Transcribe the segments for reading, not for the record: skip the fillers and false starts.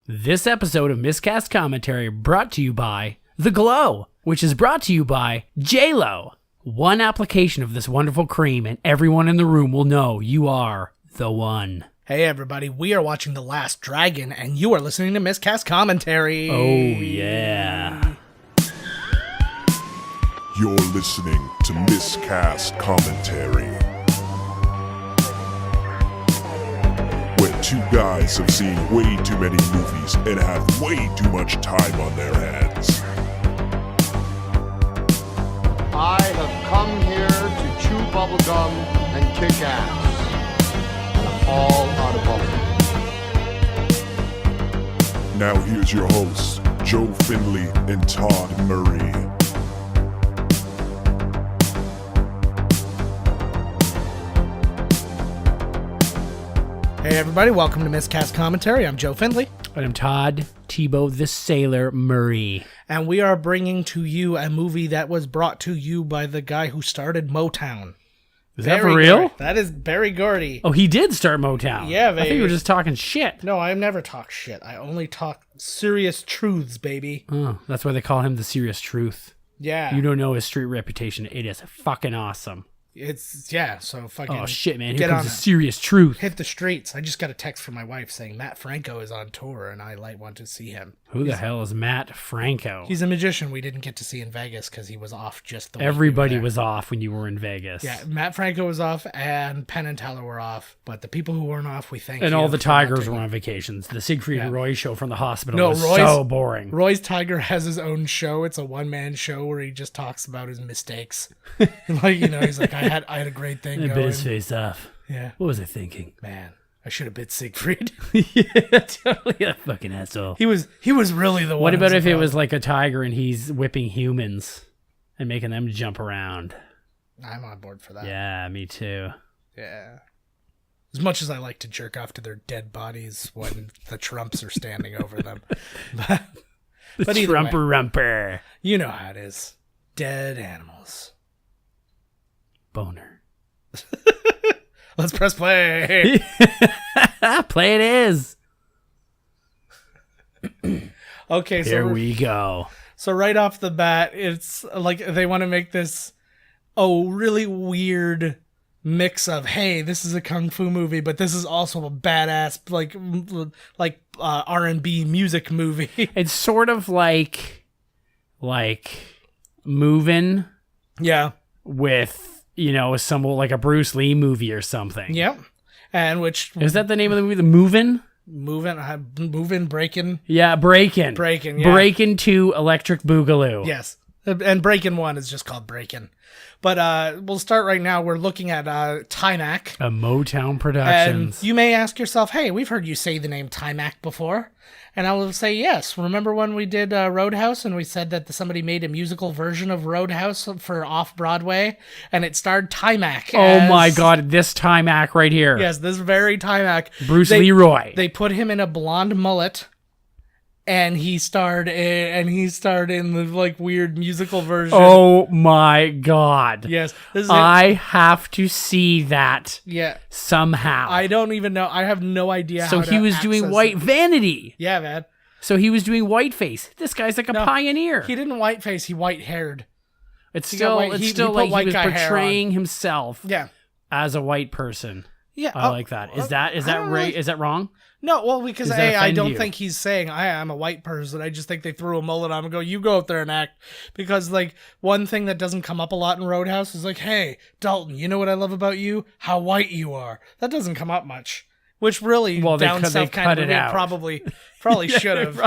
This episode of Miscast Commentary brought to you by The Glow, which is brought to you by J-Lo. One application of this wonderful cream and everyone in the room will know you are the one. Hey everybody, we are watching The Last Dragon and you are listening to Miscast Commentary. Oh yeah. You're listening to Miscast Commentary, where two guys have seen way too many movies and have way too much time on their hands. I have come here to chew bubblegum and kick ass. And I'm all out of bubblegum. Now here's your hosts, Joe Findlay and Todd Murray. Hey everybody, welcome to Miscast Commentary. I'm Joe Findlay. And I'm Todd Tebow the Sailor Murray. And we are bringing to you a movie that was brought to you by the guy who started Motown. Is that for real? Gordy. That is Berry Gordy. Oh, he did start Motown. Yeah, I think baby. you were just talking shit. No, I never talk shit. I only talk serious truths, baby. Oh, that's why they call him the Serious Truth. Yeah. You don't know his street reputation. It is fucking awesome. So fucking... Oh shit, man. Here get comes on the it. Serious Truth. Hit the streets. I just got a text from my wife saying Matt Franco is on tour and I want to see him. Who the hell is Matt Franco? He's a magician we didn't get to see in Vegas because he was off just the week Everybody we were there. was off when you were in Vegas. Yeah, Matt Franco was off and Penn and Teller were off, but the people who weren't off, we thank And you all the for Tigers watching. were on vacations. The Siegfried Yeah. and Roy show from the hospital No, was Roy's- so boring. Roy's Tiger has his own show. It's a one-man show where he just talks about his mistakes. He's like, I had a great thing I bit going. his face off. Yeah, What was I thinking? man, I should have bit Siegfried. Yeah, totally. That fucking asshole. He was really the one. What about who's if it about- was like a tiger and he's whipping humans and making them jump around? I'm on board for that. Yeah, me too. Yeah. As much as I like to jerk off to their dead bodies when the Trumps are standing over them. But either way, Trumper rumper. you know how it is. Dead animals. Boner. Let's press play. Play it is. Okay, Here so we go. so right off the bat, it's like they want to make this really weird mix of, hey, this is a kung fu movie, but this is also a badass like R&B music movie. It's sort of like moving Yeah. with, some like a Bruce Lee movie or something. Yep. And which Is that the name of the movie? The Movin'? moving, breaking. Yeah, Breakin'. Breakin', yeah. Breakin' to Electric Boogaloo. Yes. And Breakin' 1 is just called Breakin'. But we'll start right now. We're looking at Timac. A Motown And Productions. you may ask yourself, hey, we've heard you say the name Timac before. And I will say yes. Remember when we did Roadhouse and we said that somebody made a musical version of Roadhouse for off-Broadway? And it starred Timac. Oh my God, this Timac right here. Yes, this very Timac. Bruce Leroy. They put him in a blonde mullet. And he starred in the like weird musical version. Oh my God. Yes. This is I have to see that yeah. somehow. I don't even know. I have no idea So how to he was doing access White it. Vanity. Yeah, man. So he was doing Whiteface. This guy's like a No, pioneer. He didn't whiteface, he white-haired. It's he got still, white- it's he still put like white he was guy hair portraying himself Yeah. as a white person. Yeah. I like that. Is that I don't right? really- Is that wrong? No, well, because Does that I offend don't you? think he's saying I am a white person. I just think they threw a mullet on him and go, you go up there and act. Because, like, one thing that doesn't come up a lot in Roadhouse is like, hey, Dalton, you know what I love about you? How white you are. That doesn't come up much. Which really, Well, they down cut- they south kind cut of it movie out. probably should have.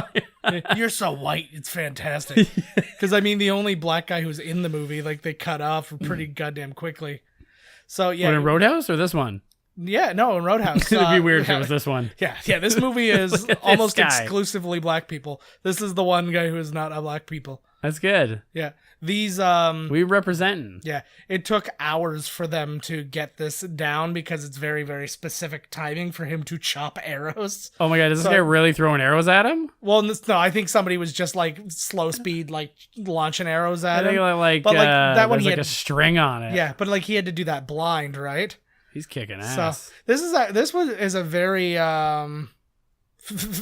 Right. You're so white, it's fantastic. Because, I mean, the only black guy who's in the movie, like, they cut off pretty goddamn quickly. So, yeah. What, in Roadhouse or this one? Yeah, no, in Roadhouse. It'd be weird if yeah. it was this one. Yeah, this movie is Look at this almost guy. exclusively black people. This is the one guy who is not a black people. That's good. Yeah. These We representing. yeah, it took hours for them to get this down because it's very, very specific timing for him to chop arrows. Oh my God, is this So- guy really throwing arrows at him? Well, no, I think somebody was just like slow speed, like launching arrows at I think him. like But, like, that one there's he like had- a string on it. Yeah, but like he had to do that blind, right? He's kicking So ass. this is a very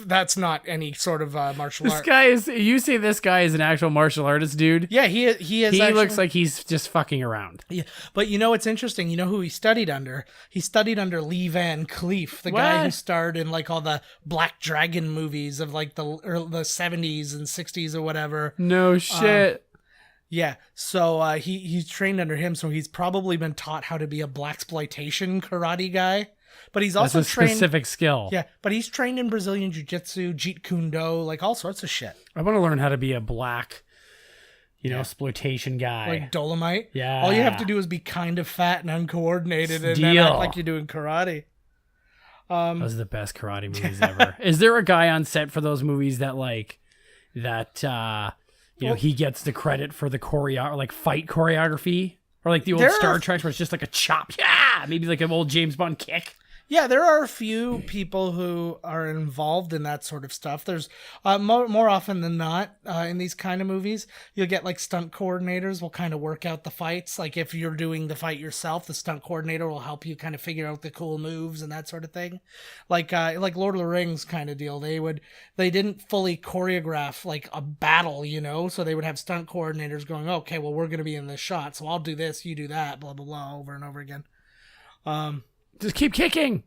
That's not any sort of martial This art. guy is. You say this guy is an actual martial artist, dude. Yeah, he is. He actually, looks like he's just fucking around. Yeah, but you know what's interesting? You know who he studied under? He studied under Lee Van Cleef, the guy who What? starred in like all the Black Dragon movies of like the 70s and 60s or whatever. No shit. Yeah, so he's trained under him, so he's probably been taught how to be a blaxploitation karate guy. But he's That's also a trained. specific skill. Yeah, but he's trained in Brazilian Jiu-Jitsu, Jeet Kune Do, like all sorts of shit. I want to learn how to be a black, exploitation guy. Like Dolomite. Yeah. All you have to do is be kind of fat and uncoordinated and then Deal. act like you're doing karate. Those are the best karate movies ever. Is there a guy on set for those movies that he gets the credit for the fight choreography? Or like the old There Star are- Trek where it's just like a chop. Yeah! Maybe like an old James Bond kick. Yeah, there are a few people who are involved in that sort of stuff. There's more often than not in these kind of movies, you'll get like stunt coordinators will kind of work out the fights. Like if you're doing the fight yourself, the stunt coordinator will help you kind of figure out the cool moves and that sort of thing. Like Lord of the Rings kind of deal. They didn't fully choreograph like a battle, so they would have stunt coordinators going, okay, well, we're going to be in this shot, so I'll do this, you do that, blah, blah, blah, over and over again. Just keep kicking.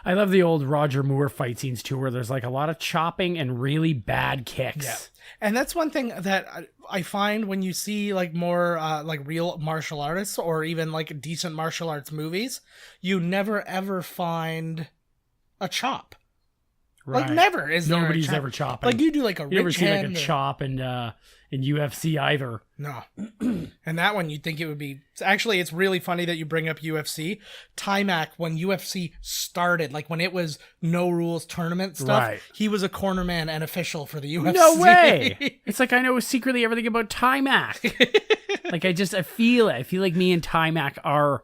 I love the old Roger Moore fight scenes too, where there's like a lot of chopping and really bad kicks. Yeah. And that's one thing that I find when you see like more like real martial artists or even like decent martial arts movies, you never ever find a chop. Right. Like never is there Nobody's a chop. ever chopping. Like you do like a You never rich see like a hand or- chop in UFC either. No. And that one you'd think it would be. Actually, it's really funny that you bring up UFC. Timac, when UFC started, like when it was no rules tournament stuff, Right. he was a cornerman and official for the UFC. No way. It's like I know secretly everything about Timac. Like I feel it. I feel like me and Timac are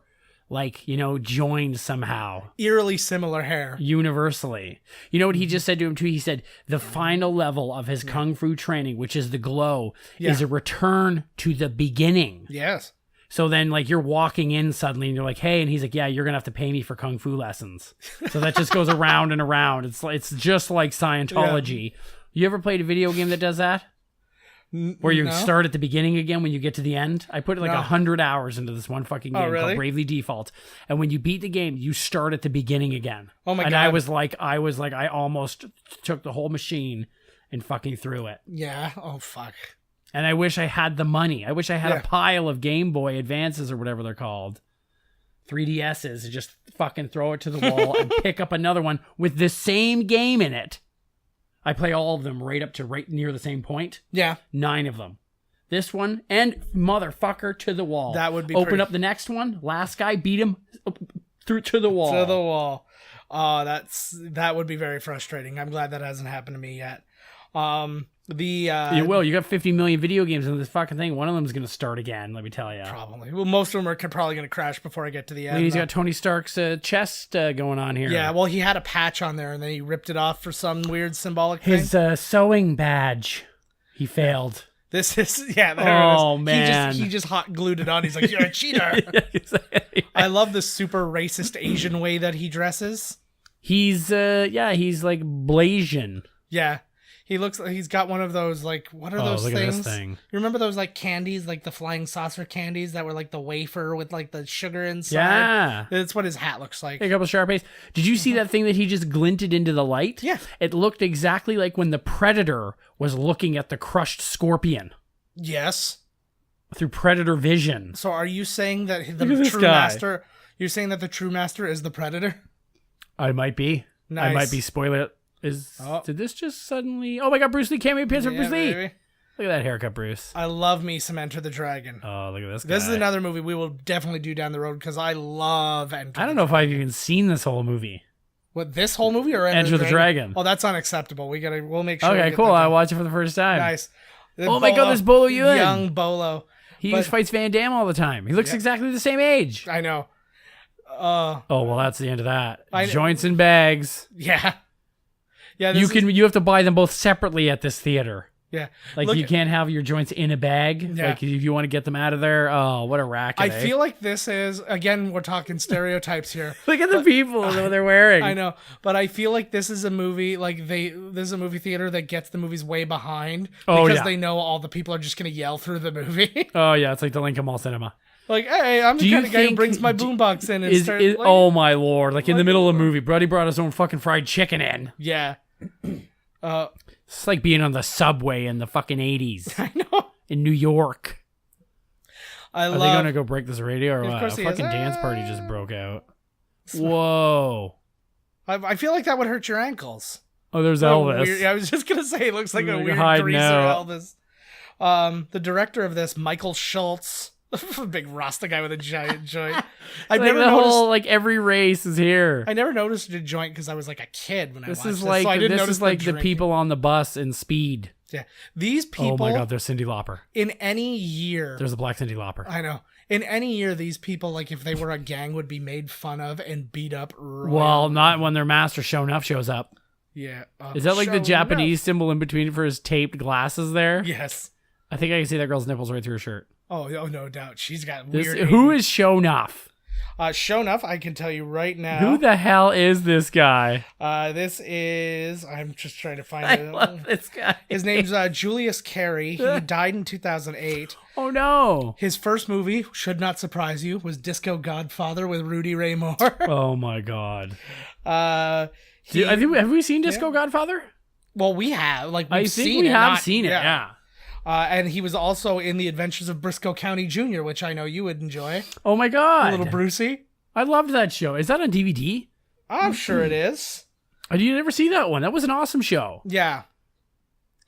like, joined somehow. Eerily similar hair. Universally. You know what he just said to him too? He said the final level of his kung fu training, which is the glow, is a return to the beginning. Yes. So then like you're walking in suddenly and you're like, hey, and he's like, yeah, you're gonna have to pay me for kung fu lessons. So that just goes around and around. It's just like Scientology. You ever played a video game that does that? Where you start at the beginning again when you get to the end? I put like 100 hours into this one fucking game really? called Bravely Default. And when you beat the game, you start at the beginning again. Oh my and God. I was like, I almost took the whole machine and fucking threw it. Yeah. Oh, fuck. And I wish I had the money. I wish I had a pile of Game Boy Advances or whatever they're called. 3DSs and just fucking throw it to the wall and pick up another one with the same game in it. I play all of them right near the same point. Yeah. 9 of them. This one and motherfucker to the wall. That would be Open pretty- up the next one. Last guy beat him through to the wall. To the wall. Oh, that would be very frustrating. I'm glad that hasn't happened to me yet. You will. You got 50 million video games in this fucking thing. One of them is going to start again, let me tell you. Probably. Well, most of them are probably going to crash before I get to the end. He's though. got Tony Stark's chest going on here. Yeah, well, he had a patch on there, and then he ripped it off for some weird symbolic thing. His sewing badge. He failed. This is, there Oh, it is. man. He just hot glued it on. He's like, you're a cheater. I love the super racist Asian way that he dresses. He's like Blasian. Yeah. He looks like he's got one of those, like, what are those look things? at this thing. You remember those, like, candies, like the flying saucer candies that were like the wafer with, like, the sugar inside? Yeah. That's what his hat looks like. A couple of Sharpies. Did you see that thing that he just glinted into the light? Yeah. It looked exactly like when the Predator was looking at the crushed scorpion Yes. through Predator vision. So are you saying that Look at the this true guy. master, you're saying that the true master is the Predator? I might be. Nice. I might be. Spoiler. Did this just suddenly... Oh my god, Bruce Lee cameo appearance for Bruce Lee. Baby. Look at that haircut, Bruce. I love me some Enter the Dragon. Oh, look at this guy. This is another movie we will definitely do down the road because I love Enter. I don't know if I've even seen this whole movie. What, this whole movie or Enter the Dragon? Oh, that's unacceptable. We'll make sure. we Okay, get cool. that I'll done. watch it for the first time. Nice. Oh my god, there's Bolo Yuen. Young Bolo. He But- just fights Van Damme all the time. He looks exactly the same age. I know. Oh, well, that's the end of that. I- Joints and bags. Yeah. Yeah. This You have to buy them both separately at this theater. Yeah. Like Look, you can't have your joints in a bag. Yeah. Like if you want to get them out of there. Oh, what a racket. I feel like this is, again, we're talking stereotypes here. Look at the people that they're wearing. I know, but I feel like this is a movie, this is a movie theater that gets the movies way behind because they know all the people are just going to yell through the movie. Oh yeah, it's like the Lincoln Mall Cinema. Like, hey, I'm the kind of guy who brings my boombox in and starts. Like, oh my lord! Like in the middle of a movie, Brody brought his own fucking fried chicken in. Yeah. It's like being on the subway in the fucking 80s. I know. In New York. Are they gonna go break this radio or Of what? A course he fucking is. dance party just broke out. Whoa. I feel like that would hurt your ankles. Oh, there's What a Elvis. weird- I was just gonna say, it looks like a Like weird hiding greaser out. Elvis. The director of this, Michael Schultz, big Rasta guy with a giant joint. I Like never the noticed. whole, like every race is here. I never noticed a joint because I was like a kid when I This watched is this. like So I didn't this notice is like the drinking. people on the bus in Speed. Yeah, these people. Oh my god, there's Cyndi Lauper. In any year, There's a black Cyndi Lauper. I know. In any year, these people, like if they were a gang, would be made fun of and beat up. Well, not when their master Shonuff shows up. Yeah. Is that like the Show Japanese symbol in between for his taped glasses there? enough. Yes. I think I can see that girl's nipples right through her shirt. Oh, no doubt. She's got This, weird. who is Shonuff? Show enough, I can tell you right now. Who the hell is this guy? This is. I'm just trying to find I it. love this guy. His name's Julius Carey. He died in 2008. Oh no. His first movie, should not surprise you, was Disco Godfather with Rudy Ray Moore. Oh my god. He- Dude, have we seen Disco Godfather? well, we have. Like, I we've think seen we it, have not- seen it. Yeah. And he was also in The Adventures of Briscoe County Jr., which I know you would enjoy. Oh my god. Little Brucey. I loved that show. Is that on DVD? I'm sure it is. I did never see that one. That was an awesome show. Yeah.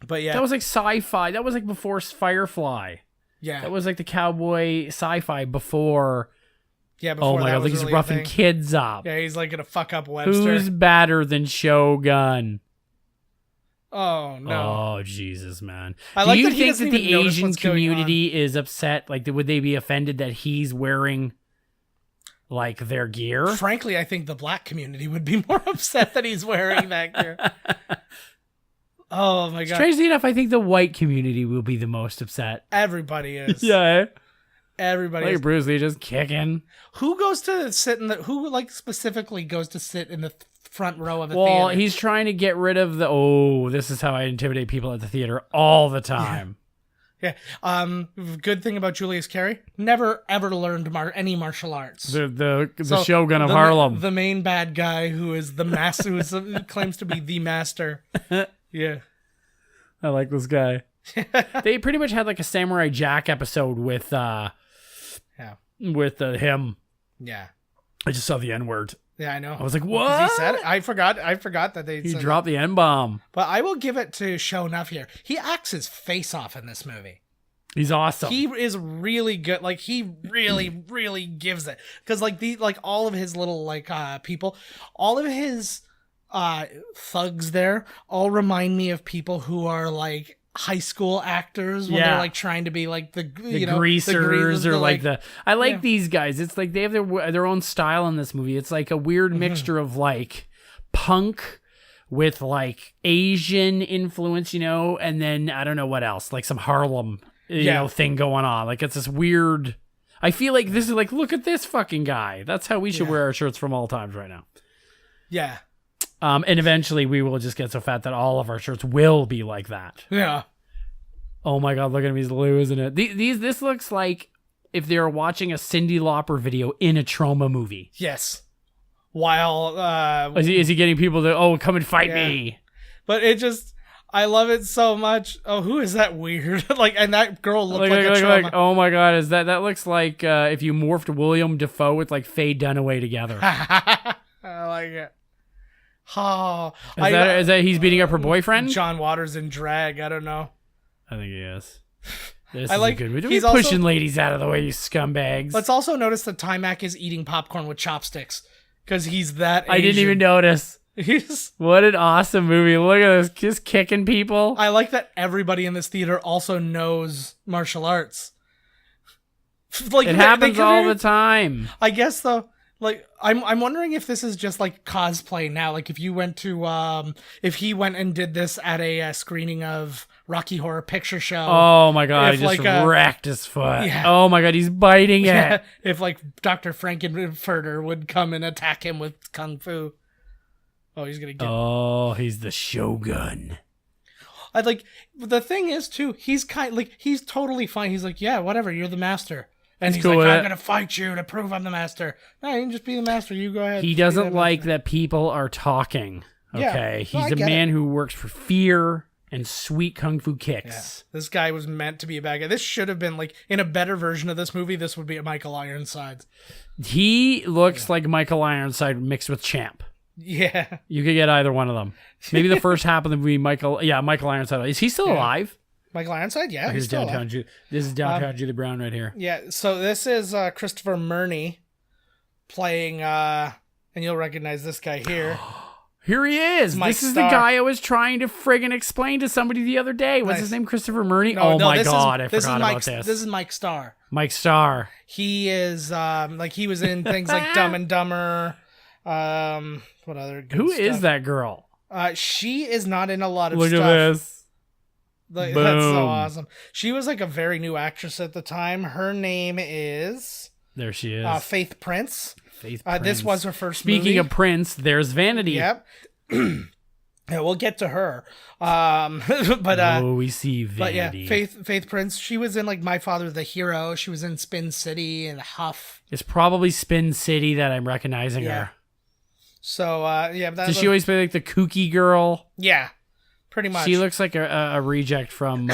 But yeah. That was like sci-fi. That was like before Firefly. yeah. That was like the cowboy sci-fi before. yeah, before Oh my that god, was like he's really a roughing thing. kids up. Yeah, he's like gonna fuck up Webster. Who's badder than Shogun? Oh, no. Oh Jesus, man! I Do like you that he think doesn't that the even notice Asian what's going community is upset? Like, would they be offended that he's wearing like their gear? Frankly, I think the black community would be more upset that he's wearing that gear. Oh my god. Strangely enough, I think the white community will be the most upset. Everybody is. Yeah, Everybody like is. Bruce Lee just kicking. Who goes to sit in the who like specifically goes to sit in the front row of the Well, theater? he's trying to get rid of the. Oh, this is how I intimidate people at the theater all the time. Yeah. Good thing about Julius Carey, never ever learned any martial arts. The So, Shogun of the- Harlem. The main bad guy who is the master, who claims to be the master. Yeah. I like this guy. They pretty much had like a Samurai Jack episode with Yeah. him. Yeah. I just saw the N word. Yeah, I know. I was like, 'Cause what? He said it. I forgot that they He said dropped the N bomb. it. But I will give it to Show Enough here. He acts his face off in this movie. He's awesome. He is really good. Like he really, really gives it. Because like all of his little people, all of his thugs there all remind me of people who are like high school actors when Yeah. they're like trying to be like the greasers or like the I like yeah. these guys. It's like they have their own style in this movie. It's like a weird Mm-hmm. mixture of like punk with like Asian influence, and then I don't know what else, like some Harlem thing going on. Like it's this weird. I feel like this is like, look at this fucking guy. That's how we should wear our shirts from all times right now. Yeah. And eventually we will just get so fat that all of our shirts will be like that. Yeah. Oh my god, look at him, he's losing it. This looks like if they were watching a Cyndi Lauper video in a trauma movie. Yes. While Is he getting people to come and fight me? but it just I love it so much. Oh, who is that weird? And that girl looked like a trauma. oh my god, is that looks like if you morphed William Dafoe with like Faye Dunaway together. I like it. Oh, Is that he's beating up her boyfriend? John Waters in drag. I don't know. I think he is. This I is like- a good movie. he's We're also- pushing ladies out of the way, you scumbags. Let's also notice that Timac is eating popcorn with chopsticks because he's that Asian. I didn't even notice. He's. What an awesome movie. Look at this. Just kicking people. I like that everybody in this theater also knows martial arts. It happens all the time. I guess though, Like, I'm wondering if this is just like cosplay now. Like, if you went to if he went and did this at a screening of Rocky Horror Picture Show. Oh my god, If, he just like, wrecked his foot. yeah. Oh my god, he's biting it. If like Dr. Frankenfurter would come and attack him with kung fu. Oh, he's gonna get. Oh, he's the Shogun. I like the thing is too. He's he's totally fine. He's like, yeah, whatever. You're the master, and he's cool like, with I'm it. gonna fight you to prove I'm the master. No, you can just be the master. You go ahead. He Be doesn't the like master. that people are talking. Yeah. Okay, No, I he's a get man who works for fear and sweet kung fu kicks. This guy was meant to be a bad guy. This should have been like in a better version of this movie. This would be a Michael Ironsides. He looks like Michael Ironside mixed with Champ. Yeah, You could get either one of them. Maybe the first half of the movie, Michael Ironside. Is he still alive? Michael Ironside. Yeah, he's Here's still downtown. alive. This is downtown Julie Brown right here. Yeah, so this is Christopher Murney playing, and you'll recognize this guy here. Here he is. Mike This is the Starr. guy I was trying to friggin' explain to somebody the other day. What's his Nice. name? Christopher Murney? No, My this god, is, I this forgot is Mike, about this. This is Mike Starr. Mike Starr. He is like he was in things like Dumb and Dumber. What other? Good Who stuff? is that girl? She is not in a lot of Look stuff. at this. Like, that's so Boom. awesome. She was like a very new actress at the time. Her name is There she is. Faith Prince. Faith This Prince. was her first Speaking movie. of Prince, there's Vanity. Yep. Yeah, we'll get to her. We see Vanity. But yeah, Faith Prince. She was in like My Father the Hero. She was in Spin City and Huff. It's probably Spin City that I'm recognizing Yeah. her. So yeah, that Does she always play like the kooky girl? yeah, pretty much. She looks like a reject from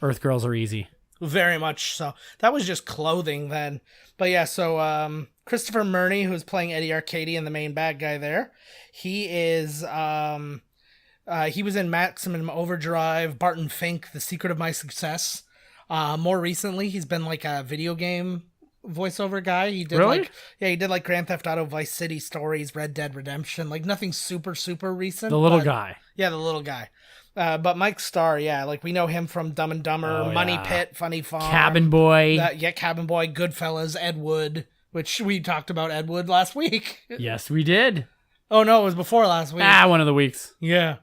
Earth Girls Are Easy. Very much so. That was just clothing then. But yeah, so Christopher Murney, who's playing Eddie Arcady and the main bad guy there, he is he was in Maximum Overdrive, Barton Fink, The Secret of My Success. More recently, he's been like a video game voiceover guy. He did Really? he did like Grand Theft Auto, Vice City Stories, Red Dead Redemption, like nothing super recent. The little but- guy. Yeah, the little guy. But Mike Starr, yeah, like we know him from Dumb and Dumber, Oh, Money yeah. Pit, Funny Farm, Cabin Boy. Cabin Boy, Goodfellas, Ed Wood, which we talked about Ed Wood last week. Yes, we did. Oh no, it was before last week. One of the weeks. Yeah,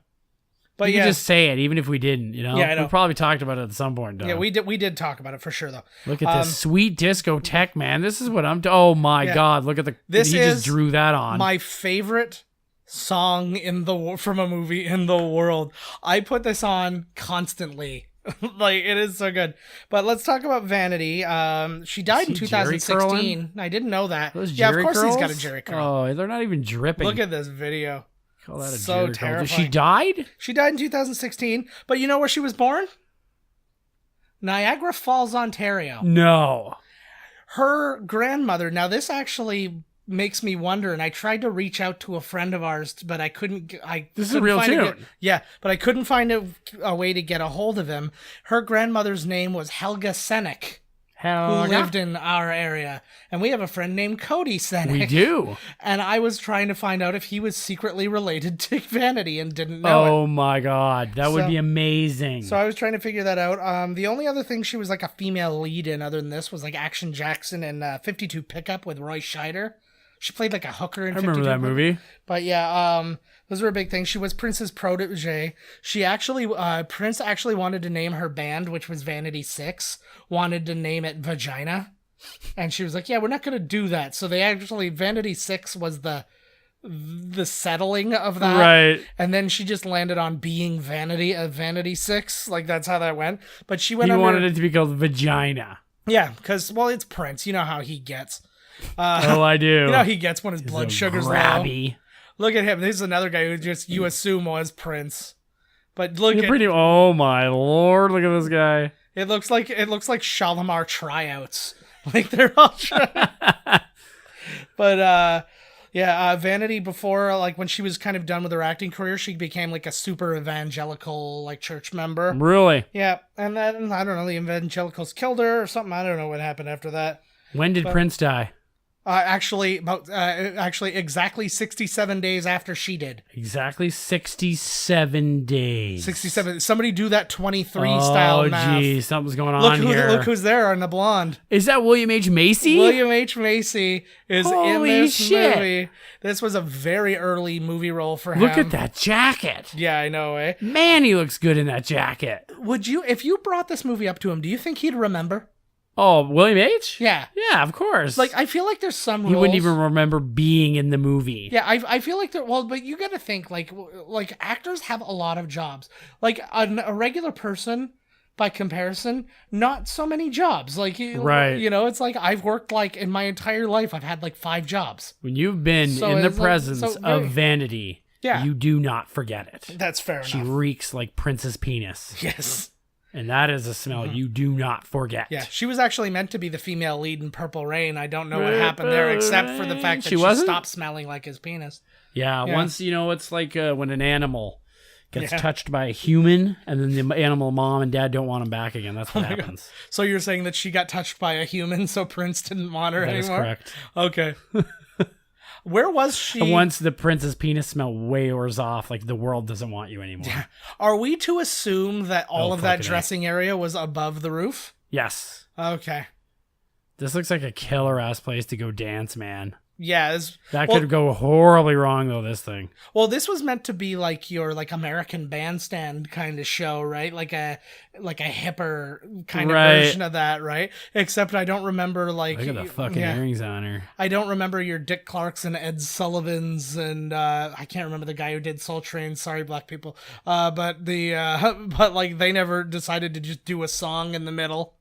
but You yeah, could just say it, even if we didn't. You know. Yeah, I know. We probably talked about it at some point. Though. yeah, we did talk about it for sure though. Look at this sweet discotheque, man. This is what I'm. Oh my Yeah. god! Look at the. This he is just drew that on. My favorite song from a movie in the world. I put this on constantly. Like it is so good. But let's talk about Vanity. She died in Is he Jerry 2016. I didn't know that. Those Yeah, of Jerry course he's got a curls? Jerry curl. Oh, they're not even dripping. Look at this video. Call that a so Jerry curl. terrifying. She died? She died in 2016, but you know where she was born? Niagara Falls, Ontario. No. Her grandmother, now this actually makes me wonder, and I tried to reach out to a friend of ours, but I couldn't. This is a real tune. But I couldn't find a way to get a hold of him. Her grandmother's name was Helga Senek, who Hell, lived in our area, and we have a friend named Cody Senek. we do. And I was trying to find out if he was secretly related to Vanity and didn't know it. Oh my god, that would So- be amazing. So I was trying to figure that out. The only other thing she was like a female lead in other than this was like Action Jackson and 52 Pickup with Roy Scheider. She played like a hooker in I remember 52 that Pickup. movie. But yeah, those were a big thing. She was Prince's protege. She actually, Prince actually wanted to name her band, which was Vanity 6, wanted to name it Vagina. And she was like, yeah, we're not going to do that. So they actually, Vanity 6 was the settling of that. Right. And then she just landed on being Vanity 6. Like that's how that went. But she went He under, wanted it to be called Vagina. yeah, because, well, it's Prince. You know how he gets. Oh, I do. You know how he gets when his He's blood so sugar's low. grabby. Look at him. This is another guy who just you assume was Prince. But look You're at pretty. Oh my lord! Look at this guy. it looks like Shalimar tryouts. Like they're all But Vanity before, like when she was kind of done with her acting career, she became like a super evangelical like church member. Really? Yeah, and then I don't know, the evangelicals killed her or something. I don't know what happened after that. When did Prince die? Actually, exactly 67 days after she did. Exactly 67 days. 67. Somebody do that 23 style math. Oh, geez. Something's going on here. Look who's there on the blonde. Is that William H. Macy? William H. Macy is in Holy this shit. movie. This was a very early movie role for him. Look at that jacket. Yeah, I know, eh? Man, he looks good in that jacket. Would you, if you brought this movie up to him, do you think he'd remember? Oh, William H? Yeah. Yeah, of course. Like, I feel like there's some roles. He wouldn't even remember being in the movie. Yeah, I feel like but you got to think like actors have a lot of jobs. Like a regular person, by comparison, not so many jobs. Like, right. You know, it's like I've worked like in my entire life, I've had like 5 jobs. When you've been in the presence of vanity, yeah. you do not forget it. That's fair She enough. reeks like Prince's penis. Yes. And that is a smell you do not forget. Yeah, she was actually meant to be the female lead in Purple Rain. I don't know what happened there, except for the fact that she stopped smelling like his penis. Yeah, once, it's like when an animal gets touched by a human, and then the animal mom and dad don't want him back again. That's what happens. God. So you're saying that she got touched by a human, so Prince didn't want her anymore? That is correct. Okay. Where was she? And once the prince's penis smell wears off, like the world doesn't want you anymore. Are we to assume that all of that dressing area was above the roof? Yes. Okay. This looks like a killer-ass place to go dance, man. Yeah. That could go horribly wrong, though, this thing. Well, this was meant to be like your American Bandstand kind of show, right? Like a hipper kind of version of that, right? Except I don't remember Look at the fucking earrings on her. I don't remember your Dick Clarks and Ed Sullivans, and I can't remember the guy who did Soul Train. Sorry, black people. But they never decided to just do a song in the middle.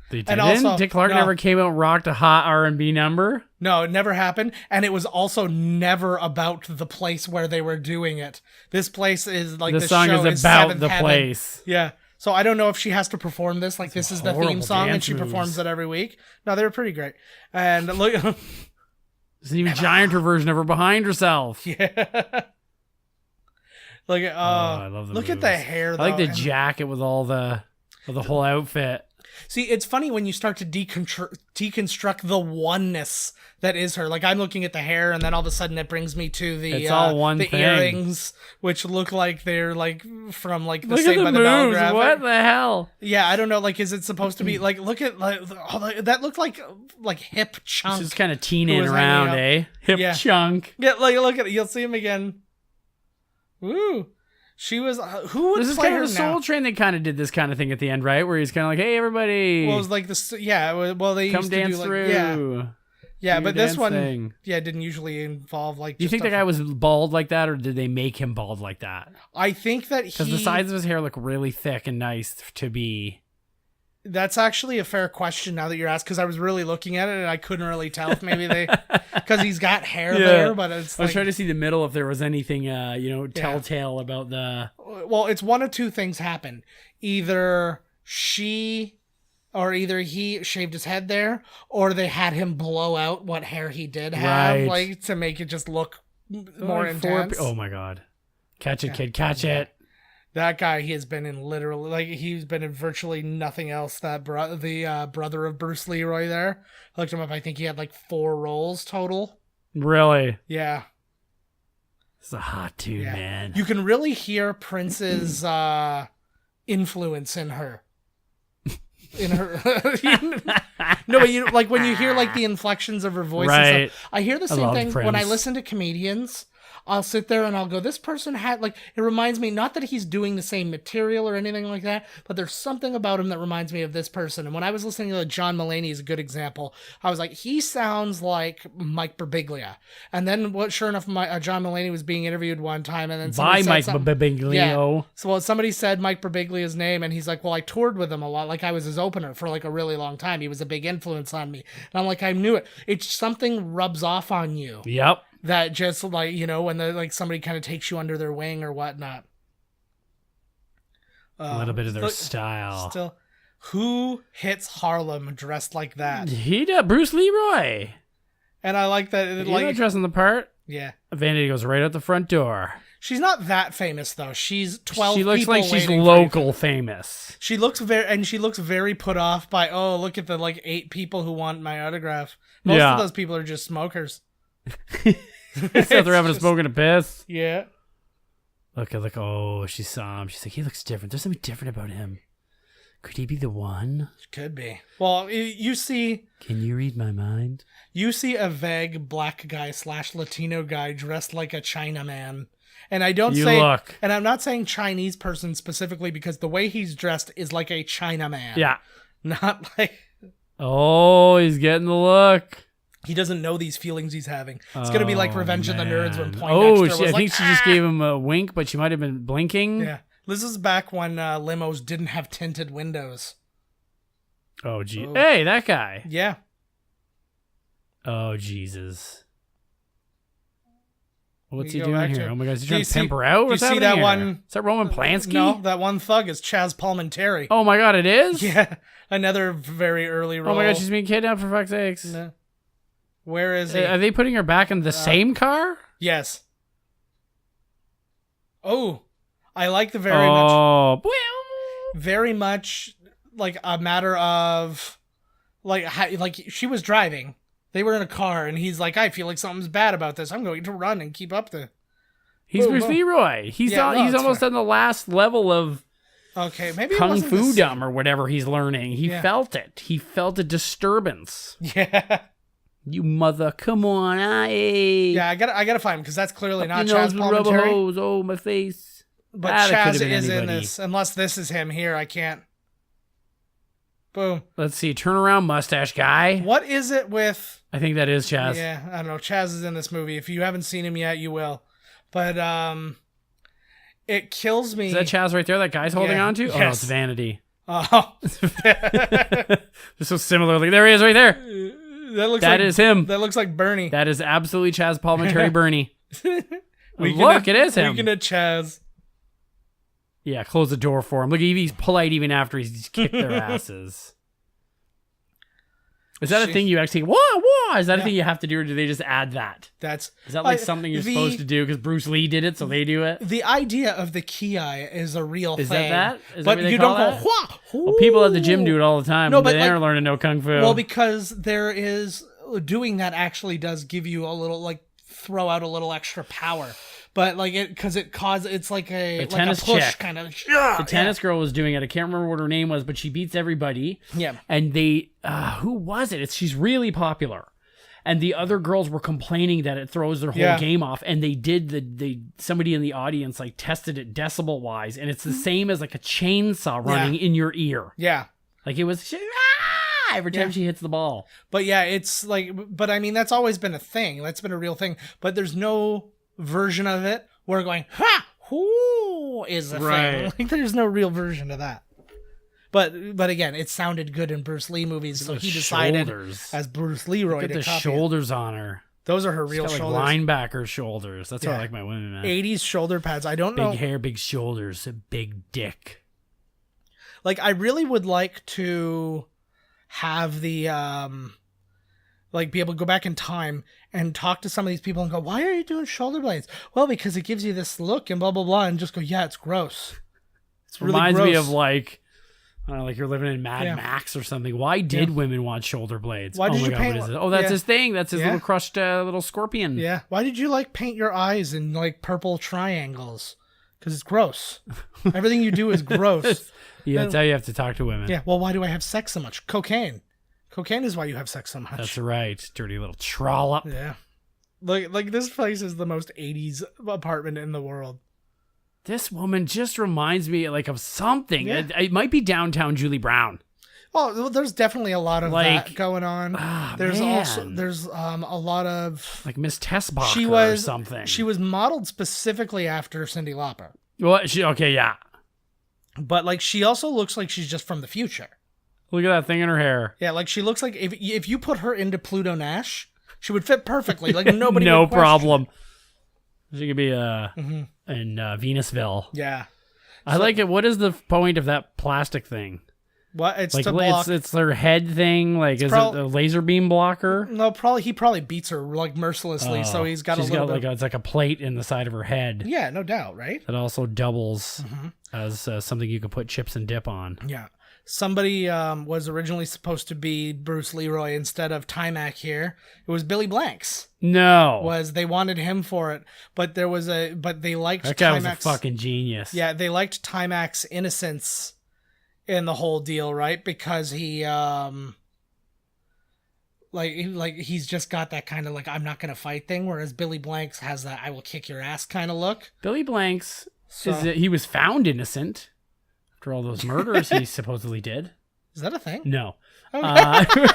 They didn't? And also, Dick Clark never came out and rocked a hot R&B number? No, it never happened. And it was also never about the place where they were doing it. This place is like the song is about the place. Yeah. So I don't know if she has to perform this. Like, this is the theme song and she performs it every week. No, they were pretty great. And look. There's an even gianter version of her behind herself. Yeah. Look at, I love the look moves. at the hair, though. I like the jacket with all the whole outfit. See, it's funny when you start to deconstruct the oneness that is her. Like, I'm looking at the hair, and then all of a sudden it brings me to the earrings, which look like they're like from like the Saved by the Bell graphic. What the hell? Yeah, I don't know. Like, is it supposed to be like? Look at that looked like hip chunk. She's kind of teening around, eh? Hip chunk. Yeah, like look at it. You'll see him again. Woo. She was who would this is play kind her of a Soul Train that kind of did this kind of thing at the end, right? Where he's kind of like, "Hey, everybody!" Well, it was like this. Yeah, well, they come used dance to do through. Yeah, but this one, didn't usually involve like. Do you think the guy was bald like that, or did they make him bald like that? I think that because the sides of his hair look really thick and nice to be. That's actually a fair question now that you're asked, because I was really looking at it and I couldn't really tell if maybe they, because he's got hair there, but it's. I was trying to see the middle if there was anything, telltale about the. Well, it's one of two things happen: either she, or either he shaved his head there, or they had him blow out what hair he did have, like to make it just look more intense. Oh my god! Catch it, kid! Catch it! That guy, he has been in he's been in virtually nothing else. That the brother of Bruce Leroy there. I looked him up. I think he had like 4 roles total. Really? Yeah. It's a hot dude, man. You can really hear Prince's influence in her. In her. No, but like when you hear like the inflections of her voice and stuff. I hear the same thing when I listen to comedians. I'll sit there and I'll go, this person had, like, it reminds me, not that he's doing the same material or anything like that, but there's something about him that reminds me of this person. And when I was listening to John Mulaney is a good example, I was like, he sounds like Mike Birbiglia. And then sure enough, John Mulaney was being interviewed one time, and then somebody said Mike Birbiglia. Yeah. So somebody said Mike Birbiglia's name, and he's like, well, I toured with him a lot. Like, I was his opener for like a really long time. He was a big influence on me. And I'm like, I knew it. It's something rubs off on you. Yep. That just like, when the somebody kind of takes you under their wing or whatnot. A little bit of their style. Still, who hits Harlem dressed like that? He did. Bruce Leroy. And I like that. Not dressing the part. Yeah. Vanity goes right out the front door. She's not that famous though. She's 12 She looks people like she's waiting for local famous. She looks very put off by, oh, look at the like 8 people who want my autograph. Most of those people are just smokers. So they're having a smoke and a piss. Yeah. Look, oh, she saw him. She's like, he looks different. There's something different about him. Could he be the one? Could be. Well, you see... Can you read my mind? You see a vague black guy / Latino guy dressed like a Chinaman. And I don't say... Look. And I'm not saying Chinese person specifically because the way he's dressed is like a Chinaman. Yeah. Not like... Oh, he's getting the look. He doesn't know these feelings he's having. It's going to be like Revenge of the Nerds when Poindexter was I like, think she just gave him a wink, but she might have been blinking. Yeah. This is back when limos didn't have tinted windows. Oh, gee. Hey, that guy. Yeah. Oh, Jesus. What's We he go doing back here? to- Oh, my God. Is he Do trying you to see- pimp her out? do you What's see happening that here? one- Is that Roman Polanski? No, that one thug is Chaz Palminteri. Oh, my God, it is? Yeah. Another very early role. Oh, my God, she's being kidnapped for fuck's sakes. No. Where is he? Are they putting her back in the same car? Yes. Oh, I like the very much like a matter of like she was driving. They were in a car and he's like, I feel like something's bad about this. I'm going to run and keep up the... He's Boom, Bruce boom. Leroy. He's Yeah, no, he's it's almost fair. on the last level of Okay, maybe it Kung wasn't the Fu same. Dumb or whatever he's learning. He Yeah. felt it. He felt a disturbance. Yeah. You mother, come on, hey. Yeah, I gotta find him because that's clearly not Your Chaz nose with rubber Palminteri. hose. Oh, my face. But That Chaz could've been is in anybody. this. Unless this is him here, I can't. Boom. Let's see. Turnaround mustache guy. What is it with... I think that is Chaz. Yeah, I don't know. Chaz is in this movie. If you haven't seen him yet, you will. But it kills me. Is that Chaz right there that guy's holding Yeah. on to? Oh, no, Yes. it's Vanity. Oh. They're so similarly. There he is right there. That is him. That looks like Bernie. That is absolutely Chaz Palminteri Bernie. Weekend Look, at- it is him. Weekend at Chaz. Yeah, close the door for him. Look, he's polite even after he's kicked their asses. Is that a thing you actually... Whoa! Is that a thing you have to do, or do they just add that? That's Is that like something you're supposed to do because Bruce Lee did it, so they do it? The idea of the ki is a real Is thing. that? Is that but what they you call don't that? go Hwah! Well, people at the gym do it all the time. No, No, but they like- aren't learning no kung fu. Well, because there is doing that actually does give you a little like throw out a little extra power, but like it because it's like a tennis push chick. kind of. the tennis girl was doing it. I can't remember what her name was, but she beats everybody. Yeah. And they, who was it? She's really popular. And the other girls were complaining that it throws their whole game off. And they did somebody in the audience like tested it decibel wise, and it's the same as like a chainsaw running in your ear. Yeah. Like it was every time she hits the ball. But yeah, it's like, but I mean, that's always been a thing. That's been a real thing. But there's no version of it where going, ha, whoo, is a thing. Like, there's no real version of that. But again, it sounded good in Bruce Lee movies, so he decided shoulders. as Bruce Leroy Look at to the copy it. shoulders on her. Those are her She's real got like shoulders. linebacker shoulders. That's what I Yeah. like my women, man. 80s shoulder pads. I don't Big know. hair, big shoulders, a big dick. Like, I really would like to have the like be able to go back in time and talk to some of these people and go, why are you doing shoulder blades? Well, because it gives you this look and blah blah blah, and just go, yeah, it's gross. It's really Reminds gross. me of like, I don't know, like you're living in Mad Yeah. Max or something. Why did women want shoulder blades? Why oh did my you God, paint- what is it? Oh, that's yeah. his thing. That's his Yeah. little crushed little scorpion. Yeah. Why did you like paint your eyes in like purple triangles? Because it's gross. Everything you do is gross. Yeah, that's how you have to talk to women. Yeah. Well, why do I have sex so much? Cocaine. Cocaine is why you have sex so much. That's right. Dirty little trollop. Yeah. Like this place is the most 80s apartment in the world. This woman just reminds me like of something. Yeah. It might be downtown Julie Brown. Well, there's definitely a lot of Like, that going on. There's man. also a lot of Like Miss Tessbacher or something. She was modeled specifically after Cyndi Lauper. Well, okay, yeah. But like she also looks like she's just from the future. Look at that thing in her hair. Yeah, like she looks like if you put her into Pluto Nash, she would fit perfectly. Like nobody No would question. problem. She could be in Venusville. Yeah. I like it. What is the point of that plastic thing? What? It's Like to block. it's their head thing. Like is it a laser beam blocker? No, he probably beats her like mercilessly. So he's got She's a little got bit. like it's like a plate in the side of her head Yeah, no doubt, right? that also doubles as something you can put chips and dip on. Yeah. Somebody was originally supposed to be Bruce Leroy instead of Timac here. It was Billy Blanks. No, They wanted him for it, but they liked that guy was a Timac's fucking genius. Yeah, they liked Timac's innocence in the whole deal, right? Because he he's just got that kind of like I'm not gonna fight thing, whereas Billy Blanks has that I will kick your ass kind of look. Billy Blanks he was found innocent after all those murders he supposedly did. Is that a thing? No. Okay.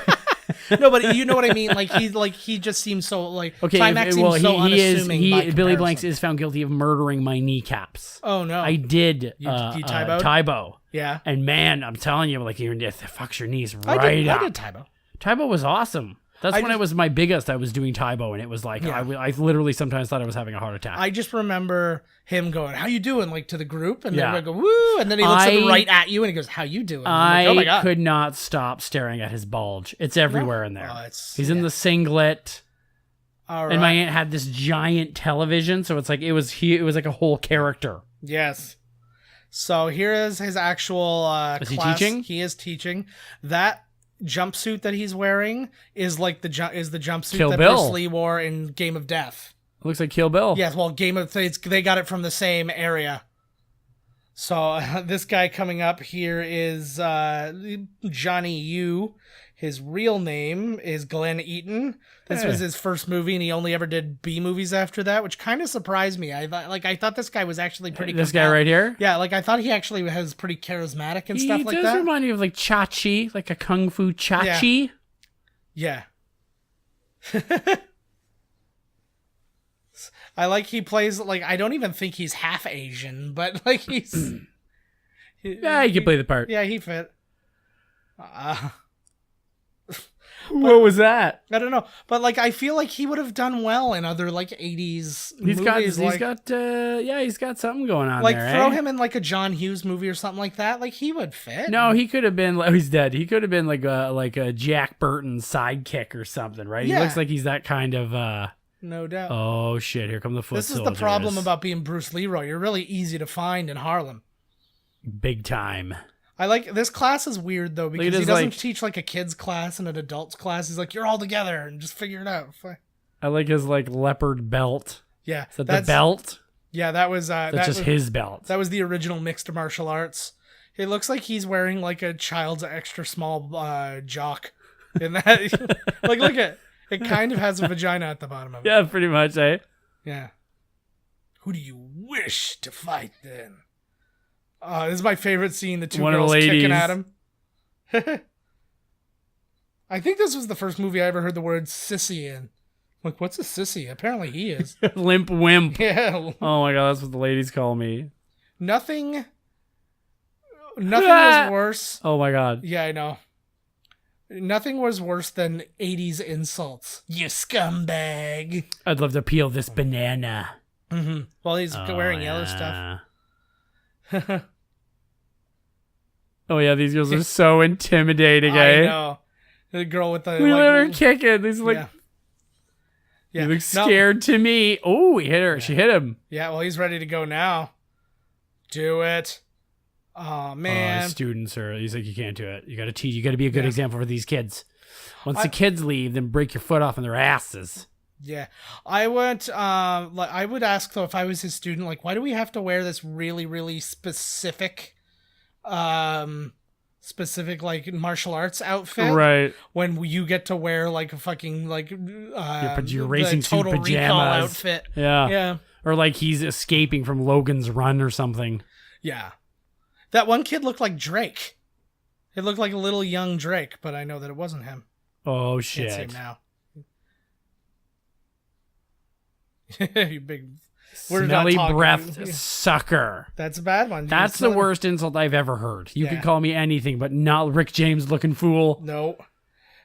No, but you know what I mean. Like he just seems so like Okay, Timac seems so unassuming. by Billy comparison. Blanks is found guilty of murdering my kneecaps. Oh no, I did Tybo'd? Tybo. yeah. And man, I'm telling you, like it fucks your knees I right up. did Tybo. Tybo was awesome. That's when it was my biggest. I was doing Tybo, and it was like Yeah. I literally sometimes thought I was having a heart attack. I just remember him going, "How you doing?" like to the group, and Yeah. then we go, "Woo!" and then he looks right at you, and he goes, "How you doing?" And I'm like, oh my god, could not stop staring at his bulge. It's everywhere in there. Oh, He's in the singlet, all right. and my aunt had this giant television, so it's like it was like a whole character. Yes. So here is his actual Is he class. teaching? He is teaching. That jumpsuit that he's wearing is like the jumpsuit Kill that Bill. Bruce Lee wore in Game of Death. Looks like Kill Bill. Yes, well, they got it from the same area. So this guy coming up here is Johnny Yu. His real name is Glenn Eaton. This was his first movie, and he only ever did B movies after that, which kind of surprised me. I thought this guy was actually pretty. This guy right here. Yeah, like I thought he actually was pretty charismatic and stuff like He that. does remind me of like Chachi, like a kung fu Chachi. Yeah. I like he plays like I don't even think he's half Asian, but like he's Yeah, he can play the part. yeah, he fit. What was that? I don't know, but like I feel like he would have done well in other like 80s movies. He's got something going on like there. throw eh? him in like a John Hughes movie or something like that. Like he would fit. No, he could have been. Oh, he's dead. He could have been like a Jack Burton sidekick or something, right? Yeah. He looks like he's that kind of. No doubt. Oh shit! Here come the foot This is the soldiers. problem about being Bruce Leroy. You're really easy to find in Harlem. Big time. I like this class is weird though because at he his, doesn't like- teach like a kid's class and an adult's class. He's like, you're all together and just figure it out. I like his like leopard belt. Yeah, Is that the belt? Yeah, that was That's just his belt. That was the original mixed martial arts. It looks like he's wearing like a child's extra small jock. In that, like, look at it. Kind of has a vagina at the bottom of it. Yeah, pretty much, eh? Yeah. Who do you wish to fight then? This is my favorite scene. The two One of the girls kicking ladies. at him. I think this was the first movie I ever heard the word sissy in. Like, what's a sissy? Apparently he is. Limp wimp. Yeah. Oh my god, that's what the ladies call me. Nothing was worse. Oh my god. Yeah, I know. Nothing was worse than 80s insults. You scumbag. I'd love to peel this banana. Mm-hmm. Well, he's wearing yellow stuff. Oh yeah, these girls are so intimidating, I eh? know. The girl with the We let her kick it. These like yeah. you look scared to me. Oh, he hit her. She hit him. Yeah, well, he's ready to go now. Do it. Oh man. Students are. He's like, you can't do it. You got to teach. You got to be a good example for these kids. Once the kids leave, then break your foot off in their asses. Yeah, I would. I would ask though if I was his student, like, why do we have to wear this really, really specific, like martial arts outfit? Right. When you get to wear like a fucking like your racing the suit Total Recall pajamas. outfit. Yeah. Yeah. Or like he's escaping from Logan's Run or something. Yeah. That one kid looked like Drake. It looked like a little young Drake, but I know that it wasn't him. Oh Can't see him shit. now. You big we're not Smelly talking- breathed sucker. That's a bad one. That's the worst insult I've ever heard. You can call me anything, but not Rick James looking fool. No.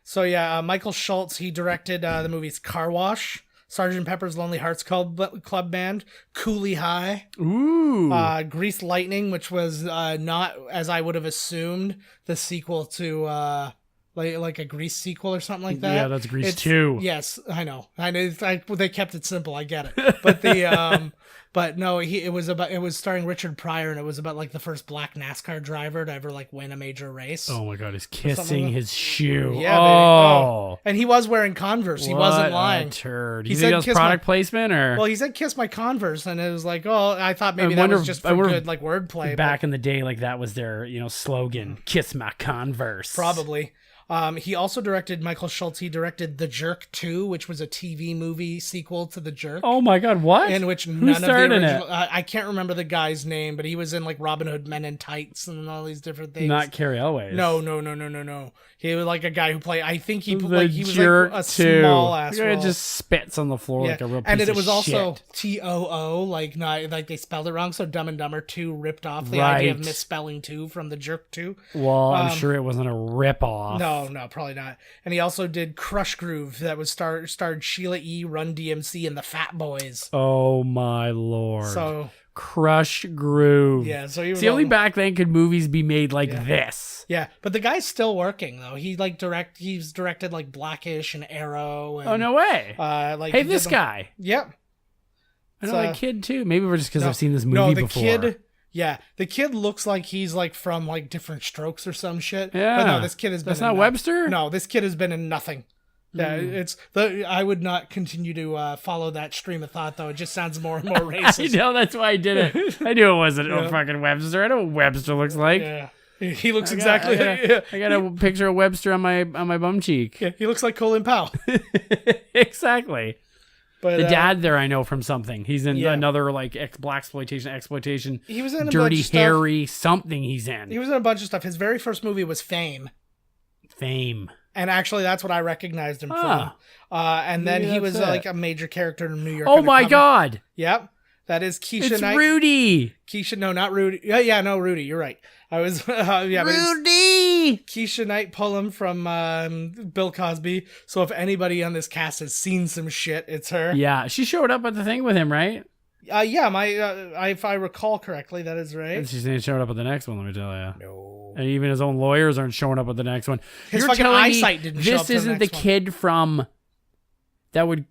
So yeah, Michael Schultz, he directed the movies Car Wash, Sgt. Pepper's Lonely Hearts Club Band, Cooley High, Ooh. Grease Lightning, which was not, as I would have assumed, the sequel to like a Grease sequel or something like that. Yeah, that's Grease 2. Yes, I know. They kept it simple. I get it. But the but no, it was starring Richard Pryor, and it was about like the first black NASCAR driver to ever like win a major race. Oh my God, he's kissing his shoe. Yeah, oh. And he was wearing Converse. He wasn't lying. A turd. He You think said, that was "Kiss product my-" placement or? Well, he said "kiss my Converse," and it was like, oh, I thought maybe I that wonder- was just I for wonder good like wordplay. Back in the day, like that was their slogan. Kiss my Converse. Probably. He also directed, Michael Schultz, he directed The Jerk 2, which was a TV movie sequel to The Jerk. Oh my God, what? In which Who none of the starred in original, it? I can't remember the guy's name, but he was in like Robin Hood Men in Tights and all these different things. Not Carrie Elways. No. He was like a guy who played, I think he The was Jerk like a 2. small ass The guy role. just spits on the floor like a real piece and it of was also shit. TOO, like not like they spelled it wrong, so Dumb and Dumber 2 ripped off the idea of Right. misspelling 2 from The Jerk 2. Well, I'm sure it wasn't a rip-off. No, probably not. And he also did Crush Groove, that was starred Sheila E., Run DMC, and the Fat Boys. Oh my Lord. So Crush Groove. yeah, so he was See, only all- back then could movies be made like this. Yeah, but the guy's still working though. He's directed like Blackish and Arrow. And, Oh, no way. Like Hey, he did this them- guy. Yep. I know So- that kid too. Maybe we're just because No, I've seen this movie no, the before. kid. Yeah, the kid looks like he's like from like Different Strokes or some shit. Yeah. But no, this kid has been. That's in not no- Webster? No, this kid has been in nothing. Yeah, I would not continue to follow that stream of thought though. It just sounds more and more I racist. know, that's why I did it. I knew it wasn't a fucking Webster. I know what Webster looks like. Yeah, he looks exactly. I got a picture of Webster on my bum cheek. Yeah, he looks like Colin Powell. Exactly. But The dad there I know from something. He's in Yeah. another like black exploitation. He was in a bunch Dirty of stuff. Harry something he's in. He was in a bunch of stuff. His very first movie was Fame. Fame. And actually, that's what I recognized him Ah. from. And then Maybe he was that's it. like a major character in New York. Oh my God. Yep, that is Keisha It's Knight. Rudy. Keisha, no, not Rudy. No, Rudy. You're right. I was, yeah, but it's Rudy. Keisha Knight Pullum from Bill Cosby. So if anybody on this cast has seen some shit, it's her. Yeah, she showed up at the thing with him, right? Yeah, if I recall correctly, that is right. And she's ain't showing up at the next one, let me tell you. No. And even his own lawyers aren't showing up at the next one. His You're fucking telling me eyesight didn't show this up to the isn't the next one. kid from that would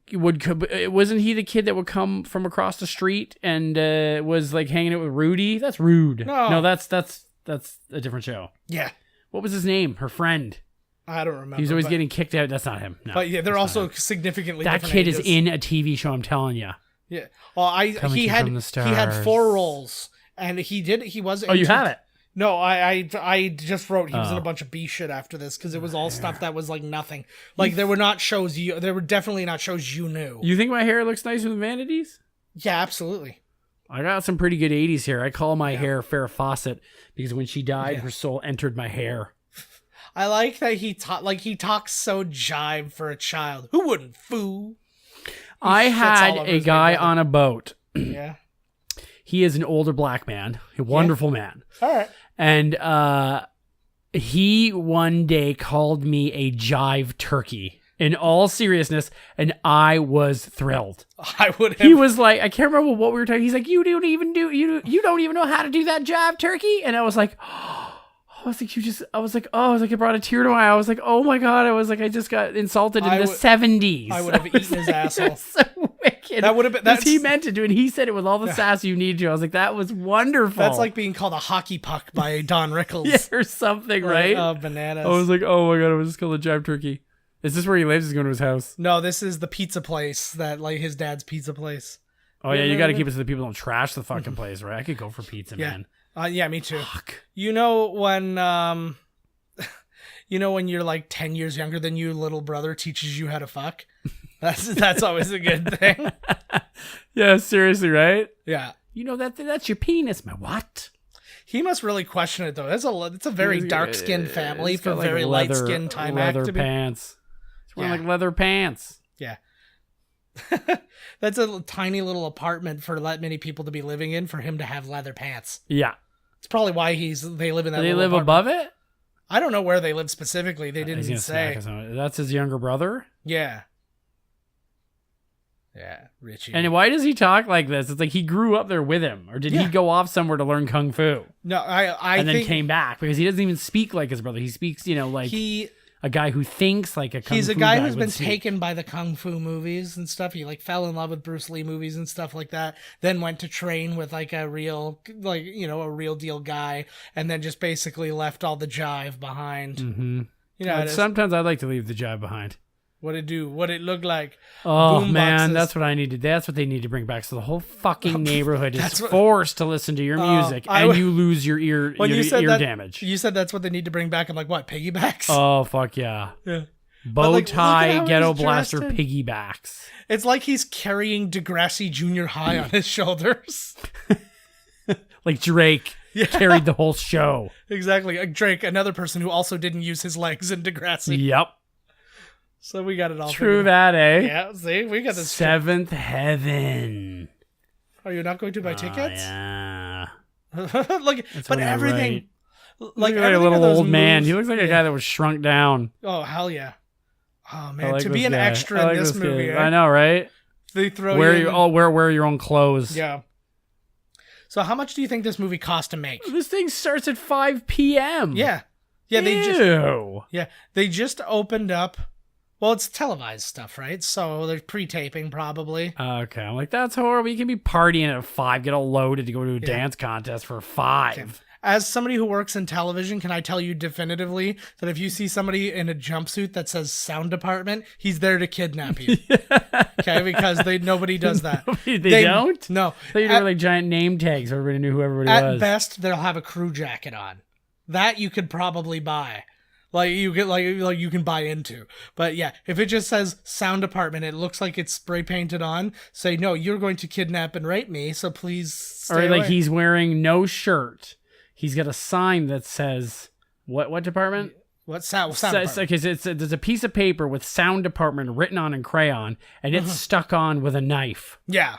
wasn't he the kid that would come from across the street and was like hanging out with Rudy? That's Rude. No. that's a different show. Yeah, What was his name? Her friend. I don't remember. He was always but, getting kicked out. That's not him. No, But yeah, they're that's not also him. significantly That different kid ages. is in a TV show. I'm telling you. Yeah. Well, Coming he to you had from the he had stars. 4 roles, and he was. Oh, you have it. No, I just wrote he was in Oh. a bunch of B shit after this because it was all stuff that was like nothing. Like there were not shows there were definitely not shows you knew. You think my hair looks nice with vanities? Yeah, absolutely. I got some pretty good 80s hair. I call my hair Farrah Fawcett because when she died, her soul entered my hair. I like that he talks so jive for a child. Who wouldn't fool? I shits had all over a his guy big brother. on a boat. Yeah. He is an older black man, a wonderful man. All right. And he one day called me a jive turkey in all seriousness, and I was thrilled. I would have. He was like, I can't remember what we were talking. He's like, you don't even know how to do that jive turkey. And I was like, it brought a tear to my eye. I was like, oh my God. I was like, I just got insulted in the 70s. I would have eaten his asshole. So wicked. That would have been- Because he that's- meant to do it. And he said it with all the sass you need to. I was like, that was wonderful. That's like being called a hockey puck by Don Rickles. yeah, or something, right? Oh, bananas. I was like, oh my God, I was just called a jive turkey. Is this where he lives? He's going to his house. No, this is the pizza place that like his dad's pizza place. Oh yeah, you got to keep it so the people don't trash the fucking place, right? I could go for pizza, Yeah. man. Yeah, me too. Fuck. You know when when you're like 10 years younger than you, little brother teaches you how to fuck. That's always a good thing. Yeah, seriously, right? Yeah. You know that's your penis, man. What? He must really question it though. It's a very dark-skinned family He's for got, like, very light-skinned time leather act to be. pants. He's wearing Yeah. like leather pants. Yeah. That's a tiny little apartment for that many people to be living in for him to have leather pants. Yeah. It's probably why they live in that Do they little live apartment. above it? I don't know where they live specifically. They He's didn't gonna say. smack us on it. That's his younger brother. Yeah. Yeah, Richie. And why does he talk like this? It's like he grew up there with him, or did he go off somewhere to learn kung fu? No, I and think then came back because he doesn't even speak like his brother. He speaks, like a guy who thinks like a kung fu he's a guy who's would been speak. taken by the kung fu movies and stuff. He like fell in love with Bruce Lee movies and stuff like that. Then went to train with like a real a real deal guy, and then just basically left all the jive behind. Mm-hmm. But sometimes I like to leave the jive behind. What it do? What it look like? Oh Boom man, boxes. that's what I needed. That's what they need to bring back. So the whole fucking neighborhood is forced to listen to your music, and you lose your ear damage. You said that's what they need to bring back. I'm like, what? Piggybacks? Oh fuck yeah! Yeah. Bow look at tie, how ghetto he's blaster, dressed in. piggybacks. It's like he's carrying Degrassi Junior High on his shoulders. Like Drake carried the whole show. Exactly. Drake, another person who also didn't use his legs in Degrassi. Yep. So we got it all. True figured that, eh? Yeah, see, we got this. Seventh Heaven. Are you not going to buy tickets? Yeah. Look, but what I everything, Looks like like a everything little of those old man. moves- He looks like a guy that was shrunk down. Oh hell yeah! Oh I man, like to this be an guy. extra I in like this kid. movie, I eh? know, right? They throw Wear you. wear your own clothes. Yeah. So how much do you think this movie cost to make? This thing starts at 5 p.m. Yeah, yeah. They just opened up. Well, it's televised stuff, right? So there's pre-taping probably. Okay, I'm like, that's horrible. You can be partying at 5, get all loaded to go to a dance contest for 5. As somebody who works in television, can I tell you definitively that if you see somebody in a jumpsuit that says sound department, he's there to kidnap you. Okay, because nobody does that. They don't? No. They were like giant name tags. So everybody knew who everybody was. At best, they'll have a crew jacket on. That you could probably buy. Like you get like you can buy into. But yeah, if it just says sound department, it looks like it's spray painted on. Say, no, you're going to kidnap and rape me, so please stay Or like away. he's wearing no shirt. He's got a sign that says what department? What sound So, department? okay, so there's a piece of paper with sound department written on in crayon, and it's stuck on with a knife. Yeah.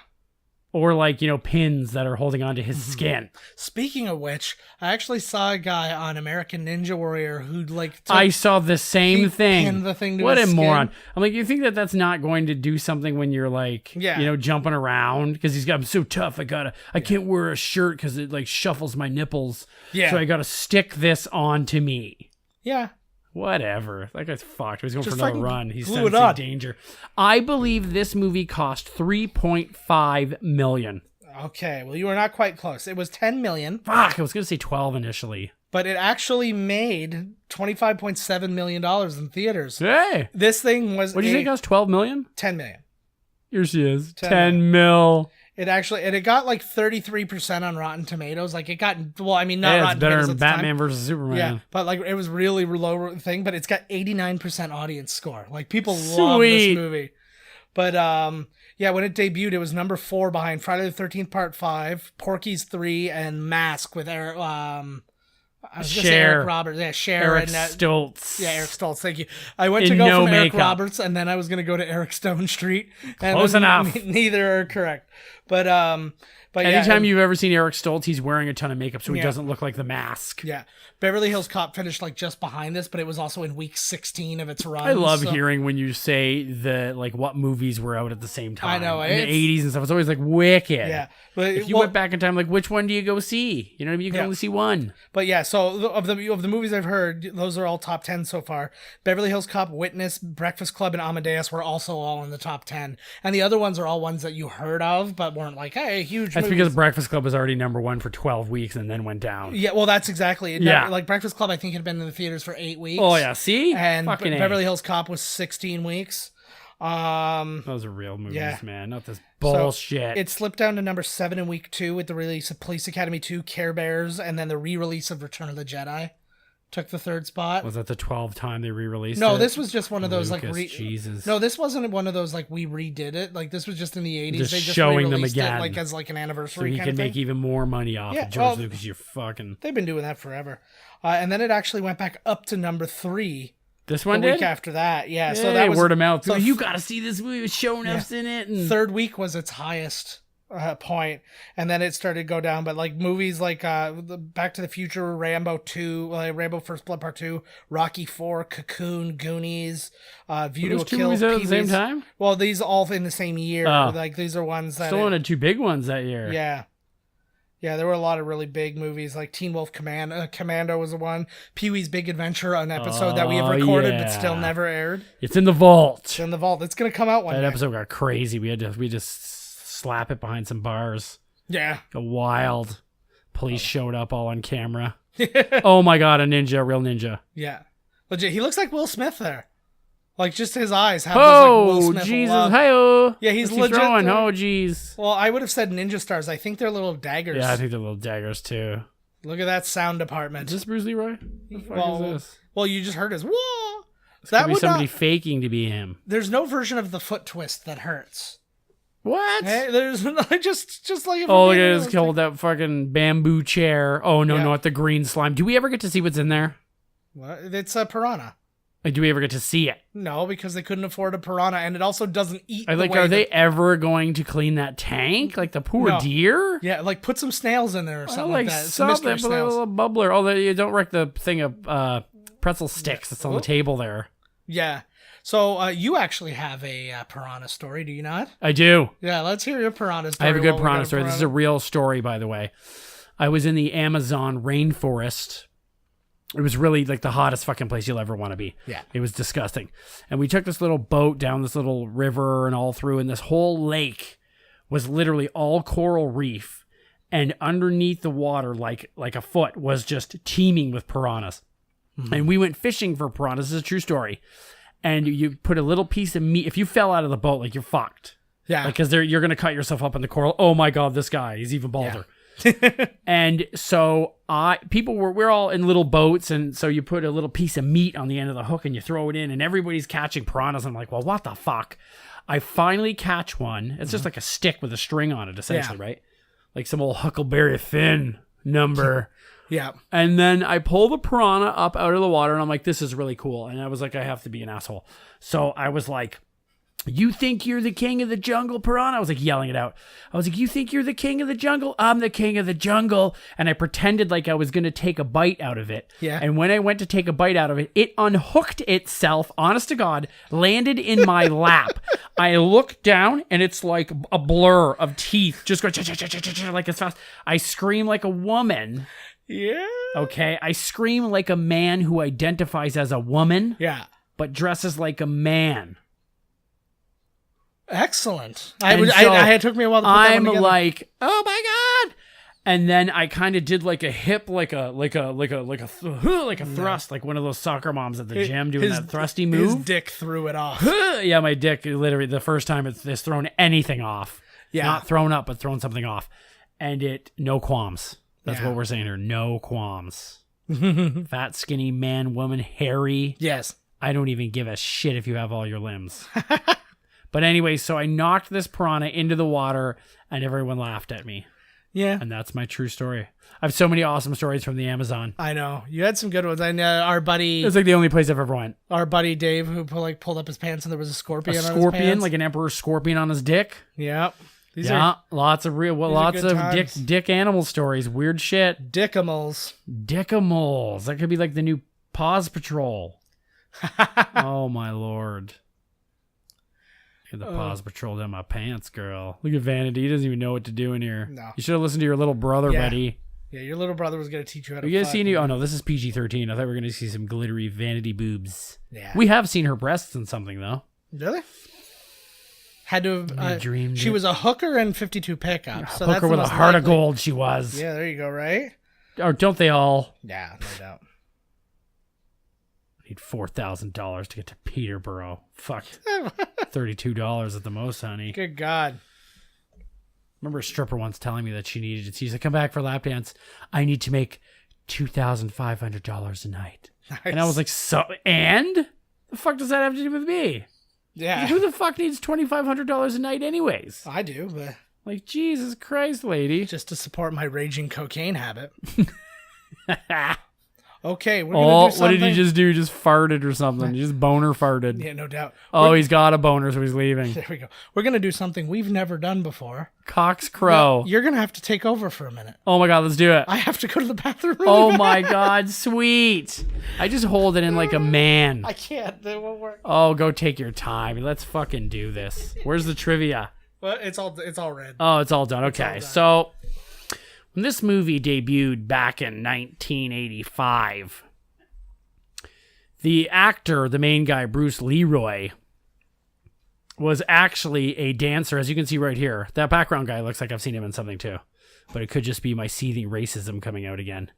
Or like, pins that are holding onto his skin. Speaking of which, I actually saw a guy on American Ninja Warrior who I saw the same thing. pinned the thing to What his a moron. skin. I'm like, you think that's not going to do something when you're like, jumping around? Because he's got, I'm so tough. I can't wear a shirt because it like shuffles my nipples. Yeah. So I got to stick this on to me. Yeah. Whatever. That guy's fucked. He's going Just for another fucking run. He's glue it sensing on. danger. I believe this movie cost $3.5 million. Okay, well, you were not quite close. It was $10 million, Fuck, I was going to say 12 initially. but it actually made $25.7 million in theaters. Hey! This thing was What did you say it cost? 12 million? $10 million. Here she is. 10 10 mil. It got like 33% on Rotten Tomatoes. Like it got, well, I mean, not Yeah, it's Rotten better Tomatoes than at the time. Batman versus Superman. Yeah, but like it was really low thing, but it's got 89% audience score. Like people love this Sweet. movie. But yeah, when it debuted, it was number 4 behind Friday the 13th Part 5, Porky's 3, and Mask with Eric. I was gonna say Cher. Eric Roberts. Yeah, Cher Eric and Stoltz. yeah, Eric Stoltz. Thank you. I went to In go no from Eric makeup. Roberts, and then I was gonna go to Eric Stone Street. And Close then enough. Neither are correct. But yeah, Anytime and- you've ever seen Eric Stoltz, he's wearing a ton of makeup so he Yeah. doesn't look like the mask. Yeah, Beverly Hills Cop finished like just behind this, but it was also in week 16 of its run. I love so- hearing when you say what movies were out at the same time. I know, in the it's- 80s and stuff. It's always like wicked. Yeah, but If you went back in time, like which one do you go see? You know what I mean? You can Yeah. only see one. But yeah, so of the movies I've heard, those are all top 10 so far. Beverly Hills Cop, Witness, Breakfast Club, and Amadeus were also all in the top 10. And the other ones are all ones that you heard of, but weren't like, hey, huge That's movies. because Breakfast Club was already number 1 for 12 weeks and then went down. Yeah, well, that's exactly it. Yeah. Like Breakfast Club, I think had been in the theaters for 8 weeks. Oh yeah, see? And Fucking A. Beverly Hills Cop was 16 weeks. Those are real movies, Yeah. man. Not this So bullshit. it slipped down to number 7 in week 2 with the release of Police Academy 2, Care Bears, and then the re-release of Return of the Jedi took the 3rd spot. Was that the 12th time they re-released it? No, this was just one of those Lucas, like Jesus. No, this wasn't one of those like we redid it. Like this was just in the 80s. Just They just showing them re-released again. it like as like an so anniversary he kind can of thing. make even more money off Yeah, of George well- Lucas. You're fucking... They've been doing that forever. And then it actually went back up to number 3 This the one week did? after that. Yeah, so Hey, that was word of mouth. so you got to see this movie with show enough's in it. And... 3rd week was its highest point, and then it started to go down. But like movies like Back to the Future, Rambo 2, Rambo First Blood Part 2, Rocky 4, Cocoon, Goonies, View to a Kill, movies out at the same Pee-wee's. time? Well, these all in the same year. Oh. Like these are ones that Still one of two big ones that year. yeah. Yeah, there were a lot of really big movies, like Teen Wolf Commando was the one. Pee-wee's Big Adventure, an episode that we have recorded but still never aired. It's in the vault. It's in the vault. It's going to come out one That day. episode got crazy. We just slap it behind some bars. Yeah. Go wild. Police showed up all on camera. Oh my god, a ninja, a real ninja. Yeah. Legit. He looks like Will Smith there. Like, just his eyes have this, like, Will Oh, Smith Jesus. look. Hi-oh. Yeah, he's What's he legit throwing? there. Oh, jeez. Well, I would have said ninja stars. I think they're little daggers. Yeah, I think they're little daggers, too. Look at that sound department. Is this Bruce Leroy? The fuck well, is this? well, you just heard his whoa. Could That be would somebody not, faking to be him. there's no version of the foot twist that hurts. What? Hey, there's just like if Oh, we're look being at this realistic. killed that fucking bamboo chair. Oh, no, Yeah. not the green slime. Do we ever get to see what's in there? What? It's a piranha. Like, do we ever get to see it? No, because they couldn't afford a piranha, and it also doesn't eat. Like, the way are they that- ever going to clean that tank? Like the poor No. deer? Yeah, like put some snails in there or Oh, something like like that. Some something, mystery put a snails. little bubbler. Oh, you don't wreck the thing of pretzel sticks that's on the table there. Yeah. So you actually have a piranha story, do you not? I do. Yeah, let's hear your piranha story. I have a good while we got piranha story. This is a real story, by the way. I was in the Amazon rainforest. It was really like the hottest fucking place you'll ever want to be. Yeah. It was disgusting. And we took this little boat down this little river and all through, and this whole lake was literally all coral reef. And underneath the water, like a foot, was just teeming with piranhas. And we went fishing for piranhas. This is a true story. And you put a little piece of meat. If you fell out of the boat, like, you're fucked. Yeah. Because you're going to cut yourself up in the coral. Oh my God, this guy, he's even balder. And so we're all in little boats. And so you put a little piece of meat on the end of the hook and you throw it in and everybody's catching piranhas. I'm like, well, what the fuck? I finally catch one. It's just like a stick with a string on it, essentially, right? Like some old Huckleberry Finn number. Yeah. And then I pull the piranha up out of the water and I'm like, this is really cool. And I was like, I have to be an asshole. So I was like, you think you're the king of the jungle, piranha? I was like yelling it out. I was like, you think you're the king of the jungle? I'm the king of the jungle. And I pretended like I was going to take a bite out of it. Yeah. And when I went to take a bite out of it, it unhooked itself, honest to God, landed in my lap. I looked down and it's like a blur of teeth just going like as fast. I scream like a woman. Yeah. Okay. I scream like a man who identifies as a woman, Yeah. but dresses like a man. Excellent. And so It took me a while to put that I'm one together. like, oh my God. And then I kind of did like a hip, like a thrust, like one of those soccer moms at the gym doing that thrusty His move. dick threw it off. Yeah, my dick, literally the first time it's thrown anything off. Yeah. Not thrown up, but thrown something off. And no qualms. That's Yeah. what we're saying here. No qualms. Fat, skinny man, woman, hairy. Yes. I don't even give a shit if you have all your limbs. But anyway, so I knocked this piranha into the water and everyone laughed at me. Yeah. And that's my true story. I have so many awesome stories from the Amazon. I know. You had some good ones. I know our buddy It's like the only place I've ever went. Dave who pulled up his pants and there was a scorpion A on his scorpion, pants. like an emperor scorpion on his dick. Yep. These Yeah, are lots of lots good of times. dick animal stories. Weird shit. dickimals. Dickimals. That could be like the new Paws Patrol. Oh my lord. Get the Paws Patrol down my pants, girl. Look at Vanity. He doesn't even know what to do in here. No. You should have listened to your little brother, Yeah. buddy. Yeah, your little brother was gonna teach you how to Are you guys fuck. see any? Oh no, this is PG-13. I thought we were gonna see some glittery Vanity boobs. Yeah. We have seen her breasts in something though. Really? Had to have. I dreamed she it. was a hooker in 52 pickup. So Hooker that's the with a most heart of likely- gold. She was. Yeah, there you go. Right? Or don't they all? Yeah, no doubt. Need $4,000 to get to Peterborough. Fuck. $32 at the most, honey. Good God. Remember a stripper once telling me that she needed it. She said, come back for a lap dance. I need to make $2,500 a night. Nice. And I was like, so, and? The fuck does that have to do with me? Yeah, Who the fuck needs $2,500 a night anyways? I do, but Like, Jesus Christ, lady. just to support my raging cocaine habit. Okay, we're gonna do something. What did he just do? He just farted or something. He just boner farted. Yeah, no doubt. He's got a boner, so he's leaving. There we go. We're gonna do something we've never done before. Cox crow. You're gonna have to take over for a minute. Oh my god, let's do it. I have to go to the bathroom. Oh my god, sweet. I just hold it in like a man. I can't. It won't work. Oh, go take your time. Let's fucking do this. Where's the trivia? But it's all red. Oh, it's all done. Okay, so when this movie debuted back in 1985, the actor, the main guy, Bruce Leroy, was actually a dancer, as you can see right here. That background guy looks like I've seen him in something too, but it could just be my seething racism coming out again.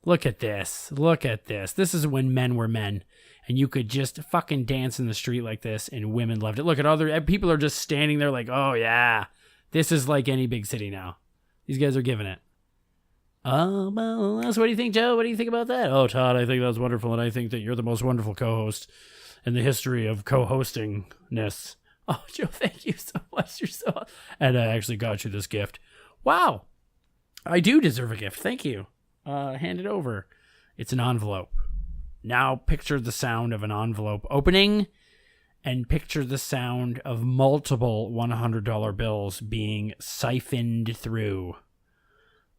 Look at this. Look at this. This is when men were men, and you could just fucking dance in the street like this, and women loved it. Look at other people are just standing there like, oh yeah, this is like any big city now. These guys are giving it. Oh, well, what do you think, Joe? What do you think about that? Oh, Todd, I think that's wonderful, and I think that you're the most wonderful co-host in the history of co-hostingness. Oh, Joe, thank you so much. You're so... And I actually got you this gift. Wow. I do deserve a gift. Thank you. Hand it over. It's an envelope. Now picture the sound of an envelope opening and picture the sound of multiple $100 bills being siphoned through.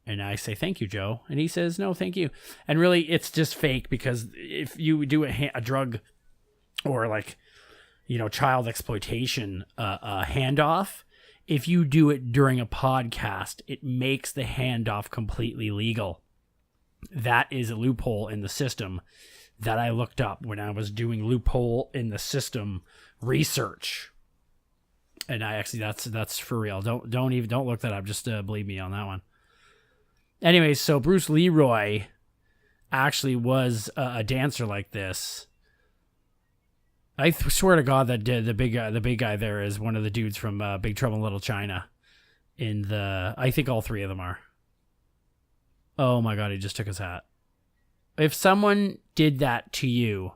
And I say, thank you, Joe. And he says, no, thank you. And really, it's just fake, because if you do a drug or like, child exploitation handoff, if you do it during a podcast, it makes the handoff completely legal. That is a loophole in the system that I looked up when I was doing loophole in the system research. And I actually, that's for real. Don't look that up. Just believe me on that one. Anyways, so Bruce Leroy actually was a dancer like this. I swear to God that the big guy there is one of the dudes from Big Trouble in Little China. I think all three of them are. Oh my God, he just took his hat. If someone did that to you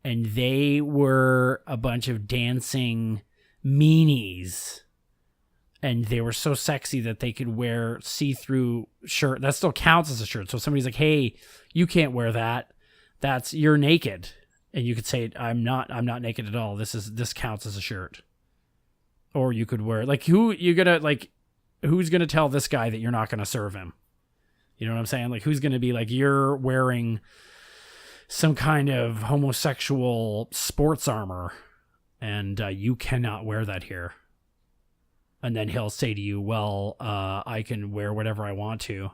and they were a bunch of dancing meanies and they were so sexy that they could wear see-through shirt, that still counts as a shirt. So if somebody's like, hey, you can't wear that. You're naked. And you could say, I'm not naked at all. This counts as a shirt. Or you could wear, like, who's going to tell this guy that you're not going to serve him? You know what I'm saying? Like, who's going to be like, you're wearing some kind of homosexual sports armor and you cannot wear that here. And then he'll say to you, well, I can wear whatever I want to.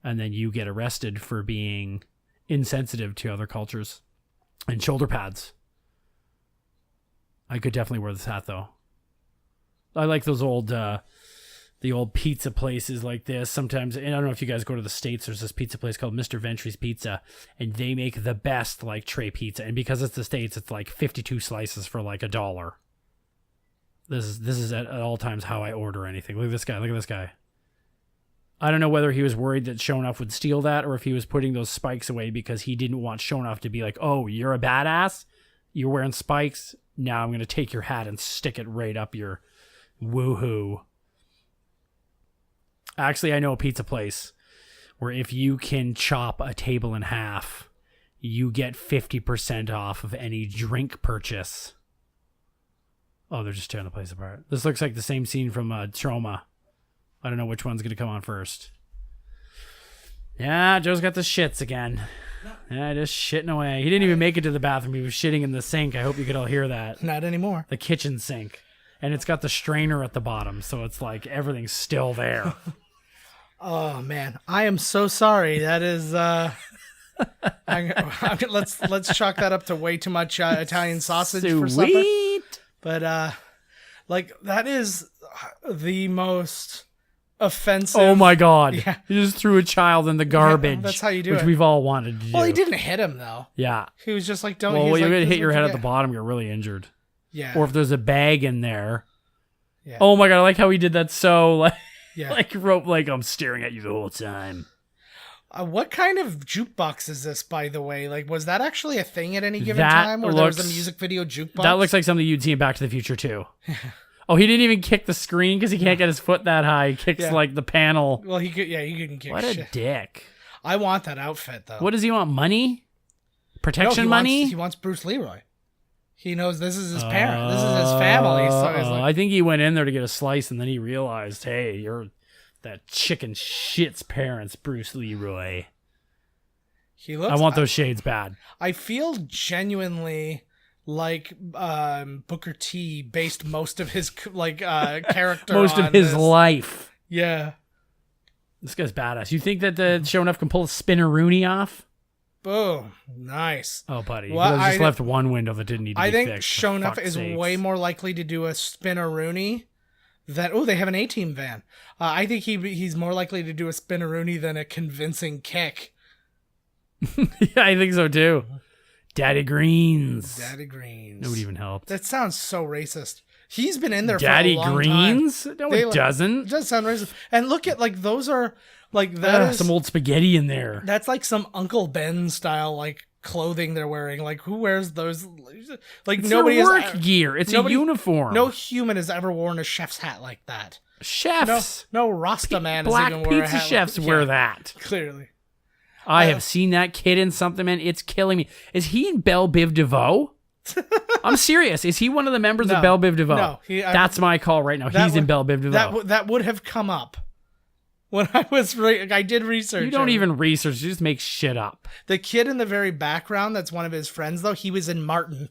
And then you get arrested for being insensitive to other cultures. And shoulder pads. I could definitely wear this hat, though. I like those old, the old pizza places like this. Sometimes, and I don't know if you guys go to the States, there's this pizza place called Mr. Ventry's Pizza, and they make the best, like, tray pizza. And because it's the States, it's like 52 slices for like $1. This is at all times how I order anything. Look at this guy. Look at this guy. I don't know whether he was worried that Shonoff would steal that or if he was putting those spikes away because he didn't want Shonoff to be like, oh, you're a badass? You're wearing spikes? Now I'm going to take your hat and stick it right up your woohoo. Actually, I know a pizza place where if you can chop a table in half, you get 50% off of any drink purchase. Oh, they're just tearing the place apart. This looks like the same scene from Troma. I don't know which one's going to come on first. Yeah, Joe's got the shits again. Yeah, just shitting away. He didn't even make it to the bathroom. He was shitting in the sink. I hope you could all hear that. Not anymore. The kitchen sink. And it's got the strainer at the bottom, so it's like everything's still there. Oh, man. I am so sorry. That is... let's chalk that up to way too much Italian sausage for supper. But, that is the most... offensive. Oh my God. Yeah. He just threw a child in the garbage. Yeah, that's how you do which it. We've all wanted to do. Well, he didn't hit him though. Yeah. He was just like, don't. Well, you're going to hit your head yeah. at the bottom, you're really injured. Yeah. Or if there's a bag in there. Yeah. Oh my God, I like how he did that so yeah. like I'm staring at you the whole time. What kind of jukebox is this, by the way? Like, was that actually a thing at any given time? Or there was a music video jukebox? That looks like something you'd see in Back to the Future too. Oh, he didn't even kick the screen because he can't get his foot that high. He kicks like the panel. Well, he couldn't kick What a shit. dick. I want that outfit though. What does he want? Money? Protection he money? He wants Bruce Leroy. He knows this is his parent. This is his family. So he's like, I think he went in there to get a slice, and then he realized, hey, you're that chicken shit's parents, Bruce Leroy. he looks. I want those shades bad. I feel genuinely like Booker T based most of his character, Most on of his this. life. Yeah. This guy's badass. You think that the Show Enough can pull a spinneroonie off? Boom. Nice. Oh, buddy. Well, He just left one window that didn't need to be I think fixed. Shown Up is way more likely to do a spinneroonie than... Oh, they have an A-Team van. I think he's more likely to do a spinneroonie than a convincing kick. Yeah, I think so, too. Daddy Greens. Daddy Greens. Nobody even helped. That sounds so racist. He's been in there Daddy for a long Greens? time. No, They, it doesn't. It does sound racist. And look at, like, those are... Like, that is... Some old spaghetti in there. That's like some Uncle Ben style, like, clothing they're wearing. Like, who wears those? Like, It's nobody their has... work gear. It's a uniform. No human has ever worn a chef's hat like that. Chefs. No Rasta man Black has even worn a pizza hat chefs like, wear yeah, that. Clearly. I have seen that kid in something, man. It's killing me. Is he in Belle Biv DeVoe? I'm serious. Is he one of the members of Belle Biv DeVoe? No. That's my call right now. He's in Belle Biv DeVoe. That would have come up when I was... I did research. You don't even research. You just make shit up. The kid in the very background that's one of his friends, though, he was in Martin.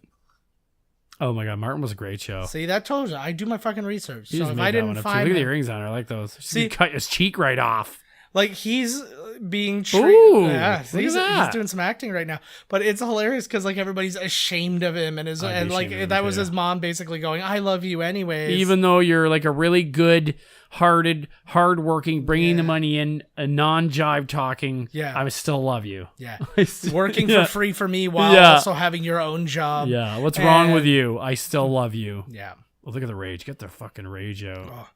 Oh my God. Martin was a great show. See, that told you. I do my fucking research. You So just if made I that one didn't up, too. find Look at the him- earrings on it. I like those. See- See, cut his cheek right off. Like, he's being treated... Ooh, yeah, look at he's that. doing some acting right now. But it's hilarious because, like, everybody's ashamed of him. And I'd be like, ashamed of him, that was too. his mom basically going, I love you anyways. Even though you're like a really good-hearted, hardworking, bringing the money in, a non-jive talking, Yeah. I would still love you. Yeah. I still- Working Yeah. for free for me while Yeah. also having your own job. Yeah, what's wrong with And- you? I still love you. Yeah. Well, look at the rage. Get the fucking rage out.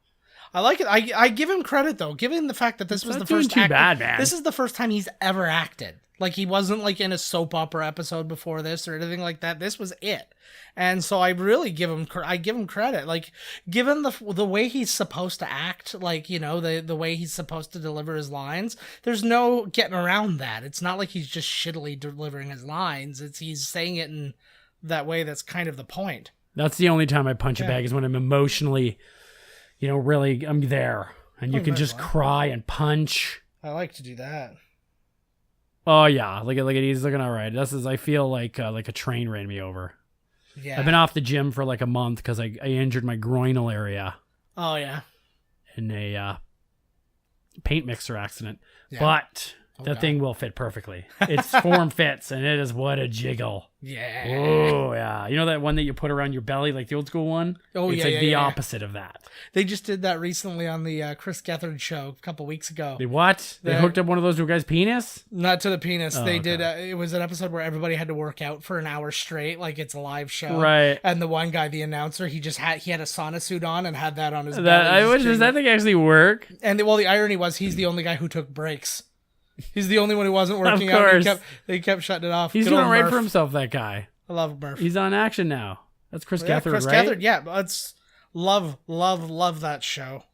I like it. I give him credit though, given the fact that this was not the first doing too act- bad, man. This is the first time he's ever acted. Like, he wasn't like in a soap opera episode before this or anything like that. This was it. And so I really give him credit. Like, given the way he's supposed to act, like, you know, the way he's supposed to deliver his lines, there's no getting around that. It's not like he's just shittily delivering his lines. He's saying it in that way. That's kind of the point. That's the only time I punch a bag is when I'm emotionally, really, I'm there. And you can very just well. cry and punch. I like to do that. Oh, yeah. Look at he's looking all right. I feel like a train ran me over. Yeah. I've been off the gym for like a month because I injured my groinal area Oh yeah. in a paint mixer accident. Yeah. But that Okay. thing will fit perfectly. Its form fits, and it is what a jiggle. Yeah. Oh, yeah. You know that one that you put around your belly, like the old school one? Oh, it's yeah, like yeah, the yeah. opposite of that. They just did that recently on the Chris Gethard show a couple weeks ago. They what? They The- hooked up one of those to a guy's penis? Not to the penis. Oh, They okay. did. It was an episode where everybody had to work out for an hour straight, like it's a live show. Right. And the one guy, the announcer, he had a sauna suit on and had that on his That, belly. I just wish, does doing- that thing actually work? And the irony was he's the only guy who took breaks. He's the only one who wasn't Of working out. course. They kept shutting it off. He's Good doing old right Murph. for himself, that guy. I love Murph. He's on Action now. That's Chris Yeah, Gethard, Chris right? Gethard, yeah. It's love that show.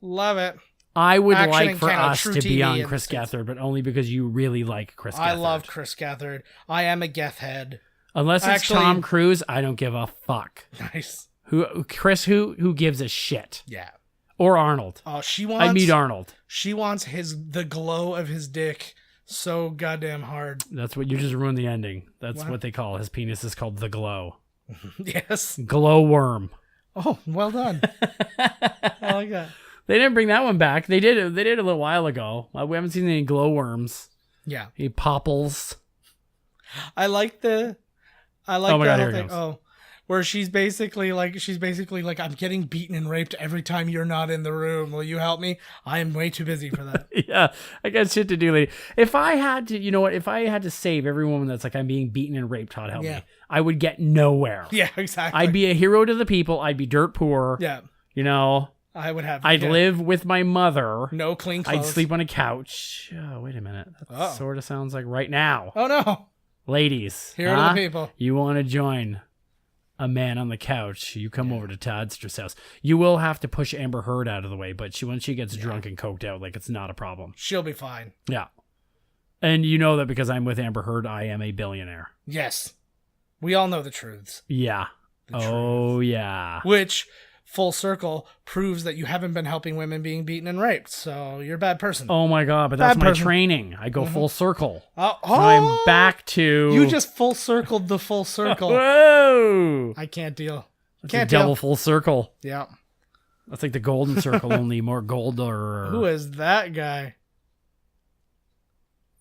Love it. I would Action like and for Canada, us True to be TV on in Chris the States. Gethard, but only because you really like Chris Gethard. I love Chris Gethard. I am a Geth head. Unless it's Actually- Tom Cruise, I don't give a fuck. Nice. Who gives a shit? Yeah. Or Arnold. Oh, she wants. I'd meet Arnold. She wants the glow of his dick so goddamn hard. That's what you just ruined the ending. That's What? what they call his penis is called the glow. Yes. Glow worm. Oh, well done. I like that. They didn't bring that one back. They did a little while ago. We haven't seen any glow worms. Yeah. Any popples. I like Oh my that God, whole here it thing. goes. Oh, where she's basically like, I'm getting beaten and raped every time you're not in the room. Will you help me? I am way too busy for that. Yeah, I got shit to do, lady. If I had to, if I had to save every woman that's like, I'm being beaten and raped, Todd, help Yeah. me, I would get nowhere. Yeah, exactly. I'd be a hero to the people. I'd be dirt poor. Yeah. I'd I'd live with my mother. no clean clothes. I'd sleep on a couch. Oh, wait a minute. That Oh. sort of sounds like right now. Oh no. Ladies. Here are the people. You want to join a man on the couch? You come over to Todd's house. You will have to push Amber Heard out of the way, but once she gets drunk and coked out, like, it's not a problem. She'll be fine. Yeah. And you know that because I'm with Amber Heard, I am a billionaire. Yes. We all know the truths. Yeah. Oh, yeah. Which, full circle, proves that you haven't been helping women being beaten and raped. So you're a bad person. Oh my God, but that's Bad my person. training. I go full circle. Oh, And I'm back to... You just full circled the full circle. Whoa! I can't deal. That's Can't a double deal. full circle. Yeah. That's like the golden circle, only more gold or... Who is that guy?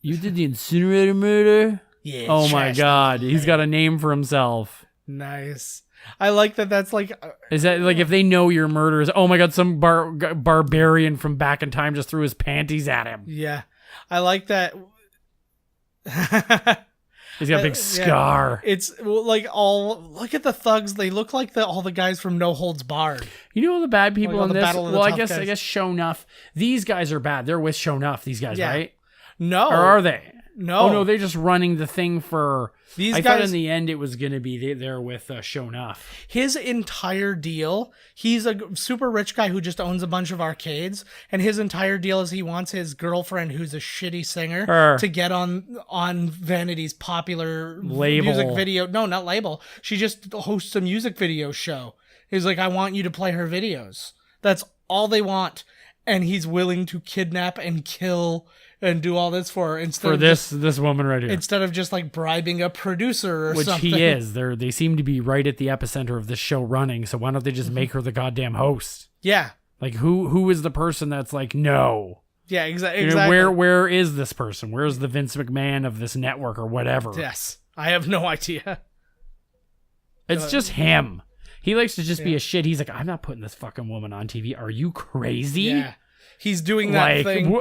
You did the incinerator murder? Yeah. Oh my trash. God, he's got a name for himself. Nice. I like that. That's like... Is that like if they know your murder is... Oh my God, some barbarian from back in time just threw his panties at him. Yeah. I like that. He's got a big scar. It's like all... Look at the thugs. They look like all the guys from No Holds Barred. You know the bad people Like all in the this? Battle of the Well, I Tough guess Guys. Show Enough. These guys are bad. They're with Show Enough, these guys, Yeah. right? No. Or are they? No. Oh no, they're just running the thing for... These I thought guys- in the end it was going to be they're with Show Enough. His entire deal, he's a super rich guy who just owns a bunch of arcades, and his entire deal is he wants his girlfriend, who's a shitty singer, to get on Vanity's popular Label. music video. No, not label. She just hosts a music video show. He's like, I want you to play her videos. That's all they want, and he's willing to kidnap and kill and do all this for her instead For of this woman right here. instead of just like bribing a producer or Which something. he is. They seem to be right at the epicenter of this show running, so why don't they just make her the goddamn host? Yeah. Like who is the person that's like, no? Yeah, You know, exactly. where is this person? Where's the Vince McMahon of this network or whatever? Yes. I have no idea. It's just him. He likes to just be a shit. He's like, I'm not putting this fucking woman on TV. Are you crazy? Yeah. He's doing that thing.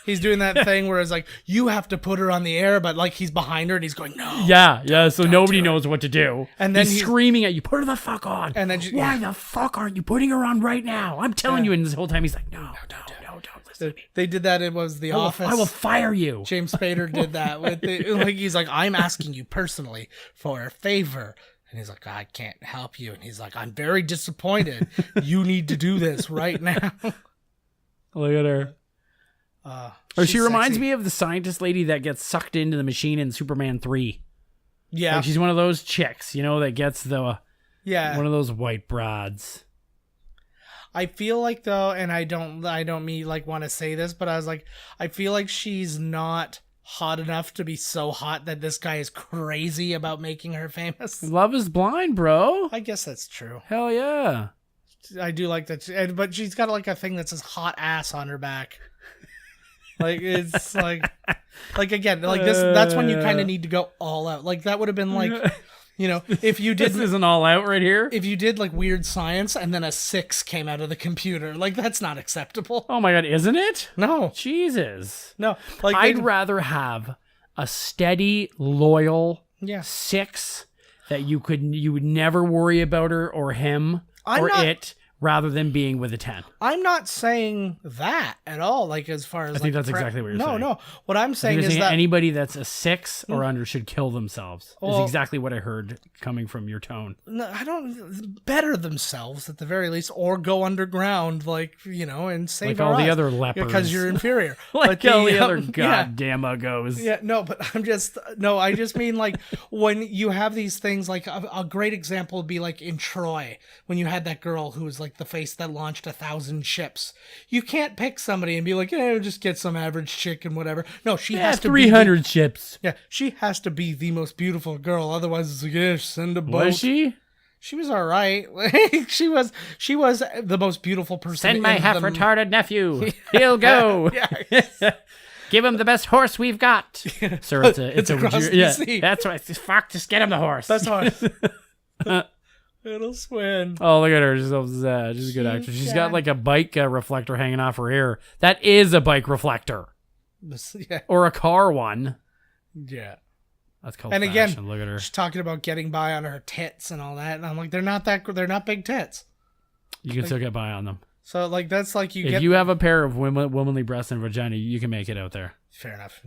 He's doing that thing where it's like, you have to put her on the air, but like he's behind her and he's going, no. Yeah. So nobody knows what to do. And then he's screaming at you, put her the fuck on. And then why the fuck aren't you putting her on right now? I'm telling you. And this whole time he's like, no, don't listen to me. They did that. It was The Office. I will fire you. James Spader did that with he's like, I'm asking you personally for a favor. And he's like, I can't help you. And he's like, I'm very disappointed. You need to do this right now. Look at her. Or she she's reminds sexy. me of the scientist lady that gets sucked into the machine in Superman 3. Yeah. Like she's one of those chicks, that gets one Yeah. of those white broads. I feel like though, and I don't mean like want to say this, but I was like, I feel like she's not hot enough to be so hot that this guy is crazy about making her famous. Love is blind, bro. I guess that's true. Hell yeah. I do like that, but she's got like a thing that says "hot ass" on her back. Like it's like again, like this. That's when you kind of need to go all out. Like that would have been like, if you did This isn't all out right here. if you did like weird science and then a 6 came out of the computer, like that's not acceptable. Oh my God, isn't it? No, Jesus. no. Like I'd rather have a steady, loyal 6 that you would never worry about her or him it rather than being with a 10. I'm not saying that at all. Like as far as I think that's exactly what you're saying. No. What I'm saying is that anybody that's a 6 or under should kill themselves. Is exactly what I heard coming from your tone. No, I don't better themselves at the very least, or go underground, and save Like all the us, other lepers. because you're inferior. Like But all the other yeah. goddamn uggos. Yeah, no, but I just mean like when you have these things, like a great example would be like in Troy, when you had that girl who was like the face that launched 1,000 ships. You can't pick somebody and be like, just get some average chick and whatever. No, she has to 300 ships. Yeah, she has to be the most beautiful girl. Otherwise, it's like, send a boat. Was she? She was all right. Like, she was the most beautiful person. Send my in half-retarded nephew. He'll go. Give him the best horse we've got. Sir, it's a across the sea. That's right. Fuck, just get him the horse. That's hard. It'll swim. Oh, look at her. She's a good actress. She's got like a bike reflector hanging off her ear. That is a bike reflector. Yeah. Or a car one. Yeah. That's called And fashion. again, Look at her. she's talking about getting by on her tits and all that, and I'm like, they're not big tits. You can still get by on them. So like that's like If you have a pair of womanly breasts and vagina, you can make it out there. Fair enough.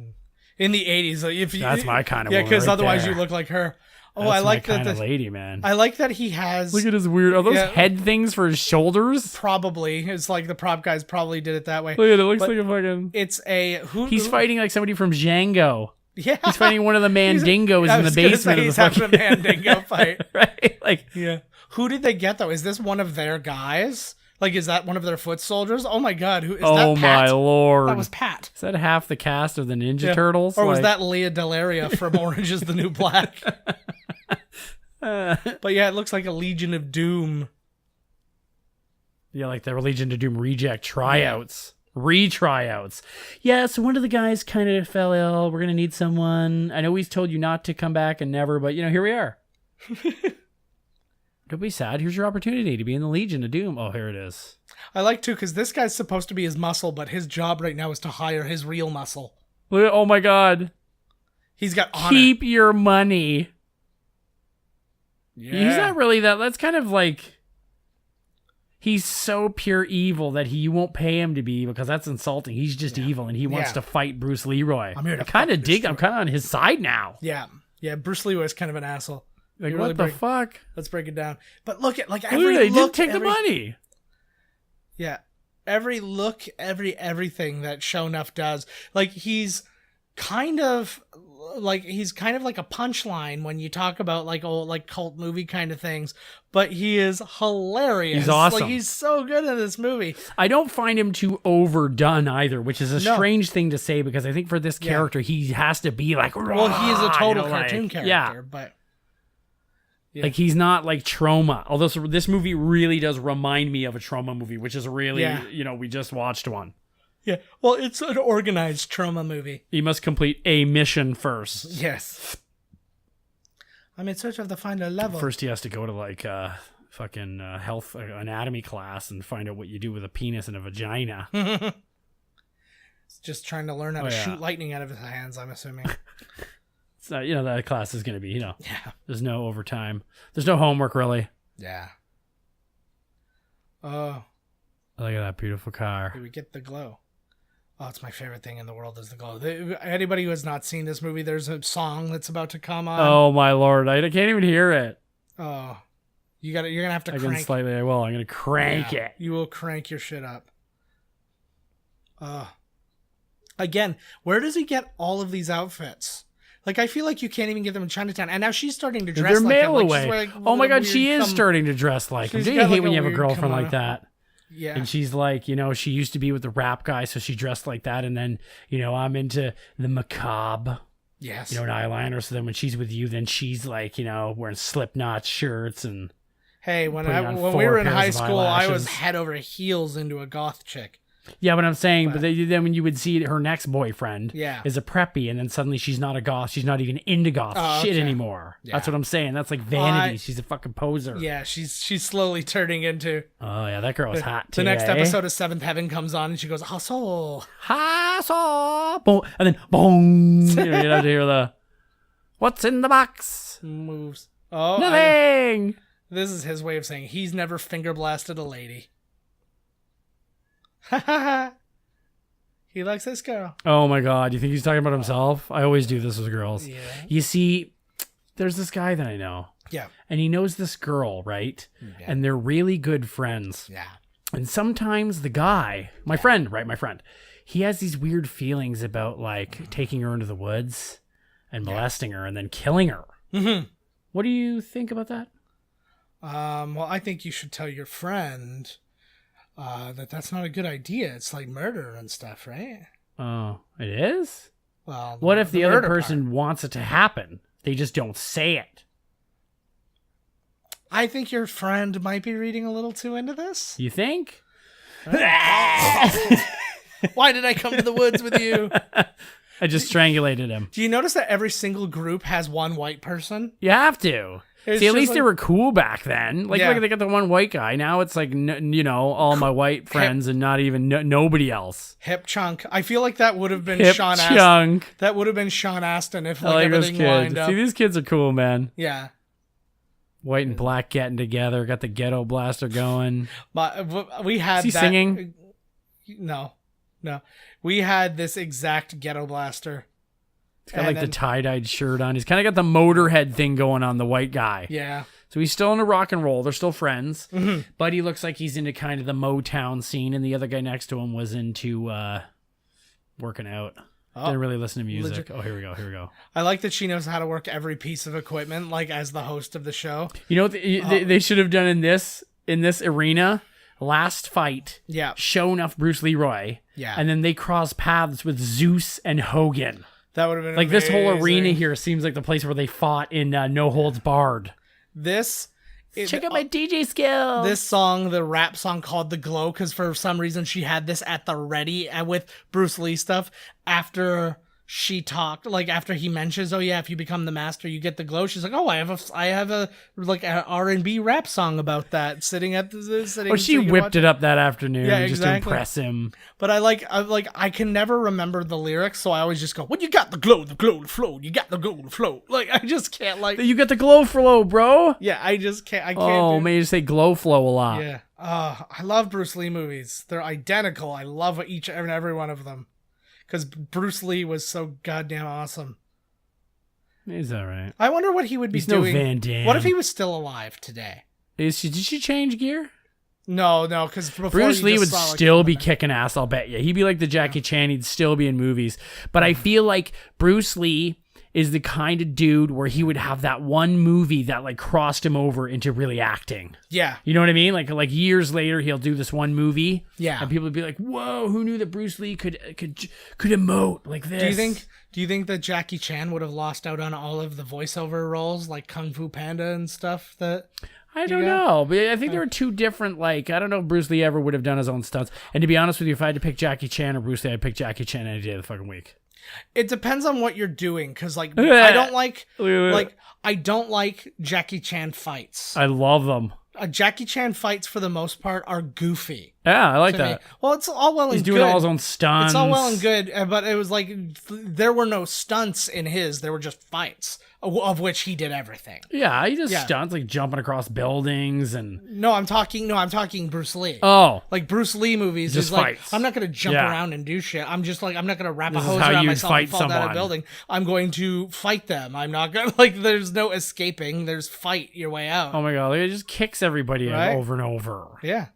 In the 80s, like if you, That's my kind of yeah, woman because right otherwise there. you look like her. Oh, That's I like my that. kind of lady, man. I like that he has. Look at his weird. Are those Yeah. head things for his shoulders? Probably, it's like the prop guys probably did it that way. Look at it. It looks But like a fucking. It's a He's fighting like somebody from Django. Yeah, He's fighting one of the mandingos I in the was gonna basement say of the he's having fucking. a mandingo fight. Right? Like, Yeah. Who did they get though? Is this one of their guys? Like, is that one of their foot soldiers? Oh my god, who is that? oh Pat? my lord. That was Pat. Is that half the cast of the Ninja Yeah. Turtles? Or was Like- that Leah Delaria from Orange is the New Black? But yeah, it looks like a Legion of Doom. Yeah, like the Legion of Doom reject tryouts. Retryouts. Yeah, so one of the guys kind of fell ill. We're going to need someone. I know he's told you not to come back and never, but, here we are. Don't be sad. Here's your opportunity to be in the Legion of Doom. Oh, here it is. I like too, because this guy's supposed to be his muscle, but his job right now is to hire his real muscle. Oh, my God. He's got honor. Keep your money. Yeah. He's not really that. That's kind of like... He's so pure evil that you won't pay him to be evil because that's insulting. He's just evil and he wants Yeah. to fight Bruce Leroy. I'm here to I kind of fucking dig. destroy- I'm kind of on his side now. Yeah. Yeah, Bruce Lee was kind of an asshole. Like, You what really the break- fuck? Let's break it down. But look at like Look, every they look, did take the every- money. Yeah. Every look, everything that Shonuff does. Like he's kind of like a punchline when you talk about like old like cult movie kind of things, but he is hilarious. He's awesome. Like he's so good in this movie. I don't find him too overdone either, which is a No. strange thing to say because I think for this Yeah. character, he has to be like, Well, he is a "Rah," total like- cartoon character, Yeah. but yeah. Like he's not like Trauma. Although this movie really does remind me of a Trauma movie, which is really, Yeah. we just watched one. yeah. Well, it's an organized trauma movie. He must complete a mission first. Yes. I'm in search of the final level. First, he has to go to like fucking health anatomy class and find out what you do with a penis and a vagina. Just trying to learn how to yeah. shoot lightning out of his hands, I'm assuming. So, that class is going to be, Yeah. there's no overtime. There's no homework really. Yeah. Oh, Look at that beautiful car. we get the glow. Oh, it's my favorite thing in the world is the glow. Anybody who has not seen this movie, there's a song that's about to come on. Oh my lord, I can't even hear it. Oh. You're gonna have to I can crank. slightly. I will. I'm gonna crank Yeah, it. You will crank your shit up. Again, where does he get all of these outfits? Like, I feel like you can't even get them in Chinatown. And now she's starting to dress They're like him. mail Like, she's away. wearing, Oh my with a god, she weird is come- starting to dress like him. She's Do you got, hate like, when a you have a weird girlfriend like kimono. that? Yeah. And she's like, she used to be with the rap guy, so she dressed like that. And then, I'm into the macabre, Yes. an eyeliner. So then when she's with you, then she's like, wearing Slipknot shirts and Hey, when putting on we 4 were in pairs high of school, I was eyelashes. head over heels into a goth chick. yeah. But I'm saying, but then when you would see her next boyfriend, Yeah. is a preppy, and then suddenly she's not a goth. She's not even into goth shit okay. anymore. Yeah. That's what I'm saying. That's like vanity. I- She's a fucking poser. Yeah, she's slowly turning into. Oh yeah, that girl was hot. The next today. episode of Seventh Heaven comes on, and she goes, "Hustle." Ha saw boom, and then boom. You have to hear the what's in the box? Moves. Oh, Nothing. this is his way of saying he's never finger blasted a lady. Ha ha ha. He likes this girl. Oh my god, you think he's talking about himself? I always do this with girls. Yeah. You see, there's this guy that I know, Yeah. and he knows this girl, right? Yeah. And they're really good friends. Yeah. And sometimes the guy, my friend, he has these weird feelings about like taking her into the woods and molesting her and then killing her. Mm-hmm. What do you think about that? Well, I think you should tell your friend that's not a good idea. It's like murder and stuff, right? Oh, it is? Well, What if the other murder person part. wants it to happen? They just don't say it. I think your friend might be reading a little too into this. You think? Why did I come to the woods with you? I just strangulated him. Do you notice that every single group has one white person? You have to. It's See, at just least they like- were cool back then. Like, Yeah. look, they got the one white guy. Now it's like, all my white friends and not even nobody else. Hip Chunk. I feel like that would have been Hip Sean Astin. chunk. That would have been Sean Astin if I like, like those everything lined kids. up. See, these kids are cool, man. Yeah. White and black getting together. Got the ghetto blaster going. But we had Is he that. singing? No. We had this exact ghetto blaster. He's got like the tie-dyed shirt on. He's kind of got the Motorhead thing going on, the white guy. Yeah. So he's still into rock and roll. They're still friends. But he looks like he's into kind of the Motown scene, and the other guy next to him was into working out. Didn't really listen to music. Oh, here we go. I like that she knows how to work every piece of equipment, like as the host of the show. You know what they should have done in this arena? Last fight, Yeah. shown off Bruce Leroy, Yeah. and then they cross paths with Zeus and Hogan. That would have been Like this whole amazing. arena here seems like the place where they fought in No Holds Barred. Check out my DJ skills. This song, the rap song called The Glow, because for some reason she had this at the ready with Bruce Lee stuff after she talked, like after he mentions, oh yeah, if you become the master, you get the glow. She's like, oh, I have a like an R&B rap song about that sitting at the sitting. Or she whipped it up that afternoon just to impress him. But I can never remember the lyrics, so I always just go, well, you got the glow, the flow, you got the glow, the flow. Like, I just can't, like... You got the glow flow, bro. Yeah, I just can't... I can't Oh, man, you say glow flow a lot. Yeah. I love Bruce Lee movies. They're identical. I love each and every one of them. Because Bruce Lee was so goddamn awesome. He's all right. I wonder what he would be doing. No Van Damme. What if he was still alive today? Did she change gear? No, because Bruce Lee would still be kicking ass, I'll bet you. He'd be like the Jackie Chan, he'd still be in movies. But I feel like Bruce Lee is the kind of dude where he would have that one movie that like crossed him over into really acting. Yeah. You know what I mean? Like years later, he'll do this one movie. Yeah. And people would be like, whoa, who knew that Bruce Lee could emote like this? Do you think that Jackie Chan would have lost out on all of the voiceover roles like Kung Fu Panda and stuff that... I don't know, but I think there were two different, like, I don't know if Bruce Lee ever would have done his own stunts. And to be honest with you, if I had to pick Jackie Chan or Bruce Lee, I'd pick Jackie Chan any day of the fucking week. It depends on what you're doing, because, like, I don't like Jackie Chan fights. I love them. Jackie Chan fights, for the most part, are goofy. Yeah, I like to me. that. Well, it's all well and good. He's doing all his own stunts. It's all well and good, but it was like, there were no stunts in his. There were just fights, of which he did everything. Yeah, he does stunts, like jumping across buildings and... No, I'm talking Bruce Lee. Oh. Like, Bruce Lee movies just is like, fights. I'm not going to jump around and do shit. I'm just like, I'm not going to wrap This a is hose how around you'd myself fight and fall down someone. a building. I'm going to fight them. I'm not going to, like, there's no escaping. There's fight your way out. Oh my god, he just kicks everybody Right? over and over. Yeah.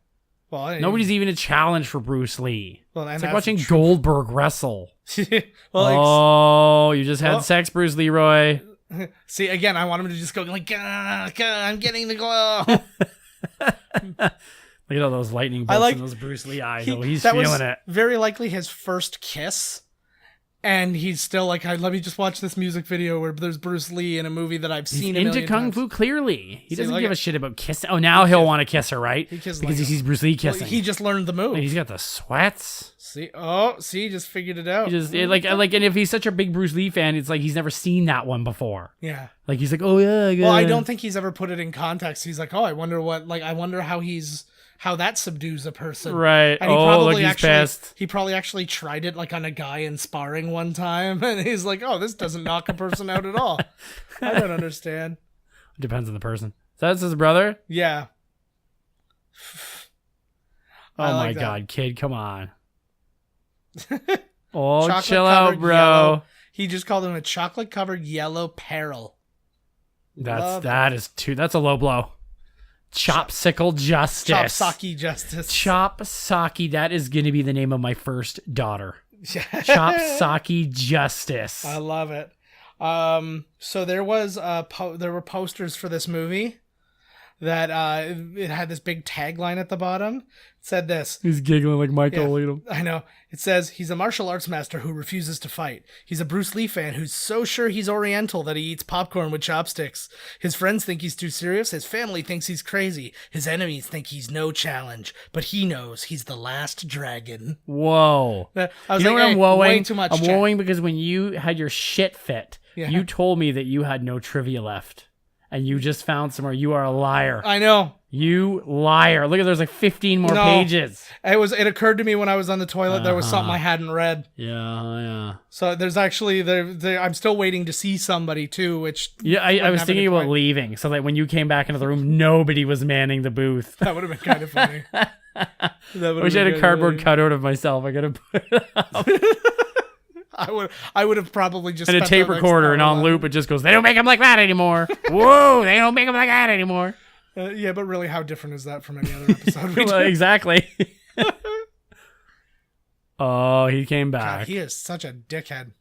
Well, Nobody's even a challenge for Bruce Lee. Well, and it's like that's watching Goldberg wrestle. well, You just had sex, Bruce Leroy. see, again, I want him to just go like, I'm getting the glow. Look at all those lightning bolts in those Bruce Lee eyes. He's feeling it. Very likely his first kiss. And he's still like, let me just watch this music video where there's Bruce Lee in a movie that I've seen into Kung Fu, clearly. He doesn't give a shit about kissing. Oh, now he'll want to kiss her, right? Because he sees Bruce Lee kissing. Well, he just learned the move. He's got the sweats. See, just figured it out. He just and if he's such a big Bruce Lee fan, it's like he's never seen that one before. Yeah. Like he's like, oh yeah. Well, I don't think he's ever put it in context. He's like, oh, I wonder how that subdues a person. Right. And he he's pissed. He probably actually tried it like on a guy in sparring one time, and he's like, oh, this doesn't knock a person out at all. I don't understand. It depends on the person. So that's his brother? Yeah. Oh my god, kid, come on. Oh, chill out, bro. Yellow. He just called him a chocolate-covered yellow peril. That's a low blow. Chopsicle Justice. Chopsaki Justice. Chopsaki. That is going to be the name of my first daughter. Chopsaki Justice. I love it. So there were posters for this movie that it had this big tagline at the bottom. It said this. He's giggling like Michael. Look at him. I know. It says, he's a martial arts master who refuses to fight. He's a Bruce Lee fan who's so sure he's Oriental that he eats popcorn with chopsticks. His friends think he's too serious. His family thinks he's crazy. His enemies think he's no challenge. But he knows he's the last dragon. Whoa. I was you know what I'm woeing? Way too much I'm woeing because when you had your shit fit, you told me that you had no trivia left. And you just found somewhere. You are a liar. I know. You liar. Look, there's like 15 more pages. It occurred to me when I was on the toilet there was something I hadn't read. Yeah. So there's actually I'm still waiting to see somebody too, which I was thinking about leaving so that when you came back into the room, nobody was manning the booth. That would have been kind of funny. I wish I had a cardboard cutout of myself. I gotta put it up. I would have probably just And a spent tape the next recorder hour and on laughing. loop, it just goes, they don't make them like that anymore. Whoa, they don't make them like that anymore. Yeah, but really, how different is that from any other episode we Well, did? exactly. Oh, he came God, back. he is such a dickhead.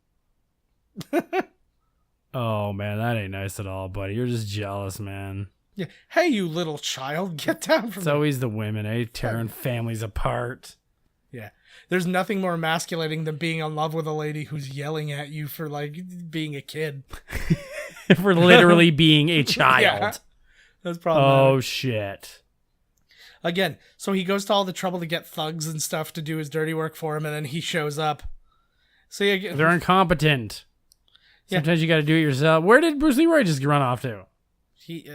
Oh, man, that ain't nice at all, buddy. You're just jealous, man. Yeah. Hey, you little child, get down from It's there. always the women, eh? Tearing families apart. Yeah. There's nothing more emasculating than being in love with a lady who's yelling at you for like being a kid. For literally being a child. Yeah. That's probably Oh, shit. Again, so he goes to all the trouble to get thugs and stuff to do his dirty work for him, and then he shows up. So yeah, They're incompetent. Yeah. Sometimes you got to do it yourself. Where did Bruce Leroy just run off to? he,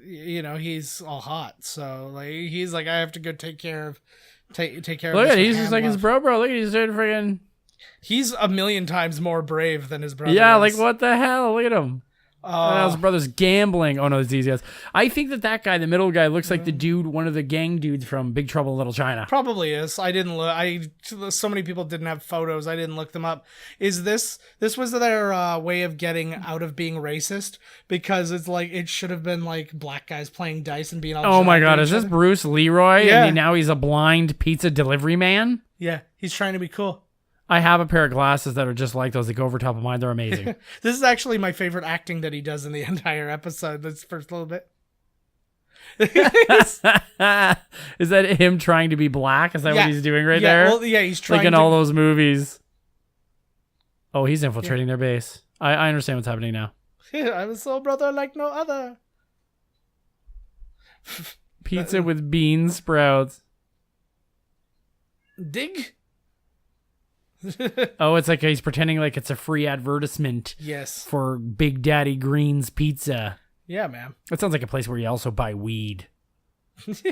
he's all hot, so like he's like, I have to go take care of. Take care of. Look this at, he's with just like hand his love. bro. Look at, he's doing friggin'. He's a million times more brave than his brother. Yeah, is. like what the hell? Look at him. And now his brother's gambling. Oh no, it's these guys. I think that guy, the middle guy, looks like the dude, one of the gang dudes from Big Trouble in Little China. Probably is. I didn't look. So many people didn't have photos. I didn't look them up. Is this was their way of getting out of being racist? Because it's like it should have been like black guys playing dice and being all. Oh my jacked god, at is each this other. Bruce Leroy? Yeah. And now he's a blind pizza delivery man? Yeah, he's trying to be cool. I have a pair of glasses that are just like those that go over top of mine. They're amazing. This is actually my favorite acting that he does in the entire episode. This first little bit. Is that him trying to be black? Is that Yeah. what he's doing right Yeah, there? well, yeah, he's trying like in to. all those movies. Oh, he's infiltrating their base. I understand what's happening now. I'm a soul brother like no other. Pizza with bean sprouts. Dig. Oh, it's like he's pretending like it's a free advertisement Yes. for Big Daddy Green's Pizza. Yeah, man. That sounds like a place where you also buy weed.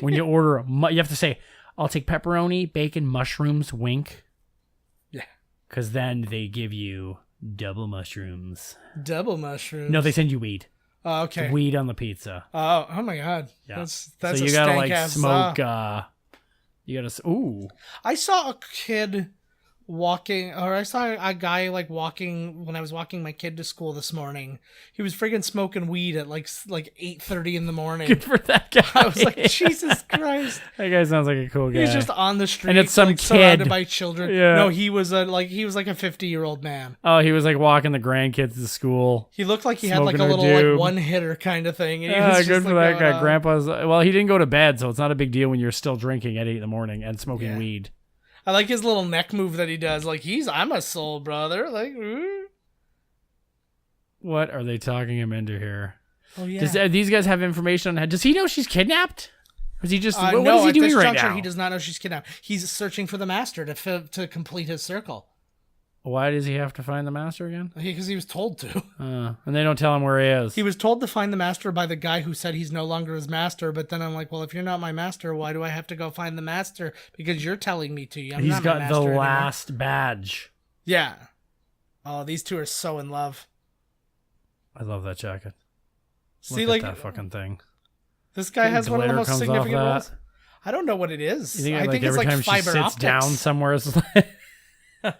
When you order, you have to say, I'll take pepperoni, bacon, mushrooms, wink. Yeah. Because then they give you double mushrooms. Double mushrooms. No, they send you weed. Oh, okay. Weed on the pizza. Oh my god. Yeah. That's so a you gotta stank like ass, smoke. You gotta. Ooh. I saw a kid walking, or I saw a guy like walking when I was walking my kid to school this morning. He was friggin' smoking weed at like 8:30 in the morning. Good for that guy. I was like, Jesus Christ! That guy sounds like a cool guy. He's just on the street, And it's some like, surrounded kid. by children. Yeah. No, he was like a 50-year-old man. Oh, he was like walking the grandkids to school. He looked like he had like a Smoking a little doob. like one hitter kind of thing. And he Yeah, was good just, for like, that going guy. on. Grandpa's. Well, he didn't go to bed, so it's not a big deal when you're still drinking at 8 a.m. and smoking Yeah. weed. I like his little neck move that he does. Like I'm a soul brother. Like, ooh. What are they talking him into here? Oh yeah. Does these guys have information on her? Does he know she's kidnapped? Or is he just what no, is he at doing this right juncture, now? he does not know she's kidnapped. He's searching for the master to complete his circle. Why does he have to find the master again? Because he was told to. And they don't tell him where he is. He was told to find the master by the guy who said he's no longer his master. But then I'm like, well, if you're not my master, why do I have to go find the master? Because you're telling me to. He's not my got the master anymore. last badge. Yeah. Oh, these two are so in love. I love that jacket. See, Look like at that fucking thing. this guy has one of the Glitter most comes off significant that. roles. I don't know what it is. You think, I think it's every like time she fiber sits optics. down somewhere, it's like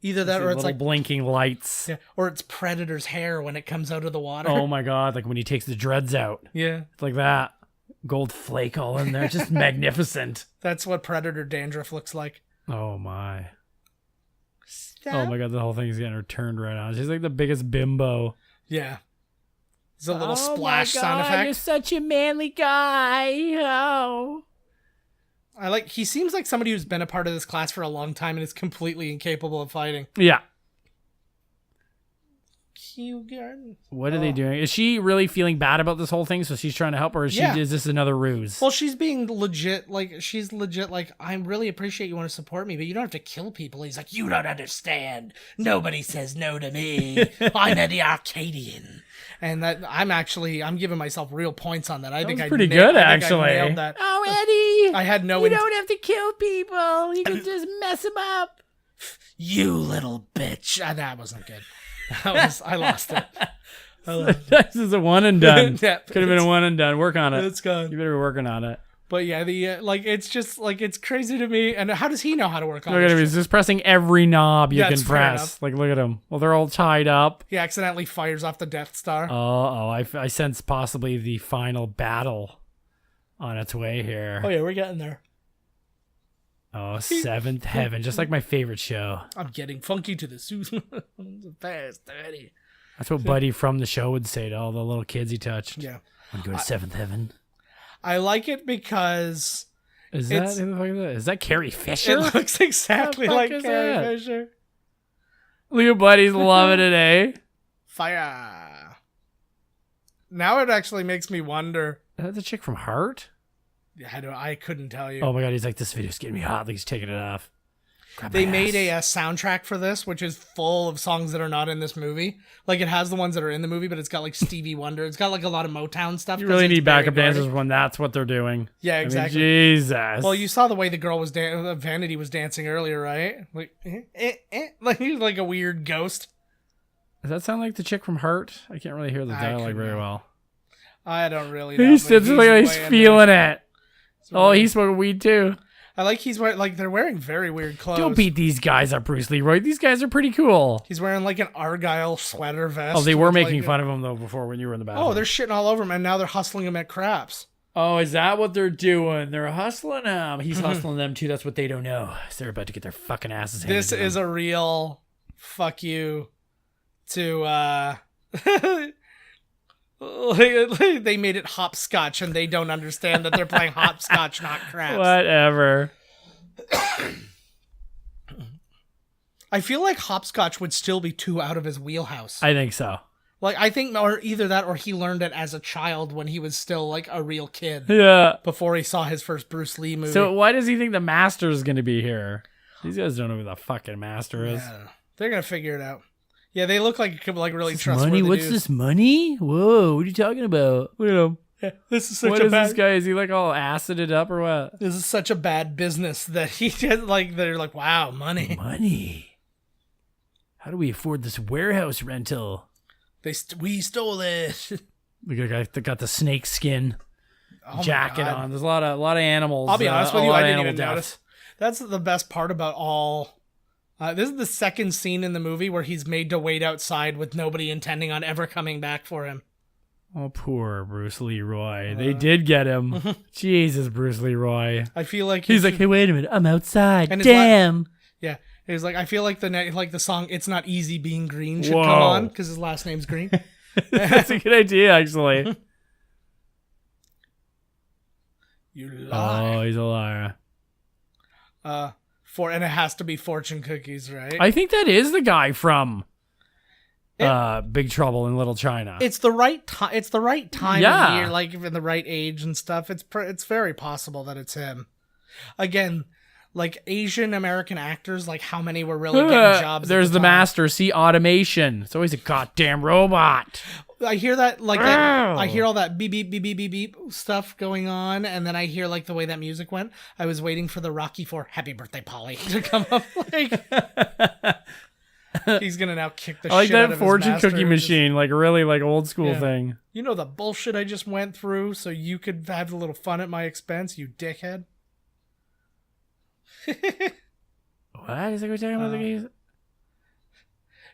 Either that or it's little like blinking lights. yeah, or it's Predator's hair when it comes out of the water. Oh my god! Like when he takes the dreads out, yeah. it's like that. Gold flake all in there, just magnificent. That's what Predator dandruff looks like. Oh my! Stop. Oh my god! The whole thing's getting her turned right on. She's like the biggest bimbo. Yeah. There's a little Oh splash my sound God, effect. You're such a manly guy. Oh. He seems like somebody who's been a part of this class for a long time and is completely incapable of fighting. Yeah. Cute girl. What are they doing? Is she really feeling bad about this whole thing? So she's trying to help, or is Yeah. is this another ruse? Well, she's being legit, she's legit, I really appreciate you want to support me, but you don't have to kill people. He's like, you don't understand. Nobody says no to me. I'm Eddie Arcadian. And that I'm giving myself real points on that. I think was I pretty nailed- good, I think I actually. nailed that. Oh, Eddie! I had no You int- don't have to kill people. You can just mess them up. You little bitch. That wasn't good. I lost it. This is a one and done. Yeah, Could have been a one and done. Work on it. It's gone. You better be working on it. But yeah, the like it's just like it's crazy to me. And how does he know how to work on Look at him. this He's just pressing every knob you Yeah, can it's fair press. enough. Like, look at him. Well, they're all tied up. He accidentally fires off the Death Star. I sense possibly the final battle on its way here. Oh yeah, we're getting there. Oh, Seventh Heaven. Just like my favorite show. I'm getting funky to the suit. Fast, Eddie. That's what Buddy from the show would say to all the little kids he touched. Yeah. I'm going to Seventh Heaven. I like it because Is that who the fuck is that? Is that Carrie Fisher? it looks exactly fuck like is Carrie that? Fisher. Look at Buddy's loving it, eh? Fire. Now it actually makes me wonder. Is that the chick from Heart? I couldn't tell you. Oh my god, he's like, this video's getting me hot. Like he's taking it off. Grab They my made ass. a soundtrack for this, which is full of songs that are not in this movie. Like it has the ones that are in the movie, but it's got like Stevie Wonder. It's got like a lot of Motown stuff. You 'cause really it's need backup Barry dancers Gordy. when that's what they're doing. Yeah, I mean, exactly. Jesus. Well, you saw the way the girl was Vanity was dancing earlier, right? Like, like he's like a weird ghost. Does that sound like the chick from Heart? I can't really hear the I dialogue couldn't very know. well. I don't really know. He sits like he's feeling it. Oh, weird. he's smoking weed too. I like he's wearing like they're wearing very weird clothes. Don't beat these guys up, Bruce Leroy. These guys are pretty cool. He's wearing like an Argyle sweater vest. Oh, they were with, making like, fun of him though before when you were in the bathroom. Oh, they're shitting all over him, and now they're hustling him at craps. Oh, is that what they're doing? They're hustling him. He's hustling them too. That's what they don't know. So they're about to get their fucking asses handed This to is them. a real fuck you to they made it hopscotch and they don't understand that they're playing hopscotch, not craps. Whatever. I feel like hopscotch would still be too out of his wheelhouse. I think so. Like I think or either that or he learned it as a child when he was still like a real kid Yeah. before he saw his first Bruce Lee movie. So why does he think the master is going to be here? These guys don't know who the fucking master is. Yeah, they're gonna figure it out. Yeah, they look like really This trustworthy money? What's dudes. this money? Whoa, what are you talking about? Look at him. Yeah, this is such What a is bad. this guy? Is he like all acided up or what? This is such a bad business that he did. Like they're like, wow, money. Money. How do we afford this warehouse rental? We stole it. Look at the guy that got the snake skin Oh my jacket God. on. There's a lot of animals. I'll be honest with a you, lot I of didn't animal even deaths. notice. That's the best part about all. This is the second scene in the movie where he's made to wait outside with nobody intending on ever coming back for him. Oh, poor Bruce Leroy. They did get him. Jesus, Bruce Leroy. I feel like He's like, hey, wait a minute. I'm outside. And his Damn. yeah. He's like, I feel like the song "It's Not Easy Being Green" should Whoa. come on because his last name's Green. That's a good idea, actually. You lie. Oh, he's a liar. And it has to be fortune cookies, right? I think that is the guy from Big Trouble in Little China. It's the right time. It's the right time Yeah. of year, like in the right age and stuff. It's very possible that it's him. Again, like Asian American actors, like how many were really getting jobs? There's at the time? master. See, automation. It's always a goddamn robot. I hear that I hear all that beep beep beep beep beep beep stuff going on, and then I hear like the way that music went. I was waiting for the Rocky IV "Happy Birthday, Polly" to come up. Like he's gonna now kick the I like shit out that of his fortune master cookie and just- machine, like really like old school Yeah. thing. You know the bullshit I just went through, so you could have a little fun at my expense, you dickhead. What is it we're talking about? The gays?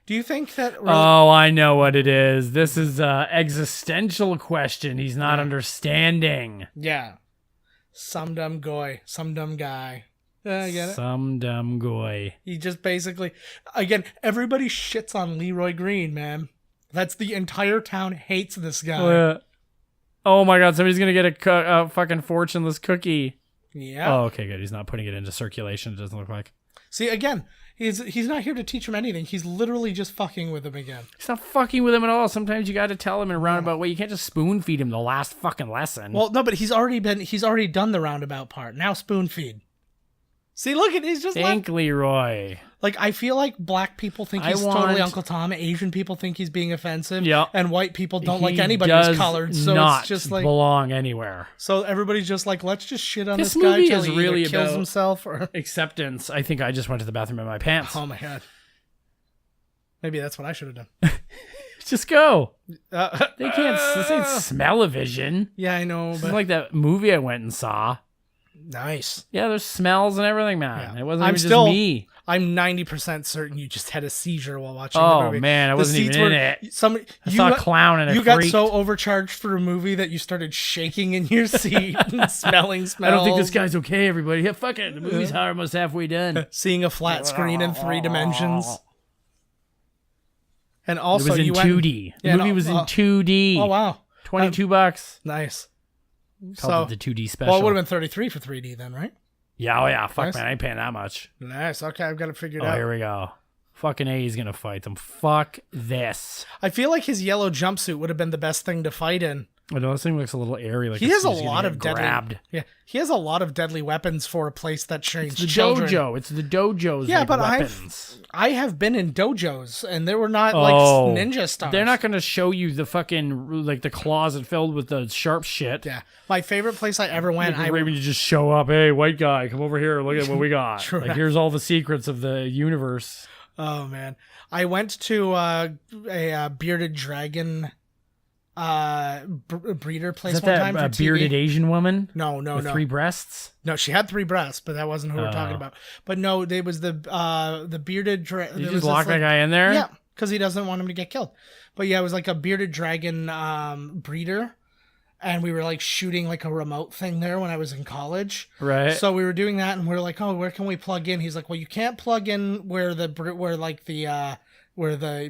Do you think that? Oh, I know what it is. This is an existential question he's not Yeah. understanding. Yeah. Some dumb guy. Some dumb guy. I get it. Some dumb guy. He just basically, again, everybody shits on Leroy Green, man. That's the entire town hates this guy. Oh my god, somebody's gonna get a fucking fortuneless cookie. Yeah. Oh, okay, good. He's not putting it into circulation, it doesn't look like. See, again, he's not here to teach him anything. He's literally just fucking with him again. He's not fucking with him at all. Sometimes you gotta tell him in a roundabout way. You can't just spoon feed him the last fucking lesson. Well, no, but he's already done the roundabout part. Now spoon feed. See, look at he's just Thank Leroy. like I feel like black people think I he's want- totally Uncle Tom. Asian people think he's being offensive. Yeah. And white people don't like He anybody does who's colored. So not it's just like belong anywhere. so everybody's just like, let's just shit on This this, guy movie till is he really either kills about- himself or Acceptance. I think I just went to the bathroom in my pants. oh my god. Maybe that's what I should have done. Just go. Uh, They can't. This ain't smell-o-vision. yeah, I know, It's but like that movie I went and saw. nice. Yeah, there's smells and everything, man. Yeah. It wasn't I'm even still- just me. I'm 90% certain you just had a seizure while watching Oh, the movie. man, I The wasn't seats even in were- it. I you saw a got- clown and it You got freaked. so overcharged for a movie that you started shaking in your seat and smelling smells. I don't think this guy's okay, everybody. Yeah, fuck it. The movie's almost halfway done. Seeing a flat screen in 3 dimensions. And It also, was in you went 2D. The Yeah, movie no, was in 2D. Oh wow, $22. nice. Called it the 2D special. Well, it would have been 33 for 3D then, right? Yeah, oh yeah. Fuck, Nice. man. I ain't paying that much. Nice. Okay, I've got it figured Oh, out. here we go. Fucking A is going to fight them. Fuck this. I feel like his yellow jumpsuit would have been the best thing to fight in. I know this thing looks a little airy. Like He it's has a just gonna lot get of deadly. grabbed. Yeah, he has a lot of deadly weapons for a place that trains It's the children. dojo. It's the dojo's Yeah, like, but weapons. I have been in dojos, and they were not Oh, like ninja stars. They're not going to show you the fucking, like, the closet filled with the sharp shit. Yeah, my favorite place I ever went. Right when you just show up, hey, white guy, come over here, look at what we got. True. Like, here's all the secrets of the universe. Oh man, I went to a bearded dragon breeder place Is one that time for that TV. bearded Asian woman? No, With no. 3 breasts? No, she had 3 breasts, but that wasn't who we're talking about. But no, there was the bearded dragon. You just lock that guy in there? Yeah, because he doesn't want him to get killed. But yeah, it was like a bearded dragon breeder, and we were like shooting like a remote thing there when I was in college. Right. So we were doing that, and we are like, oh, where can we plug in? He's like, well, you can't plug in where the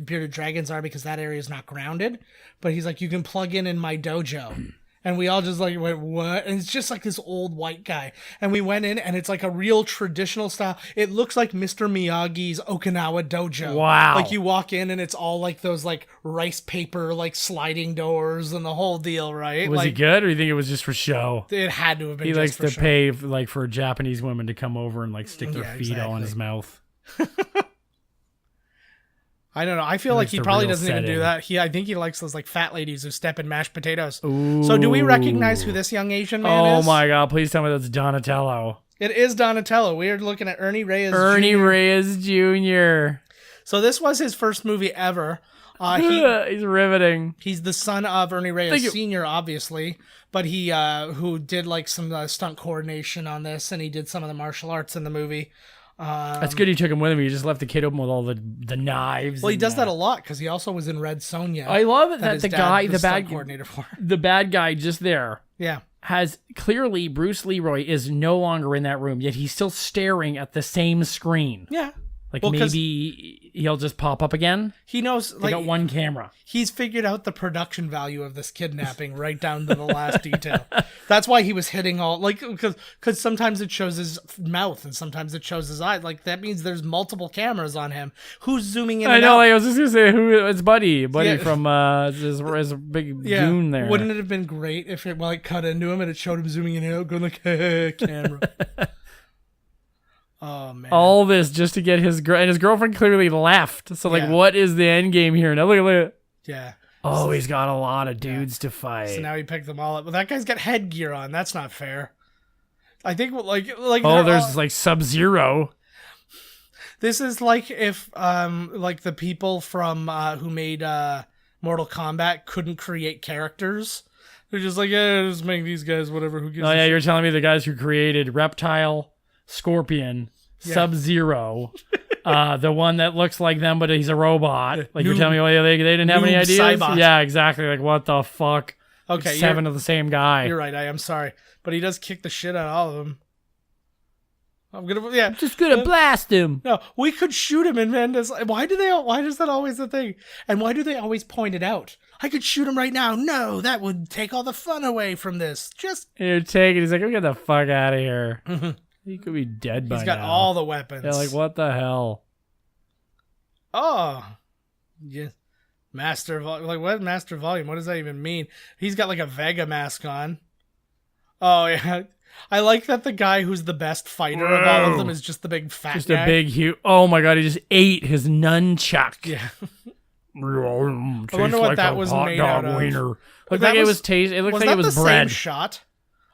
bearded dragons are because that area is not grounded. But he's like, you can plug in my dojo. And we all just like went, what? And it's just like this old white guy. And we went in, and it's like a real traditional style. It looks like Mr. Miyagi's Okinawa dojo. Wow. Like you walk in, and it's all like those like rice paper, like sliding doors and the whole deal, right? Was like, he good, or do you think it was just for show? It had to have been He just likes for to sure. pay like for Japanese women to come over and like stick their Yeah, feet all in exactly. his mouth. I don't know. I feel He like likes he the probably real doesn't even do setting. that. I think he likes those like fat ladies who step in mashed potatoes. Ooh. So do we recognize who this young Asian man is? Oh my god! Please tell me that's Donatello. It is Donatello. We are looking at Ernie Reyes. Ernie Jr. Reyes Jr. So this was his first movie ever. He's riveting. He's the son of Ernie Thank Reyes you. Sr., obviously, but he who did like some stunt coordination on this, and he did some of the martial arts in the movie. That's good. He took him with him. He just left the kid open with all the knives. Well, he and, does that a lot because he also was in Red Sonja. I love it that his the dad guy, was the stunt bad coordinator for. the bad guy, just there Yeah. has clearly Bruce Leroy is no longer in that room, yet he's still staring at the same screen. Yeah. Like Well, 'cause maybe he'll just pop up again. He knows, They got like, one camera. he's figured out the production value of this kidnapping right down to the last detail. That's why he was hitting all, like, because sometimes it shows his mouth and sometimes it shows his eyes. Like, that means there's multiple cameras on him. Who's zooming in I and know. out? Like, I was just gonna say who it's Buddy Yeah. from his big Yeah. goon there. Wouldn't it have been great if it like cut into him and it showed him zooming in and out, going like, camera. Oh man. All this just to get his and his girlfriend clearly left. So like, Yeah. what is the end game here? Now look. Yeah. Oh, he's got a lot of dudes to fight. So now he picked them all up. But that guy's got headgear on. That's not fair. I think like oh, they're there's all- like Sub-Zero. this is like if like the people from who made Mortal Kombat couldn't create characters. They're just like, yeah, just make these guys whatever. Who gives? Oh a yeah, shit? you're telling me the guys who created Reptile, Scorpion, Yeah. Sub-Zero, the one that looks like them but he's a robot. Like you're Noob- telling me, oh yeah, they didn't have any Noob ideas. Saibot. Yeah, exactly. Like what the fuck? Okay, 7 of the same guy. You're right. I am sorry, but he does kick the shit out of all of them. I'm gonna yeah. Just gonna blast him. No, we could shoot him and then why is that always the thing? And why do they always point it out? I could shoot him right now. No, that would take all the fun away from this. Just You're taking. He's like, get the fuck out of here. He could be dead by now. he's got all the weapons. Yeah, like what the hell? Oh, yeah. Master volume. Like what? Master volume. What does that even mean? He's got like a Vega mask on. Oh yeah. I like that the guy who's the best fighter of all of them is just the big fat Just guy. a big, huge. Oh my god, he just ate his nunchuck. Yeah. I wonder what that was made out of. Wiener. Looked that like it was- was taste. It looked like that it was the bread. same shot?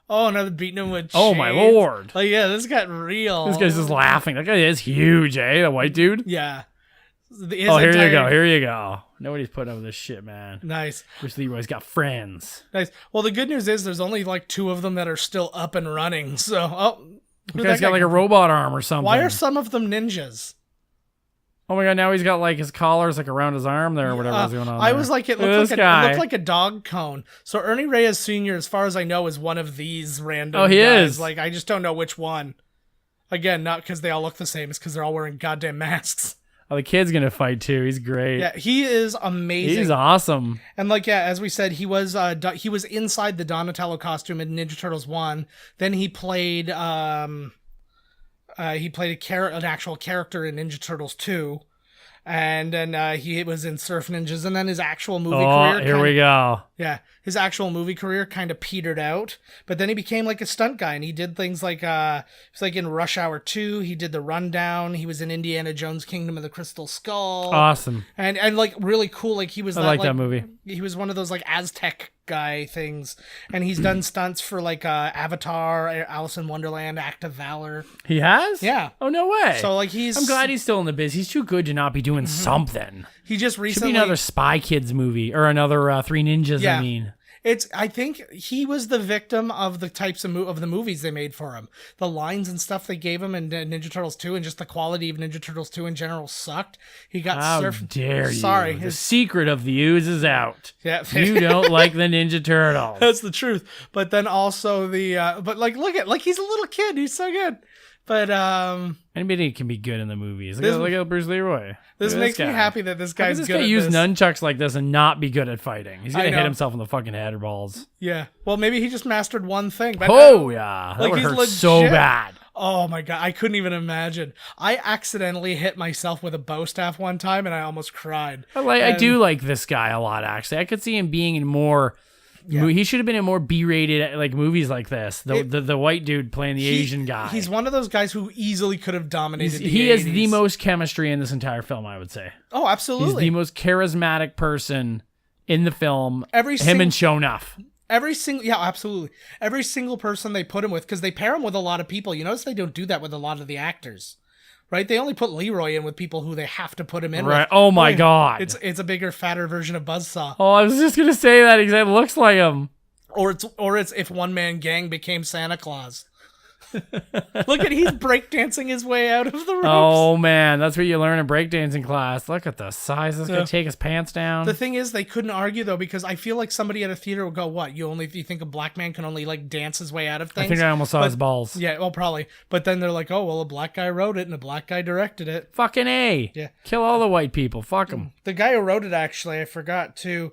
Oh, another beating him with Oh my chains. lord. Like yeah, this got real. This guy's just laughing. That guy is huge, eh? The white dude. Yeah. Oh, here you go. Here you go. Nobody's putting up with this shit, man. Nice. Bruce Leroy's got friends. Nice. Well, the good news is there's only like 2 of them that are still up and running. So, The guy's got like a robot arm or something. Why are some of them ninjas? Oh my god! Now he's got like his collars like around his arm there or whatever's going on. I there. was like, it looked like a dog cone. So Ernie Reyes Sr., as far as I know, is one of these random. Oh, he guys. is. Like, I just don't know which one. Again, not because they all look the same. It's because they're all wearing goddamn masks. Oh, the kid's gonna fight too. He's great. Yeah, he is amazing. He's awesome. And like, yeah, as we said, he was inside the Donatello costume in Ninja Turtles 1. Then he played an actual character in Ninja Turtles 2. And then he was in Surf Ninjas, and then his actual movie career. Here we go. Yeah, his actual movie career kind of petered out, but then he became like a stunt guy, and he did things like he was like in Rush Hour 2. He did The Rundown. He was in Indiana Jones: Kingdom of the Crystal Skull. Awesome. And like really cool. Like he was. I like that movie. He was one of those like Aztec guy things, and he's done stunts for like Avatar, Alice in Wonderland, Act of Valor. He has? Yeah. Oh, no way. So like I'm glad he's still in the biz. He's too good to not be doing something. He just recently Should be another Spy Kids movie or another Three Ninjas. Yeah. I mean, I think he was the victim of the types of the movies they made for him. The lines and stuff they gave him in Ninja Turtles 2, and just the quality of Ninja Turtles 2 in general sucked. He got how dare you? Sorry, The secret of the ooze is out. Yeah, You don't like the Ninja Turtles. that's the truth. But then also but like look at he's a little kid. He's so good. But anybody can be good in the movies. Look at Bruce Leroy. This makes me happy that this guy's good. good. This guy use nunchucks like this and not be good at fighting. He's gonna I know. hit himself in the fucking head or balls. Yeah. Well, maybe he just mastered one thing. But Oh yeah, that like, would he's hurt so legit. bad. Oh my god, I couldn't even imagine. I accidentally hit myself with a bow staff one time, and I almost cried. I do like this guy a lot. Actually, I could see him being in more. Yeah. He should have been in more B-rated like movies like this. The white dude playing the Asian guy. He's one of those guys who easily could have dominated. He has the 80s. most chemistry in this entire film, I would say. Oh, absolutely. He's the most charismatic person in the film. Him and Shonuff. Absolutely. Every single person they put him with, because they pair him with a lot of people. You notice they don't do that with a lot of the actors, right? They only put Leroy in with people who they have to put him in Right. with. Oh my God. It's a bigger, fatter version of Buzzsaw. Oh, I was just gonna say that because it looks like him. Or it's if One Man Gang became Santa Claus. Look at he's breakdancing his way out of the ropes. Oh man, that's what you learn in breakdancing class. Look at the size. This guy take his pants down. The thing is, they couldn't argue though, because I feel like somebody at a theater would go, "What? You think a black man can only like dance his way out of things?" I think I almost saw his balls. Yeah, well, probably. But then they're like, "Oh, well, a black guy wrote it and a black guy directed it." Fucking A. Yeah. Kill all the white people. Fuck them. The guy who wrote it, actually, I forgot to.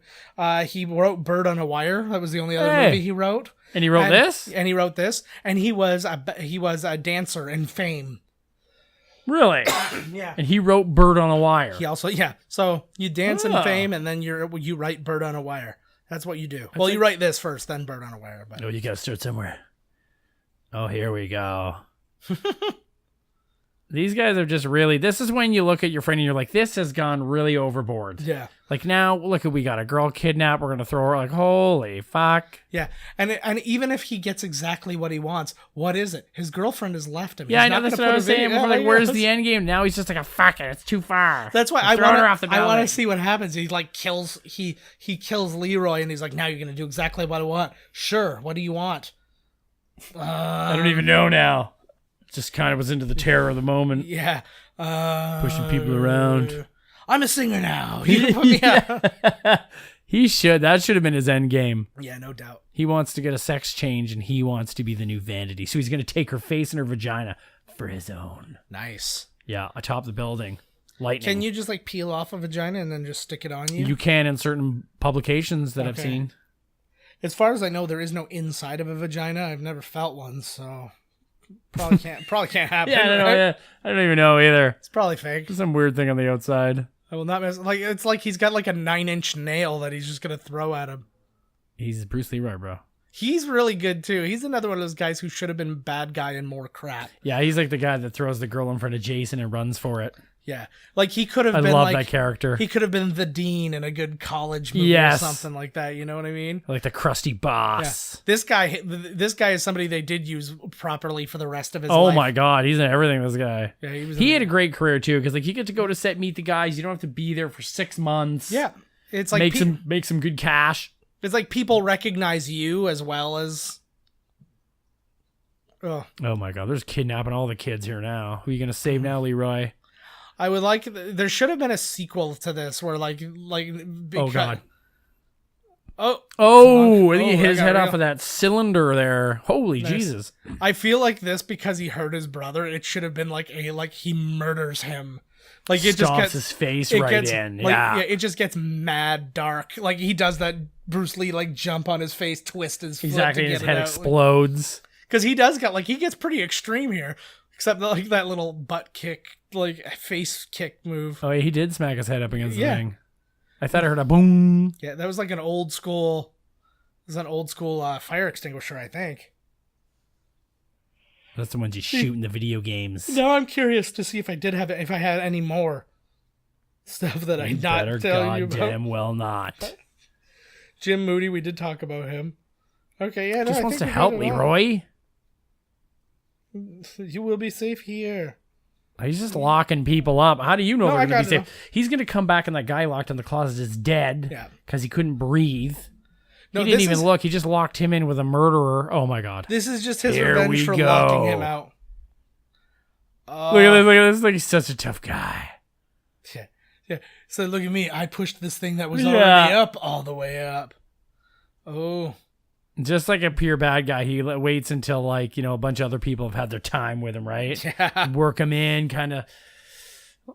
He wrote Bird on a Wire. That was the only other movie he wrote. And he wrote this? And he wrote this. And he was a dancer in Fame. Really? Yeah. And he wrote Bird on a Wire. He also, yeah. So you dance in Fame, and then you write Bird on a Wire. That's what you do. Well, you write this first, then Bird on a Wire. But Oh, you gotta start somewhere. Oh, here we go. These guys are just really... This is when you look at your friend and you're like, this has gone really overboard. yeah. Like now, look, we got a girl kidnapped. We're going to throw her. Like, holy fuck. Yeah, and even if he gets exactly what he wants, what is it? His girlfriend has left him. Yeah, He's I know. not That's gonna what I put was a video- saying. We're Yeah, like, where's yeah, the end game? Now he's just like, a fuck it. It's too far. That's why I'm throwing her off the I want building. to see what happens. He like kills he kills Leroy, and he's like, now you're gonna do exactly what I want. Sure. What do you want? I don't even know now. Just kind of was into the terror of the moment. Yeah. Pushing people around. I'm a singer now. You can put me out. He should. That should have been his end game. Yeah, no doubt. He wants to get a sex change, and he wants to be the new Vanity. So he's going to take her face and her vagina for his own. Nice. Yeah, atop the building. Lightning. Can you just like peel off a vagina and then just stick it on you? You can in certain publications that I've Okay. seen. As far as I know, there is no inside of a vagina. I've never felt one, so probably can't happen. Yeah, I don't know. right? Yeah, I don't even know either. It's probably fake. Some weird thing on the outside. I will not mess. Like it's like he's got like a 9-inch nail that he's just gonna throw at him. He's Bruce Leroy, bro. He's really good too. He's another one of those guys who should have been bad guy in more crap. Yeah, he's like the guy that throws the girl in front of Jason and runs for it. Yeah, like he could have I been love like that character. he could have been the dean in a good college movie Yes. or something like that. You know what I mean? Like the crusty boss. This guy is somebody they did use properly for the rest of his Oh life. my god, he's in everything. This guy. Yeah, He had a great career too, because like you get to go to set, meet the guys. You don't have to be there for 6 months. Yeah, it's like make some good cash. It's like people recognize you as well as. Oh, Oh my god, there's kidnapping all the kids here now. Who are you gonna save now, Leroy? I would like. There should have been a sequel to this where Oh god. Oh, I think he hit his I got head it. off of that cylinder there. Holy Nice. Jesus. I feel like this because he hurt his brother. It should have been like he murders him. Like it just Stomps gets his face it right gets, in. like, Yeah. it just gets mad dark. Like he does that Bruce Lee like jump on his face, twist his foot Exactly. to His get head it out. explodes. Because he does he gets pretty extreme here. Except like that little butt kick, like face kick move. Oh, yeah, he did smack his head up against Yeah. the thing. I thought I heard a boom. Yeah, that was like an old school. It was an old school fire extinguisher, I think. That's the ones you shoot in the video games. Now I'm curious to see if I had any more stuff that I'm not Better telling you about. goddamn well not. Jim Moody, we did talk about him. Okay, yeah, no, Just I wants to think we help got it all. Leroy. You will be safe here. He's just locking people up. How do you know No, they're I going to be got it. safe? He's going to come back and that guy locked in the closet is dead Yeah. because he couldn't breathe. No, He didn't this even is- look. He just locked him in with a murderer. Oh my god. This is just his Here revenge we for go. locking him out. Look at this. Look at this. Like he's such a tough guy. Yeah, yeah. So look at me. I pushed this thing that was Yeah. already up all the way up. Oh. Just like a pure bad guy, he waits until like, a bunch of other people have had their time with him, right? Yeah. Work him in, kind of.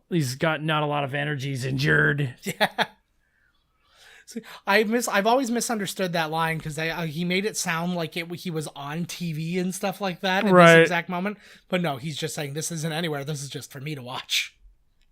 He's got not a lot of energy. He's injured. Yeah. See, I've always misunderstood that line because he made it sound like he was on TV and stuff like that in Right. this exact moment. But no, he's just saying this isn't anywhere. This is just for me to watch.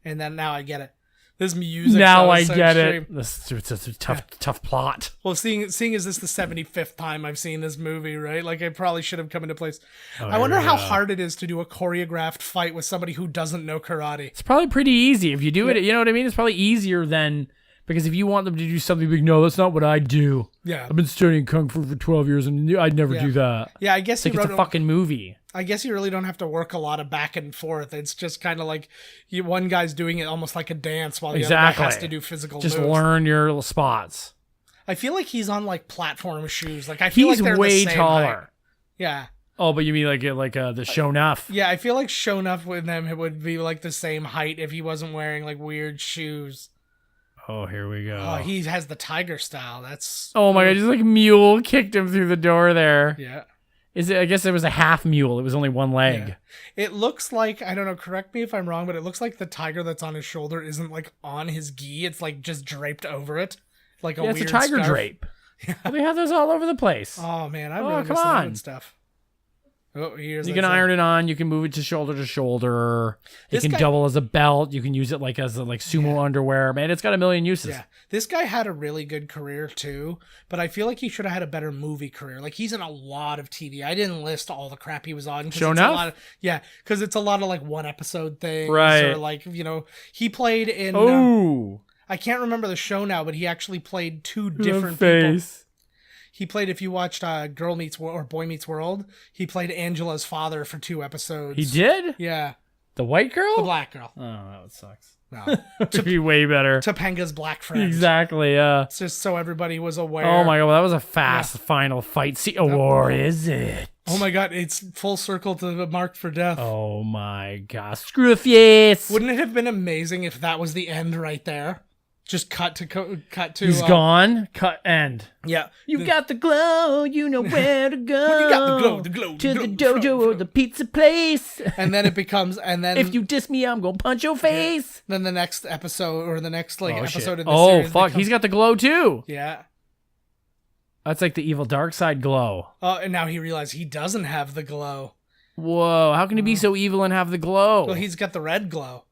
And then now I get it. This music. Now is I so get extreme. it. It's a tough plot. Well, seeing as this the 75th time I've seen this movie, right? Like I probably should have come into place. I wonder how hard it is to do a choreographed fight with somebody who doesn't know karate. It's probably pretty easy if you do it. You know what I mean? It's probably easier than because if you want them to do something big, no, that's not what I do. Yeah. I've been studying kung fu for 12 years and I'd never do that. Yeah, I guess It's like it's a fucking movie. I guess you really don't have to work a lot of back and forth. It's just kind of like one guy's doing it almost like a dance while the other guy has to do physical Just moves. learn your little spots. I feel like he's on like platform shoes. Like I feel He's like they're way the same taller. height. Yeah. Oh, but you mean like the Shonuff? Yeah, I feel like shown up with them it would be like the same height if he wasn't wearing like weird shoes. Oh, here we go. Oh, he has the tiger style. That's Oh my god, just like mule kicked him through the door there. yeah. I guess it was a half mule. It was only one leg. Yeah. It looks like, I don't know, correct me if I'm wrong, but it looks like the tiger that's on his shoulder isn't like on his gi. It's like just draped over it. Like a Yeah, weird it's a tiger scarf. drape. Well, they have those all over the place. Oh man, I'm Oh, really come missing out on. on stuff. Oh, here's You can iron it on. You can move it to shoulder. It This can guy- double as a belt. You can use it like as sumo underwear. Man, it's got a million uses. Yeah, this guy had a really good career too, but I feel like he should have had a better movie career. Like he's in a lot of TV. I didn't list all the crap he was on. Sure it's a enough. lot of, yeah, because it's a lot of like one episode things, Right. Or like he played in. Oh, I can't remember the show now, but he actually played two different the people. face. He played, if you watched Girl Meets or Boy Meets World, he played Angela's father for 2 episodes. He did? Yeah, The white girl? the black girl. Oh, that would sucks. No, It'd be way better. Topanga's black friend. Exactly. It's just so everybody was aware. Oh my god, well, that was a fast final fight scene. Or is it? Oh my god, it's full circle to the Marked for Death. Oh my god. Screw the face. Wouldn't it have been amazing if that was the end right there? Just cut to. He's gone. Cut end. Yeah. You got the glow, you know where to go. When you got the glow, to the the glow, dojo or the pizza place. And then it becomes, and then If you diss me, I'm gonna punch your face. then the next episode or the next episode of the Oh series. fuck, becomes- he's got the glow too. Yeah. That's like the evil dark side glow. Oh, and now he realized he doesn't have the glow. Whoa, how can he be so evil and have the glow? Well, he's got the red glow.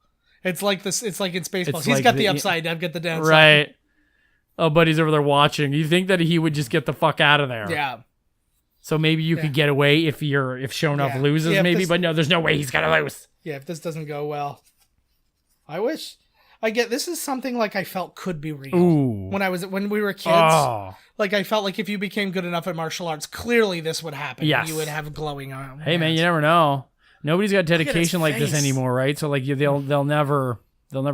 It's like this. It's like in Spaceballs. It's He's like got the the- upside. I've got the downside. right. Oh, buddy's over there watching. You think that he would just get the fuck out of there? Yeah. So maybe you could get away if Shonuff Yeah. loses, Yeah, if maybe. this- But no, there's no way he's gonna lose. Yeah. If this doesn't go well. I wish. This is something like I felt could be real. Ooh. When we were kids. Oh. Like I felt like if you became good enough at martial arts, clearly this would happen. Yes. You would have glowing arms. Hey man, you never know. Nobody's got dedication like this face. anymore, right? So like they'll never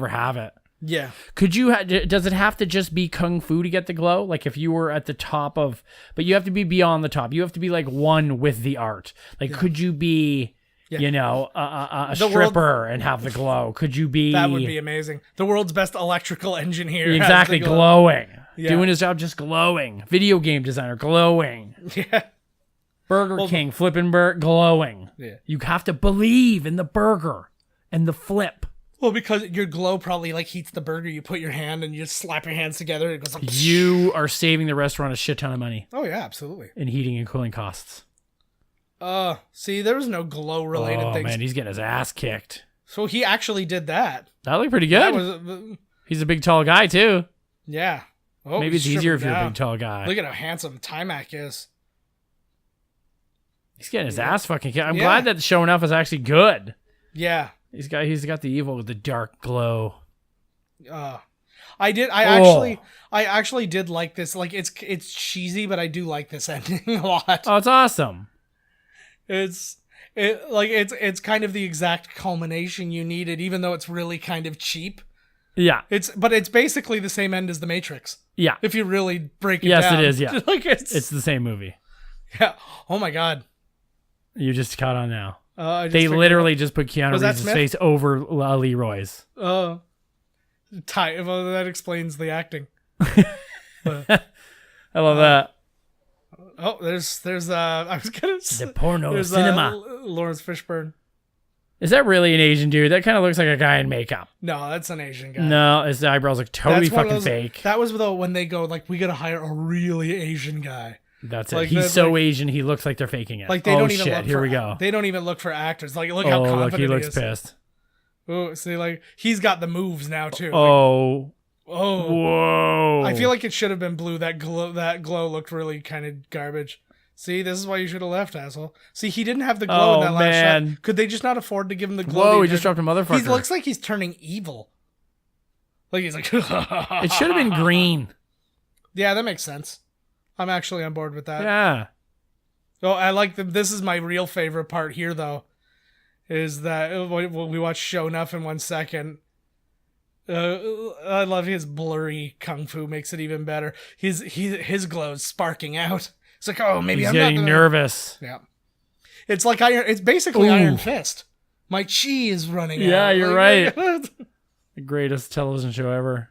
have it. Yeah. Could you? Does it have to just be kung fu to get the glow? Like if you were at the top of, but you have to be beyond the top. You have to be like one with the art. Like could you be, you know, a stripper and have the glow? Could you be? That would be amazing. The world's best electrical engineer. Exactly, has the glow. glowing, Yeah. doing his job, just glowing. Video game designer, glowing. Yeah. Burger King, flipping glowing. Yeah. You have to believe in the burger and the flip. Well, because your glow probably like heats the burger. You put your hand and you just slap your hands together. It goes like. You are saving the restaurant a shit ton of money Oh yeah, absolutely. in heating and cooling costs. See, there was no glow related Oh things. man, he's getting his ass kicked. So he actually did that. That looked pretty good. That was, He's a big tall guy too. yeah. Oh, Maybe it's he's easier if stripping you're a down. big tall guy. Look at how handsome Timac is. He's getting his ass fucking kicked. I'm Yeah. glad that Showing Off is actually good. Yeah. He's got the evil with the dark glow. I Oh. actually did like this. Like it's cheesy, but I do like this ending a lot. Oh, it's awesome. It's kind of the exact culmination you needed, even though it's really kind of cheap. Yeah. But it's basically the same end as The Matrix. Yeah. If you really break it Yes, down. it is, yeah. Like It's the same movie. yeah. Oh my god. You just caught on now. I just They figured- literally just put Keanu Was that Reeves' Smith? face over Leroy's. Well, that explains the acting. I love that. Oh, there's I was gonna say The porno there's, cinema. Lawrence Fishburne. Is that really an Asian dude? That kind of looks like a guy in makeup. No, that's an Asian guy. No, his eyebrows look totally That's one of fucking those- fake. That was though when they go like, we gotta hire a really Asian guy. That's it. like He's the- so Asian, he looks like they're faking it. Like they oh, don't even shit, look here for, we go. They don't even look for actors. Like look how Oh, confident look, he looks is. pissed. Oh, see, like he's got the moves now too. Oh, Oh, whoa. I feel like it should have been blue. That glow looked really kind of garbage. See, this is why you should have left, asshole. See, he didn't have the glow in that last man. shot. Could they just not afford to give him the glow? Whoa, the he just dropped a motherfucker. He looks like he's turning evil. Like he's like. It should have been green. Yeah, that makes sense. I'm actually on board with that. Yeah. Oh, I like this is my real favorite part here, though, is that when we watch Show Enough in 1 second. I love his blurry kung fu, makes it even better. His glow's sparking out. It's like, oh, maybe He's I'm getting not gonna... nervous. Yeah, it's like It's basically Ooh. Iron Fist. My chi is running out. Yeah, you're Like, The greatest television show ever.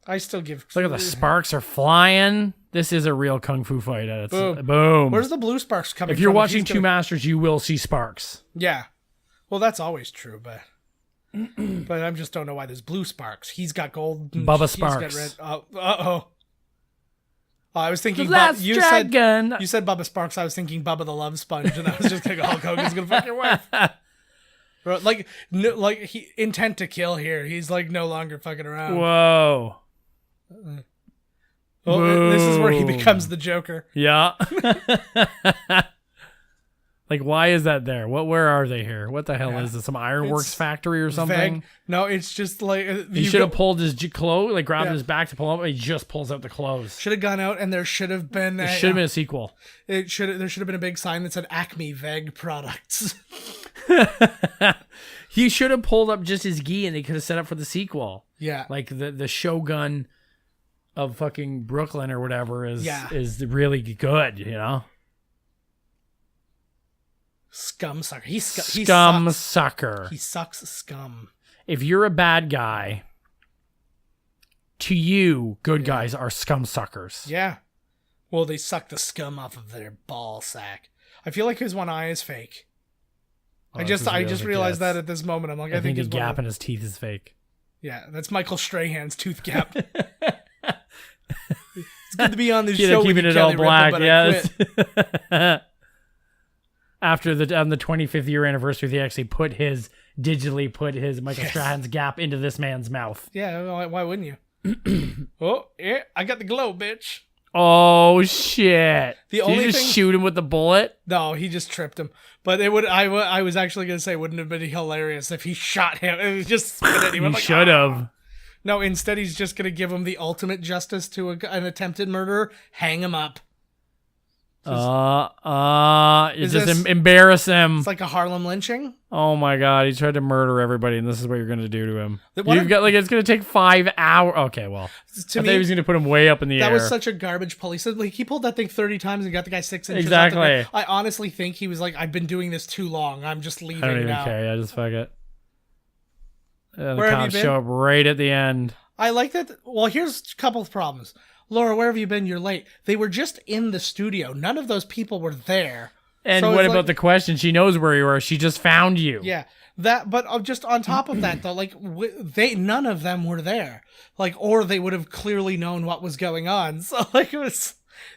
I still give. Look at the sparks are flying. This is a real kung fu fight. It's, Boom. boom. Where's the blue sparks coming from? If you're watching He's Two gonna- Masters, you will see sparks. Yeah. Well, that's always true, but I just don't know why there's blue sparks. He's got gold. And Bubba he's got Sparks. red. Oh, I was thinking. The last you dragon. said Bubba Sparks. I was thinking Bubba the Love Sponge, and I was just thinking Hulk Hogan's gonna fuck your wife. Bro, like he intent to kill here. He's like no longer fucking around. Whoa. Well, this is where he Whoa. becomes the Joker. Yeah. Like, why is that there? Where are they here? What the hell is this? Some ironworks It's factory or something? Vague. No, it's just like He should have pulled his clothes, like grabbed his back to pull up, and he just pulls out the clothes. Should have gone out, and there should have been. It should have been a sequel. There should have been a big sign that said Acme Veg Products. He should have pulled up just his gi, and they could have set up for the sequel. Yeah. Like the Shogun of fucking Brooklyn or whatever is really good, you know? Scum sucker. He Scum sucks. sucker. He sucks scum. If you're a bad guy, to you, good guys are scum suckers. Yeah. Well, they suck the scum off of their ball sack. I feel like his one eye is fake. Oh, I that's just as real as it realized that gets. at this moment. I'm like, I think the his one gap eye- in his teeth is fake. Yeah, that's Michael Strahan's tooth gap. It's good to be on this Yeah, show. they're keeping with it you, all Kelly black, Ripa, but I yes. quit. After on the 25th year anniversary, they actually digitally put his Michael Strahan's gap into this man's mouth. Yeah, why wouldn't you? Oh, yeah, I got the glow, bitch. Oh shit! The Did only you just thing- shoot him with the bullet? No, he just tripped him. But it would. I was actually gonna say, wouldn't it have been hilarious if he shot him and he just spit it. He You went like, should "Ah." have. No, instead he's just gonna give him the ultimate justice to an attempted murderer. Hang him up. You Is just this- embarrass him. It's like a Harlem lynching. Oh my god, he tried to murder everybody, and this is what you're gonna do to him. What You've if- got it's gonna take 5 hours. Okay, well, To I thought me, he was gonna put him way up in the that air. was such a garbage police. Like he pulled that thing 30 times and got the guy 6 inches. Exactly. Off the ground. I honestly think he was like, I've been doing this too long. I'm just leaving I don't even now. care. I just fuck it. And the Where have you cops been? show up right at the end. I like that. Well, here's a couple of problems. Laura, where have you been? You're late. They were just in the studio. None of those people were there. And So what it's about like- the question? She knows where you are. She just found you. Yeah, that. But just on top of that, though, like none of them were there. Like, or they would have clearly known what was going on. So, like, it was.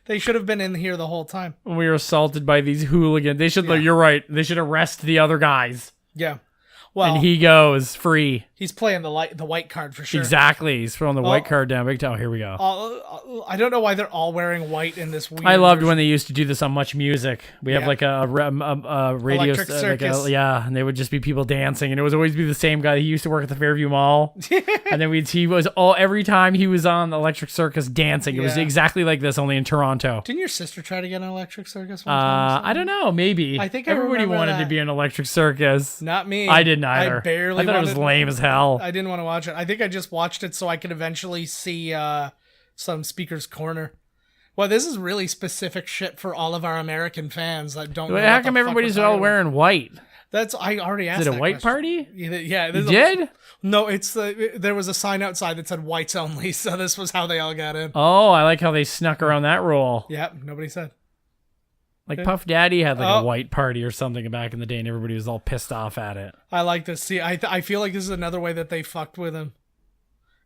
They should have been in here the whole time. We were assaulted by these hooligans. They should. You're right. They should arrest the other guys. Yeah. Well, And he goes free. he's playing the white card for sure. Exactly. He's throwing the white card down. Big time. Here we go. I don't know why they're all wearing white in this weird. I loved version. when they used to do this on Much Music. We have Yeah. like a radio, Electric Circus. yeah, and they would just be people dancing, and it was always be the same guy. He used to work at the Fairview Mall, and then he was every time he was on Electric Circus dancing. It was Yeah. exactly like this, only in Toronto. Didn't your sister try to get an electric circus one time? I don't know, maybe. I think I everybody remember wanted to that. be an Electric Circus. Not me. I didn't either. I barely. I thought it was wanted- lame as hell. I didn't want to watch it. I think I just watched it so I could eventually see some Speaker's Corner. Well, this is really specific shit for all of our American fans that don't. know How what come the fuck everybody's we're all talking wearing white? about. That's I already asked. Is it a that white question. party? Yeah. You there's did? No, it's there was a sign outside that said whites only, so this was how they all got in. Oh, I like how they snuck around that rule. Yep, nobody said. Like Puff Daddy had like a Oh. white party or something back in the day, and everybody was all pissed off at it. I like this. See, I feel like this is another way that they fucked with him,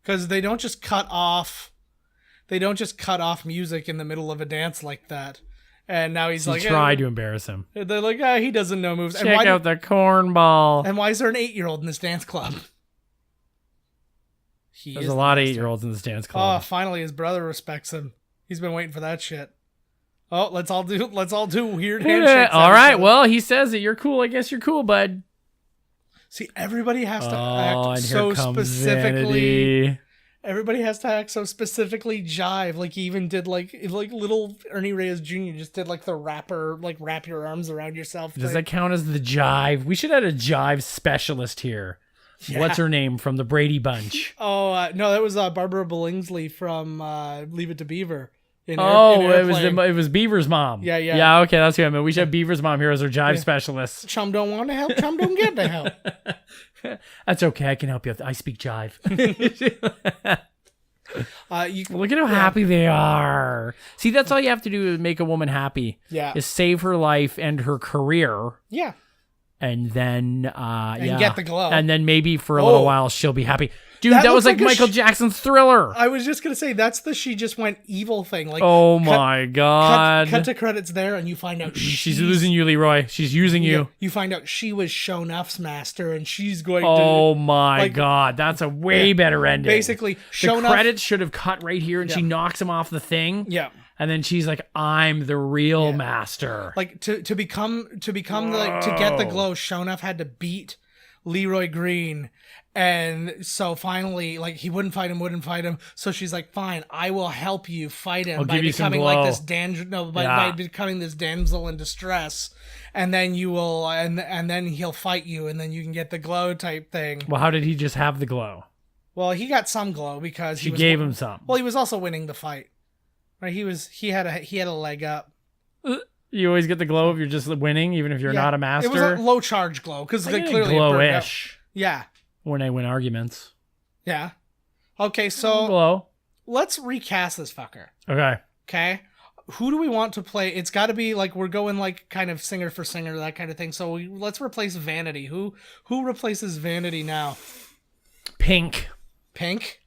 because they don't just cut off music in the middle of a dance like that. And now he's He like, tried to embarrass him. They're like, he doesn't know moves. Check out the cornball. And why is there an 8-year-old in this dance club? There's a lot of 8-year-olds in this dance Oh, club. finally his brother respects him. He's been waiting for that shit. Oh, let's all do weird handshakes. All at each right. other. Well, he says that you're cool. I guess you're cool, bud. See, everybly has to Oh, act and so here comes specifically. Vanity. Everybody has to act so specifically jive. Like he even did like little Ernie Reyes Jr. just did like the rapper, like wrap your arms around yourself. Does thing. that count as the jive? We should have a jive specialist here. What's her name from the Brady Bunch? Oh no, that was Barbara Billingsley from Leave It to Beaver. In Oh, Airplane. it was Beaver's mom. Yeah. Yeah, okay, that's who I meant. We should have Beaver's mom here as our jive specialist. Chum don't want to help. Chum don't get to help. That's okay. I can help you. I speak jive. Look at how happy they are. See, that's all you have to do to make a woman happy. Yeah. Is save her life and her career. Yeah. And then, get the glow. And then maybe for a little Oh. while she'll be happy. Dude, That that was looks like like a Michael Jackson's Thriller. I was just gonna say that's the she just went evil thing. Like Oh my God. cut to credits there, and you find out She's losing you, Leroy. She's using you. You find out she was Shonuff's master, and she's going Oh to my like- God. That's a way better ending. basically the Shonuff. credits should have cut right here and she knocks him off the thing. Yeah. And then she's like, I'm the real master. Like to become like to get the glow, Shonuff had to beat Leroy Green. And so finally, like he wouldn't fight him. So she's like, "Fine, I will help you fight him by give you some becoming like glow." this by becoming this damsel in distress, and then you will, and then he'll fight you, and then you can get the glow type thing." Well, how did he just have the glow? Well, he got some glow because She gave him some. Well, he was also winning the fight. Right? He had a leg up. You always get the glow if you're just winning, even if you're Yeah. not a master. It was a low charge glow because I they get clearly it burned out. glow-ish Yeah. when I win arguments. Yeah. Okay, so Glow. let's recast this fucker. Okay. Okay. Who do we want to play? It's got to be like we're going like kind of singer for singer, that kind of thing. So let's replace Vanity. Who replaces Vanity now? Pink. Pink.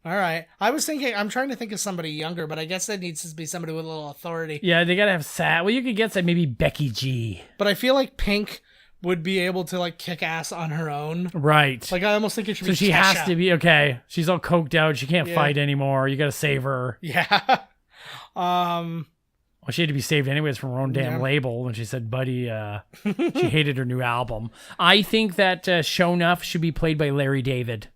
All right. I'm trying to think of somebody younger, but I guess that needs to be somebody with a little authority. Yeah, they gotta have sad. Well, you could get maybe Becky G. But I feel like Pink would be able to like kick ass on her own. Right. Like I almost think it should so be. she has to be okay. She's all coked out. She can't Yeah. fight anymore. You gotta save her. Yeah. Well, she had to be saved anyways from her own damn label when she said Buddy, she hated her new album. I think that Show Enough should be played by Larry David.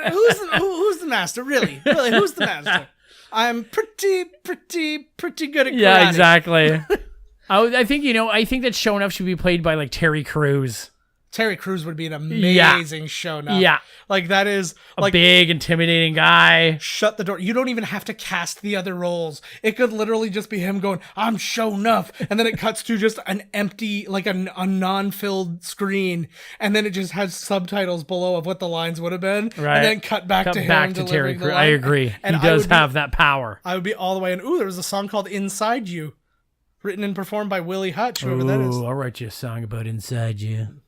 Who's the master? Really, who's the master? I'm pretty good at karate. Yeah, exactly. I think that Show Enough should be played by like Terry Crews. Terry Crews would be an amazing show now. Yeah. Like that is A big, intimidating guy. Shut the door. You don't even have to cast the other roles. It could literally just be him going, I'm show enough. And then it cuts to just an empty, like a non-filled screen. And then it just has subtitles below of what the lines would have been. Right. And then cut back to him. Terry Crews. I agree. And he does have that power. I would be all the way in. Ooh, there was a song called Inside You. Written and performed by Willie Hutch, whoever that is. I'll write you a song about Inside You.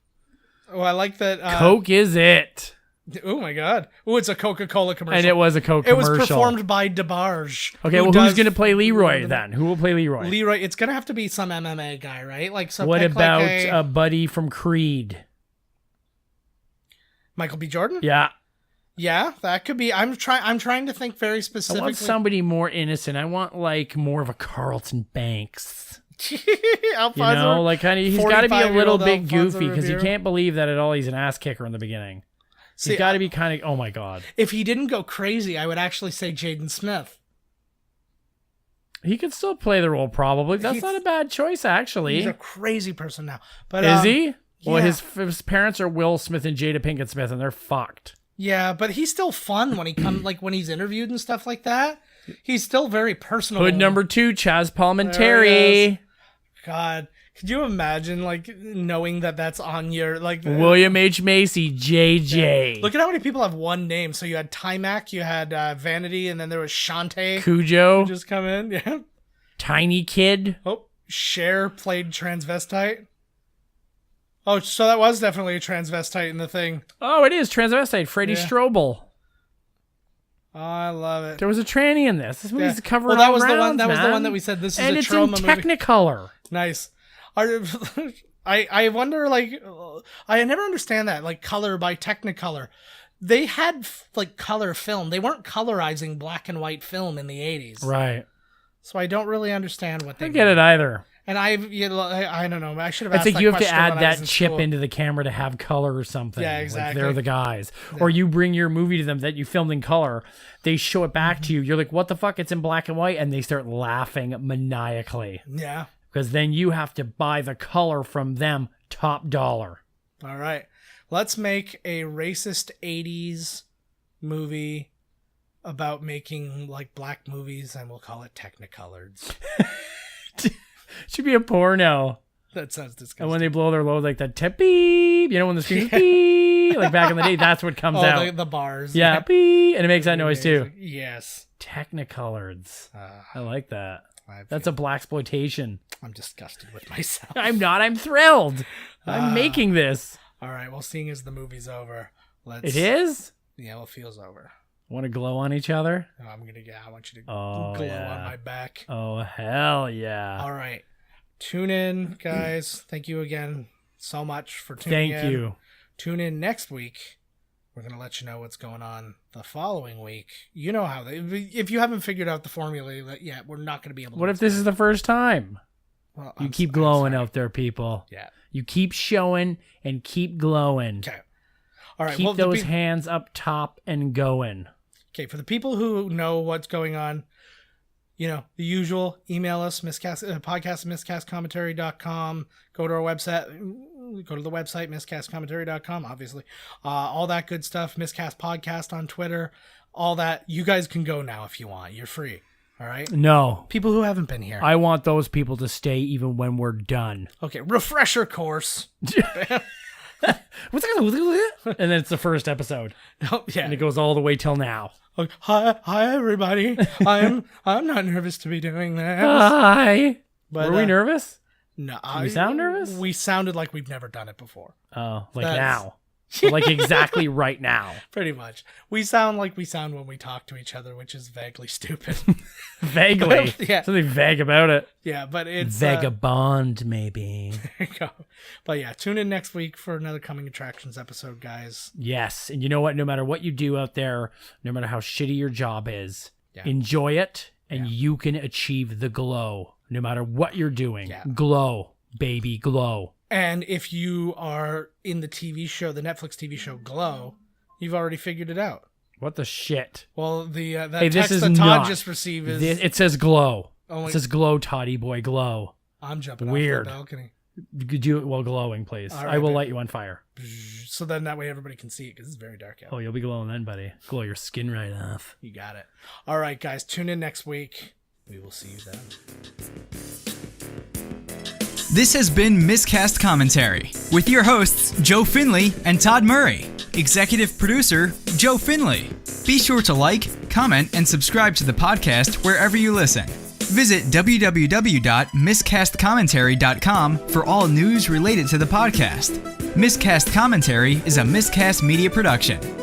Oh, I like that. Coke is it. Oh my God. Oh, it's a Coca-Cola commercial. And it was a Coke commercial. It was performed by DeBarge. Okay, well, who's going to play Leroy then? Who will play Leroy? Leroy, it's going to have to be some MMA guy, right? Like some. What about a buddy from Creed? Michael B. Jordan? Yeah. Yeah, that could be. I'm trying to think very I specifically. want somebody more innocent. I want like more of a Carlton Banks. Alfonso, like kind of he's got to be a little bit Alfonso goofy because you Ribeiro. can't believe that at all he's an ass kicker in the beginning. He's got to be kind of, oh my God. If he didn't go crazy, I would actually say Jaden Smith. He could still play the role probably. That's not a bad choice actually. He's a crazy person now. But is he? Well, yeah. his parents are Will Smith and Jada Pinkett Smith, and they're fucked. Yeah, but he's still fun when he comes, like when he's interviewed and stuff like that. He's still very personal. Hood number 2, Chaz Palminteri. God, could you imagine like knowing that that's on your like William H. Macy, JJ. Look at how many people have one name. So you had Timac, you had Vanity, and then there was Shantae. Cujo. Just come in, yeah. Tiny Kid. Oh, Cher played transvestite. Oh, so that was definitely a transvestite in the thing. Oh, it is transvestite. Freddie Strobel. Oh, I love it. There was a tranny in this. This movie's covering well, that all was the one. rounds, That was the man. one that we said this is and a it's trauma in movie. Technicolor. Nice. I wonder, like, I never understand that, like, color by Technicolor. They had, like, color film. They weren't colorizing black and white film in the 80s. Right. So I don't really understand what they I don't get it either. And I don't know. I should have It's asked like that you have to question when add I was that in chip school. into the camera to have color or something. Yeah, Like exactly. they're the guys. Or you bring your movie to them that you filmed in color. They show it back to you. You're like, what the fuck? It's in black and white. And they start laughing maniacally. Yeah. Because then you have to buy the color from them top dollar. All right. Let's make a racist 80s movie about making, like, black movies, and we'll call it Technicolors. Should be a porno. That sounds disgusting. And when they blow their load like that, tip beep, you know, when the screen beep, like back in the day, that's what comes out. The bars. Yeah, beep, and it makes that noise too. Yes. Technicolors. I like that. I That's a blaxploitation. I'm disgusted with myself. I'm not. I'm thrilled. I'm making this. All right. Well, seeing as the movie's over, let's. It is? Yeah, well, it feels over. Want to glow on each other? No, I want you to Oh, glow yeah. on my back. Oh, hell yeah. All right. Tune in, guys. Thank you again so much for tuning in. Thank you. Tune in next week. We're going to let you know what's going on the following week. You know how if you haven't figured out the formula yet, we're not going to be able to. What if this is the first time? Well, You I'm keep I'm glowing sorry. out there, people. Yeah. You keep showing and keep glowing. Okay. All right. Keep well, those hands up top and going. Okay, for the people who know what's going on, you know, the usual, email us, podcast at miscastcommentary.com. Go to our website, go to the website, miscastcommentary.com, obviously. All that good stuff, Miscast Podcast on Twitter, all that. You guys can go now if you want. You're free, all right? No. People who haven't been here. I want those people to stay even when we're done. Okay, refresher course. And then it's the first episode. Oh, yeah. And it goes all the way till now. Okay, hi, everybody. I'm not nervous to be doing this. Hi. But, Were we nervous? No, we sound nervous? We sounded like we've never done it before. Oh, like That's- now. Like exactly right now. Pretty much. We sound like we sound when we talk to each other, which is vaguely stupid. Vaguely. Yeah. Something vague about it. Yeah, but it's... Vagabond, maybe. There you go. But yeah, tune in next week for another Coming Attractions episode, guys. Yes. And you know what? No matter what you do out there, no matter how shitty your job is, enjoy it and you can achieve the glow. No matter what you're doing. Yeah. Glow, baby, glow. And if you are in the TV show, the Netflix TV show Glow, you've already figured it out. What the shit? Well, that this text is that Todd not. just received is... It says glow. Oh, it says glow, Toddy boy, glow. I'm jumping Weird. off the balcony. Do it while glowing, please. Right, I will light you on fire. So then that way everybody can see it because it's very dark out. Oh, you'll be glowing then, buddy. Glow your skin right off. You got it. All right, guys. Tune in next week. We will see you then. This has been Miscast Commentary with your hosts, Joe Finley and Todd Murray. Executive producer, Joe Finley. Be sure to like, comment, and subscribe to the podcast wherever you listen. Visit www.miscastcommentary.com for all news related to the podcast. Miscast Commentary is a Miscast Media production.